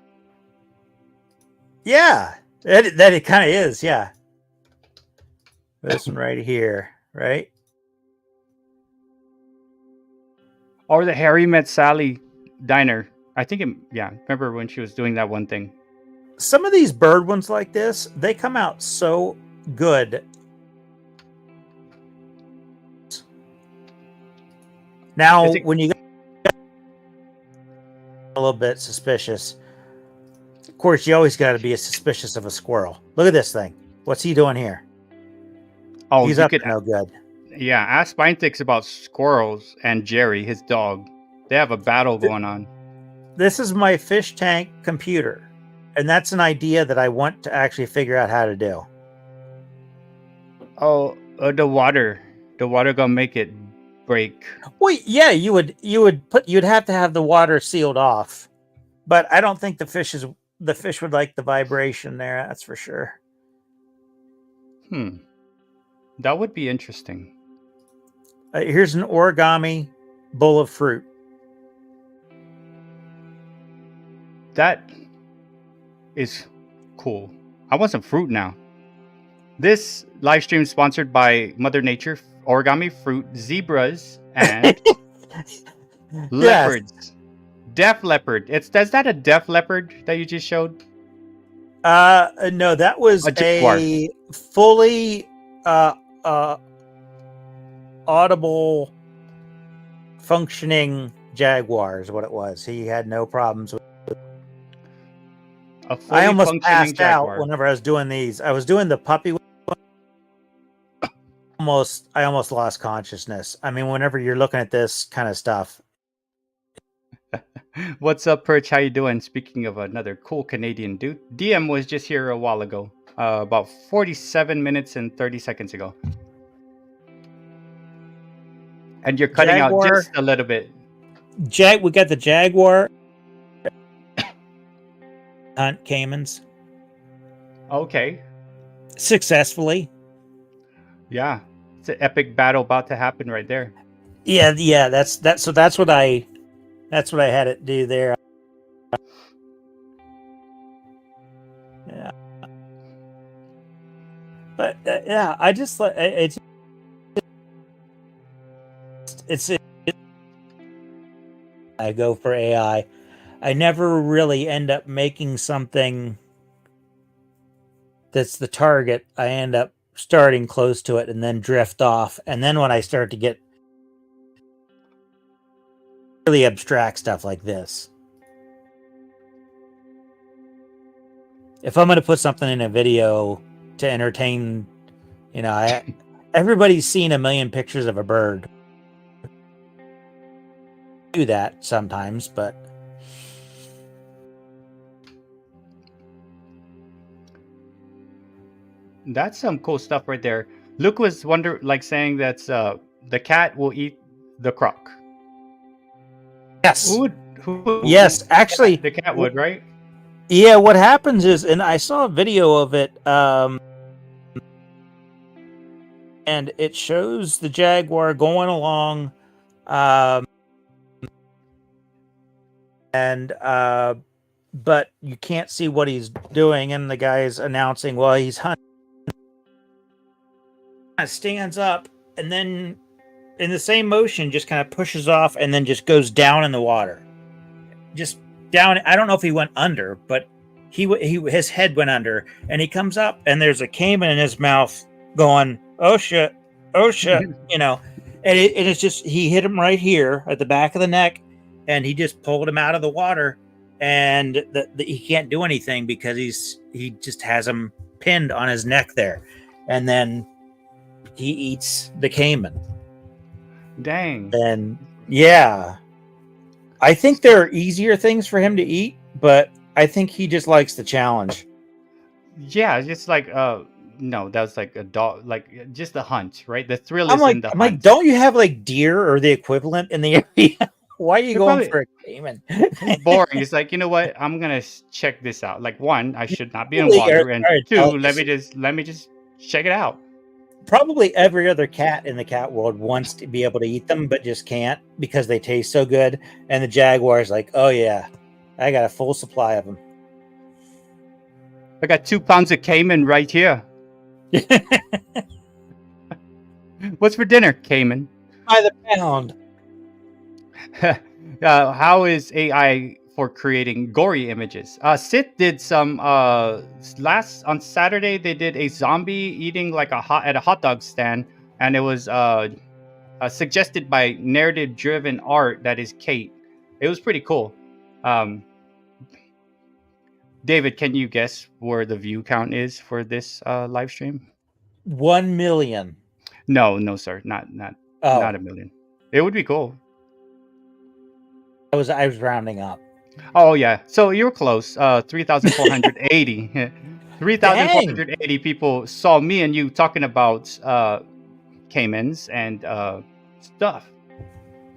Yeah, that it kind of is. Yeah, this one right here, right? Or the Harry Met Sally diner. I think remember when she was doing that one thing. Some of these bird ones like this, they come out so good. Now, when you get a little bit suspicious, of course, you always got to be suspicious of a squirrel. Look at this thing. What's he doing here? Oh, He's you up could to no good. yeah, ask Spinetix about squirrels and Jerry, his dog. They have a battle going on. This is my fish tank computer, and that's an idea that I want to actually figure out how to do. Oh, the water gonna make it break. Well, yeah, you'd have to have the water sealed off, but I don't think the fish would like the vibration there. That's for sure. That would be interesting. Here's an origami bowl of fruit. That is cool. I want some fruit now. This live stream is sponsored by Mother Nature, origami fruit, zebras, and leopards. Deaf leopard. Is that a deaf leopard that you just showed? No, that was A jaguar. a fully audible functioning jaguar is what it was. He had no problems with A fully I almost functioning passed jaguar. out whenever I was doing these. I was doing the puppy one. I almost lost consciousness. I mean, whenever you're looking at this kind of stuff. What's up, Perch? How you doing? Speaking of another cool Canadian dude, DM was just here a while ago, about 47 minutes and 30 seconds ago. And you're cutting out just a little bit. We got the jaguar hunt caimans. Okay. Successfully. Yeah. It's an epic battle about to happen right there. Yeah, that's what I had it do there. Yeah. But yeah, I just like it's I go for AI. I never really end up making something that's the target. I end up starting close to it and then drift off. And then when I start to get really abstract stuff like this, if I'm going to put something in a video to entertain, everybody's seen a million pictures of a bird. I do that sometimes, but that's some cool stuff right there. Luke was saying that the cat will eat the croc. yes. Who Yes, actually, the cat would, right? Yeah, what happens is, and I saw a video of it, and it shows the jaguar going along, but you can't see what he's doing, and the guy's announcing, well, he's hunting. Stands up, and then in the same motion, just kind of pushes off, and then just goes down in the water. Just down. I don't know if he went under, but his head went under, and he comes up, and there's a caiman in his mouth, going, "Oh shit, and it's just he hit him right here at the back of the neck, and he just pulled him out of the water, and he can't do anything because he just has him pinned on his neck there, and then he eats the caiman. Dang. And yeah, I think there are easier things for him to eat, but I think he just likes the challenge. Yeah, just like no, that's like a dog, like just the hunt, right? The thrill I'm is like, in the I'm hunt. like, don't you have like deer or the equivalent in the area? Why are you going for a caiman? It's boring. It's like, you know what? I'm gonna check this out. Like, one, I should not be in water, and two, let me just check it out. Probably every other cat in the cat world wants to be able to eat them, but just can't because they taste so good. And the jaguar is like, oh yeah, I got a full supply of them. I got 2 pounds of caiman right here. What's for dinner, caiman? By the pound. How is AI for creating gory images? Sid did some on Saturday. They did a zombie eating like at a hot dog stand, and it was suggested by narrative-driven art that is Kate. It was pretty cool. David, can you guess where the view count is for this live stream? 1 million. No, sir. Not Oh, a million. It would be cool. I was rounding up. Oh yeah. So you're close. 3,480. 3,480 people saw me and you talking about Caymans and stuff.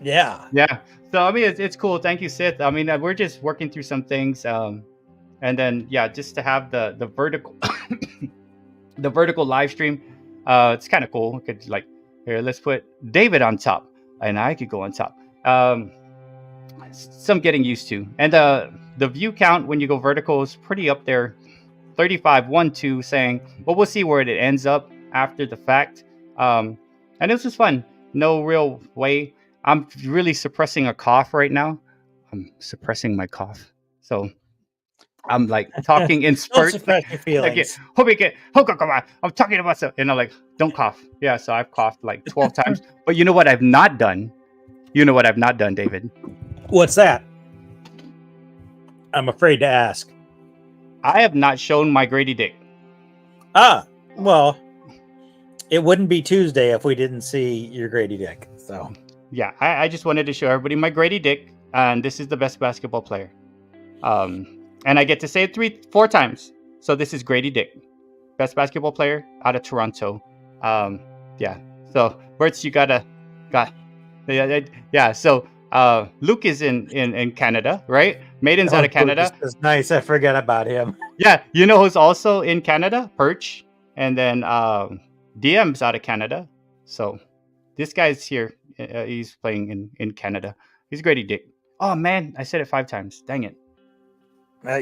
Yeah. Yeah. So I mean, it's cool. Thank you, Sith. I mean, we're just working through some things, and then yeah, just to have the vertical, the vertical live stream, it's kind of cool. We could like here, let's put David on top, and I could go on top. Some getting used to, and the view count when you go vertical is pretty up there. 35, 1, 2, saying, well, we'll see where it ends up after the fact. And this was fun. No real way. I'm really suppressing a cough right now. I'm suppressing my cough. So I'm like talking in Don't spurts. suppress your feelings. I'm talking about stuff. And I'm like, don't cough. Yeah, so I've coughed like 12 times. But you know what I've not done? You know what I've not done, David? What's that? I'm afraid to ask. I have not shown my Grady dick. Well, it wouldn't be Tuesday if we didn't see your Grady dick. So yeah, I just wanted to show everybody my Grady dick, and this is the best basketball player. And I get to say it 4 times. So this is Grady Dick, best basketball player out of Toronto. Yeah. So Berts, you got. Yeah. So Luke is in Canada, right? Maiden's out of Canada. It's nice. I forget about him. Yeah, you know who's also in Canada? Perch, and then DM's out of Canada. So this guy's here. He's playing in Canada. He's Grady Dick. Oh man, I said it 5 times. Dang it.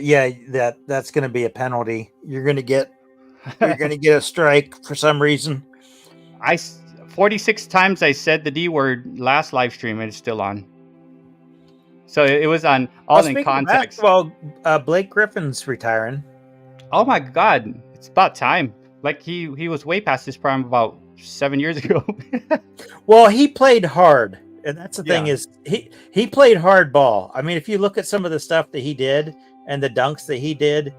Yeah, that's going to be a penalty. You're going to get a strike for some reason. 46 times I said the D word last live stream, and it's still on. So it was on all in context. Well, Blake Griffin's retiring. Oh my God, it's about time. Like he was way past his prime about 7 years ago. Well, he played hard, and that's the thing is he played hard ball. I mean, if you look at some of the stuff that he did and the dunks that he did,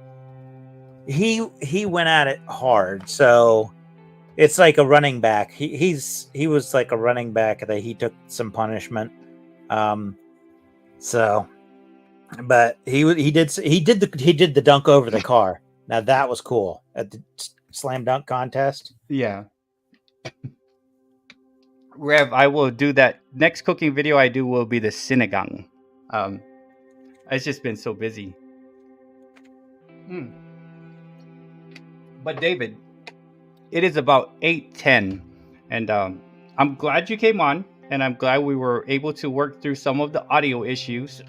he went at it hard. So it's like a running back. He was like a running back that he took some punishment. So, but he did the dunk over the car. Now that was cool at the slam dunk contest. Yeah. Rev, I will do that. Next cooking video I do will be the sinigang. It's just been so busy. But David, it is about 8:10, and I'm glad you came on, and I'm glad we were able to work through some of the audio issues.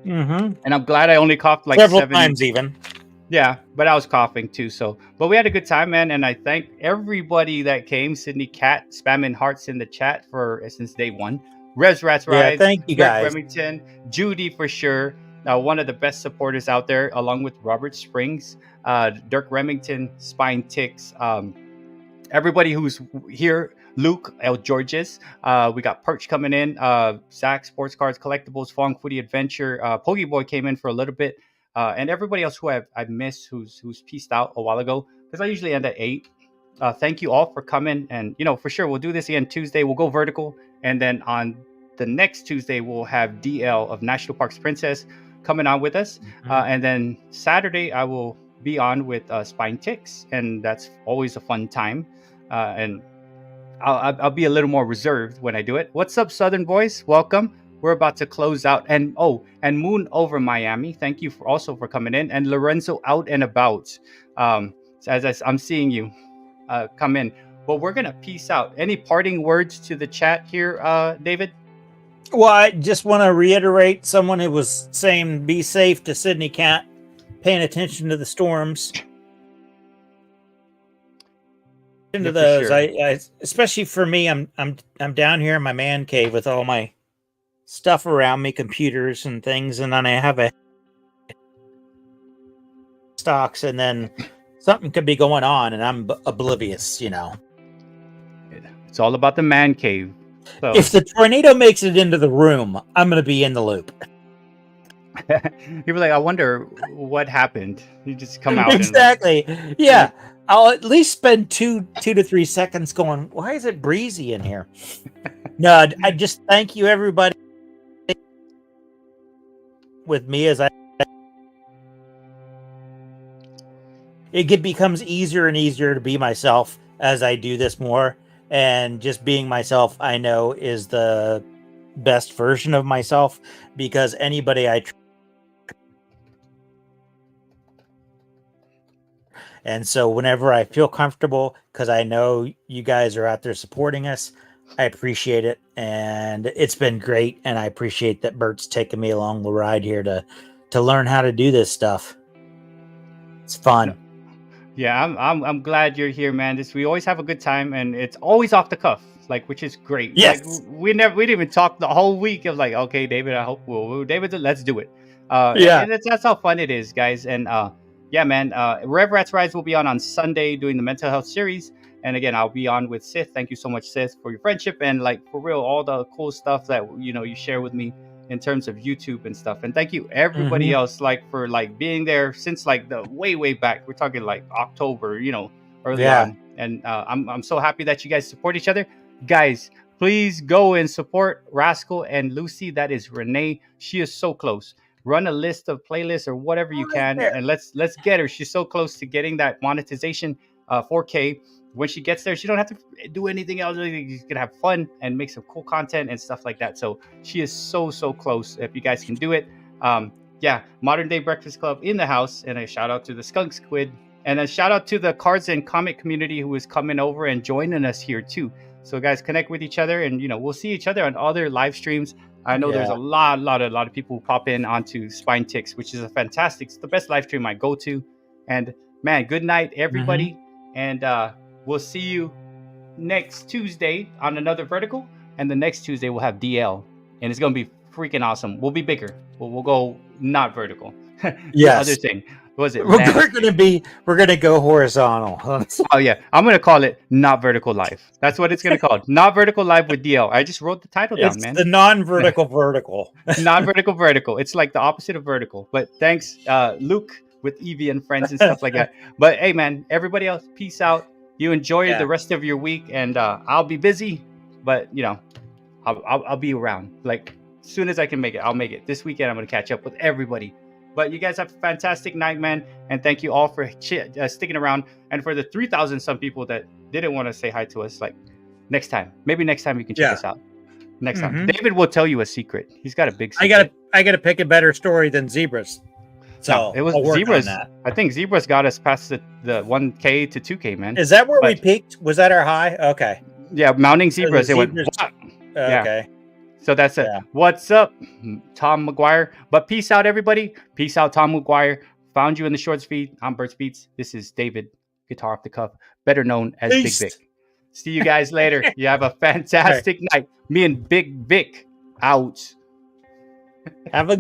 Mm-hmm. And I'm glad I only coughed like several 7 times even. Yeah, but I was coughing too. So, but we had a good time, man, and I thank everybody that came. Sydney Cat spamming hearts in the chat since day one. Res Rats Rise. Yeah, thank you guys. Remington, Judy for sure. One of the best supporters out there, along with Robert Springs, Dirk Remington, Spine Ticks, everybody who's here. Luke, El Georges, we got Perch coming in, Zach, Sports Cards, Collectibles, Fong Footy Adventure, Poggy Boy came in for a little bit, and everybody else who I've missed who's pieced out a while ago, because I usually end at 8. Thank you all for coming, and for sure we'll do this again Tuesday. We'll go vertical, and then on the next Tuesday we'll have DL of National Parks Princess coming on with us, and then Saturday I will be on with Spine Ticks, and that's always a fun time, and I'll be a little more reserved when I do it. What's up, Southern Boys? Welcome. We're about to close out. And Moon over Miami. Thank you also for coming in. And Lorenzo out and about. As I'm seeing you come in. Well, we're going to peace out. Any parting words to the chat here, David? Well, I just want to reiterate someone who was saying be safe to Sydney Cat, paying attention to the storms. Into those, sure. I especially for me, I'm down here in my man cave with all my stuff around me, computers and things, and then I have a stocks, and then something could be going on, and I'm oblivious. It's all about the man cave. So. If the tornado makes it into the room, I'm going to be in the loop. He was like, I wonder what happened. You just come out Exactly. Yeah. I'll at least spend 2 to 3 seconds going, why is it breezy in here? No, I just thank you everybody with me as it becomes easier and easier to be myself as I do this more. And just being myself, I know, is the best version of myself, because anybody and so whenever I feel comfortable, because I know you guys are out there supporting us, I appreciate it. And it's been great. And I appreciate that Bert's taken me along the ride here to learn how to do this stuff. It's fun. Yeah, I'm glad you're here, man. We always have a good time, and it's always off the cuff, like, which is great. Yes. Like, we didn't even talk the whole week. Of like, okay, David, I hope David, let's do it. Yeah. and that's how fun it is, guys. And yeah, man. Rev Rats Rise will be on Sunday doing the mental health series, and again, I'll be on with Sith. Thank you so much, Sith, for your friendship and, like, for real, all the cool stuff that you share with me in terms of YouTube and stuff. And thank you everybody else, like, for like being there since like the way back. We're talking like October, early on. And I'm so happy that you guys support each other. Guys, please go and support Rascal and Lucy. That is Renee. She is so close. Run a list of playlists or whatever you can, and let's get her. She's so close to getting that monetization, 4K. When she gets there, she don't have to do anything else. She's gonna have fun and make some cool content and stuff like that. So she is so close. If you guys can do it, yeah, Modern Day Breakfast Club in the house. And a shout out to the Skunk Squid, and a shout out to the cards and comic community who is coming over and joining us here too. So guys, connect with each other, and we'll see each other on other live streams. I know there's a lot of people who pop in onto Spine Ticks, which is it's the best live stream I go to. And man, good night everybody. And we'll see you next Tuesday on another vertical, and the next Tuesday we'll have DL, and it's gonna be freaking awesome. We'll be bigger. We'll go not vertical. Yes. Other thing. What was it? We're gonna go horizontal. Oh yeah, I'm gonna call it Not Vertical Live. That's what it's gonna call. Not Vertical Live with DL. I just wrote the title down, man. The non-vertical vertical. Non-vertical vertical. It's like the opposite of vertical. But thanks, Luke, with Evie and friends and stuff like that. But hey, man, everybody else, peace out. You enjoy the rest of your week, and I'll be busy, but I'll be around. Like, as soon as I can make it, I'll make it. This weekend, I'm gonna catch up with everybody. But you guys have a fantastic night, man, and thank you all for sticking around. And for the 3,000 some people that didn't want to say hi to us, like, maybe next time you can check us out. Next time, David will tell you a secret. He's got a big secret. I gotta pick a better story than zebras. So no, it was zebras. I think zebras got us past the 1K to 2K, man. Is that where we peaked? Was that our high? Okay. Yeah, mounting zebras. It went. Okay. So that's it. Yeah. What's up, Tom McGuire? But peace out, everybody. Peace out, Tom McGuire. Found you in the shorts feed. I'm Bert's Beats. This is David, guitar off the cuff, better known as Big Vic. See you guys later. You have a fantastic night. Me and Big Vic out. Have a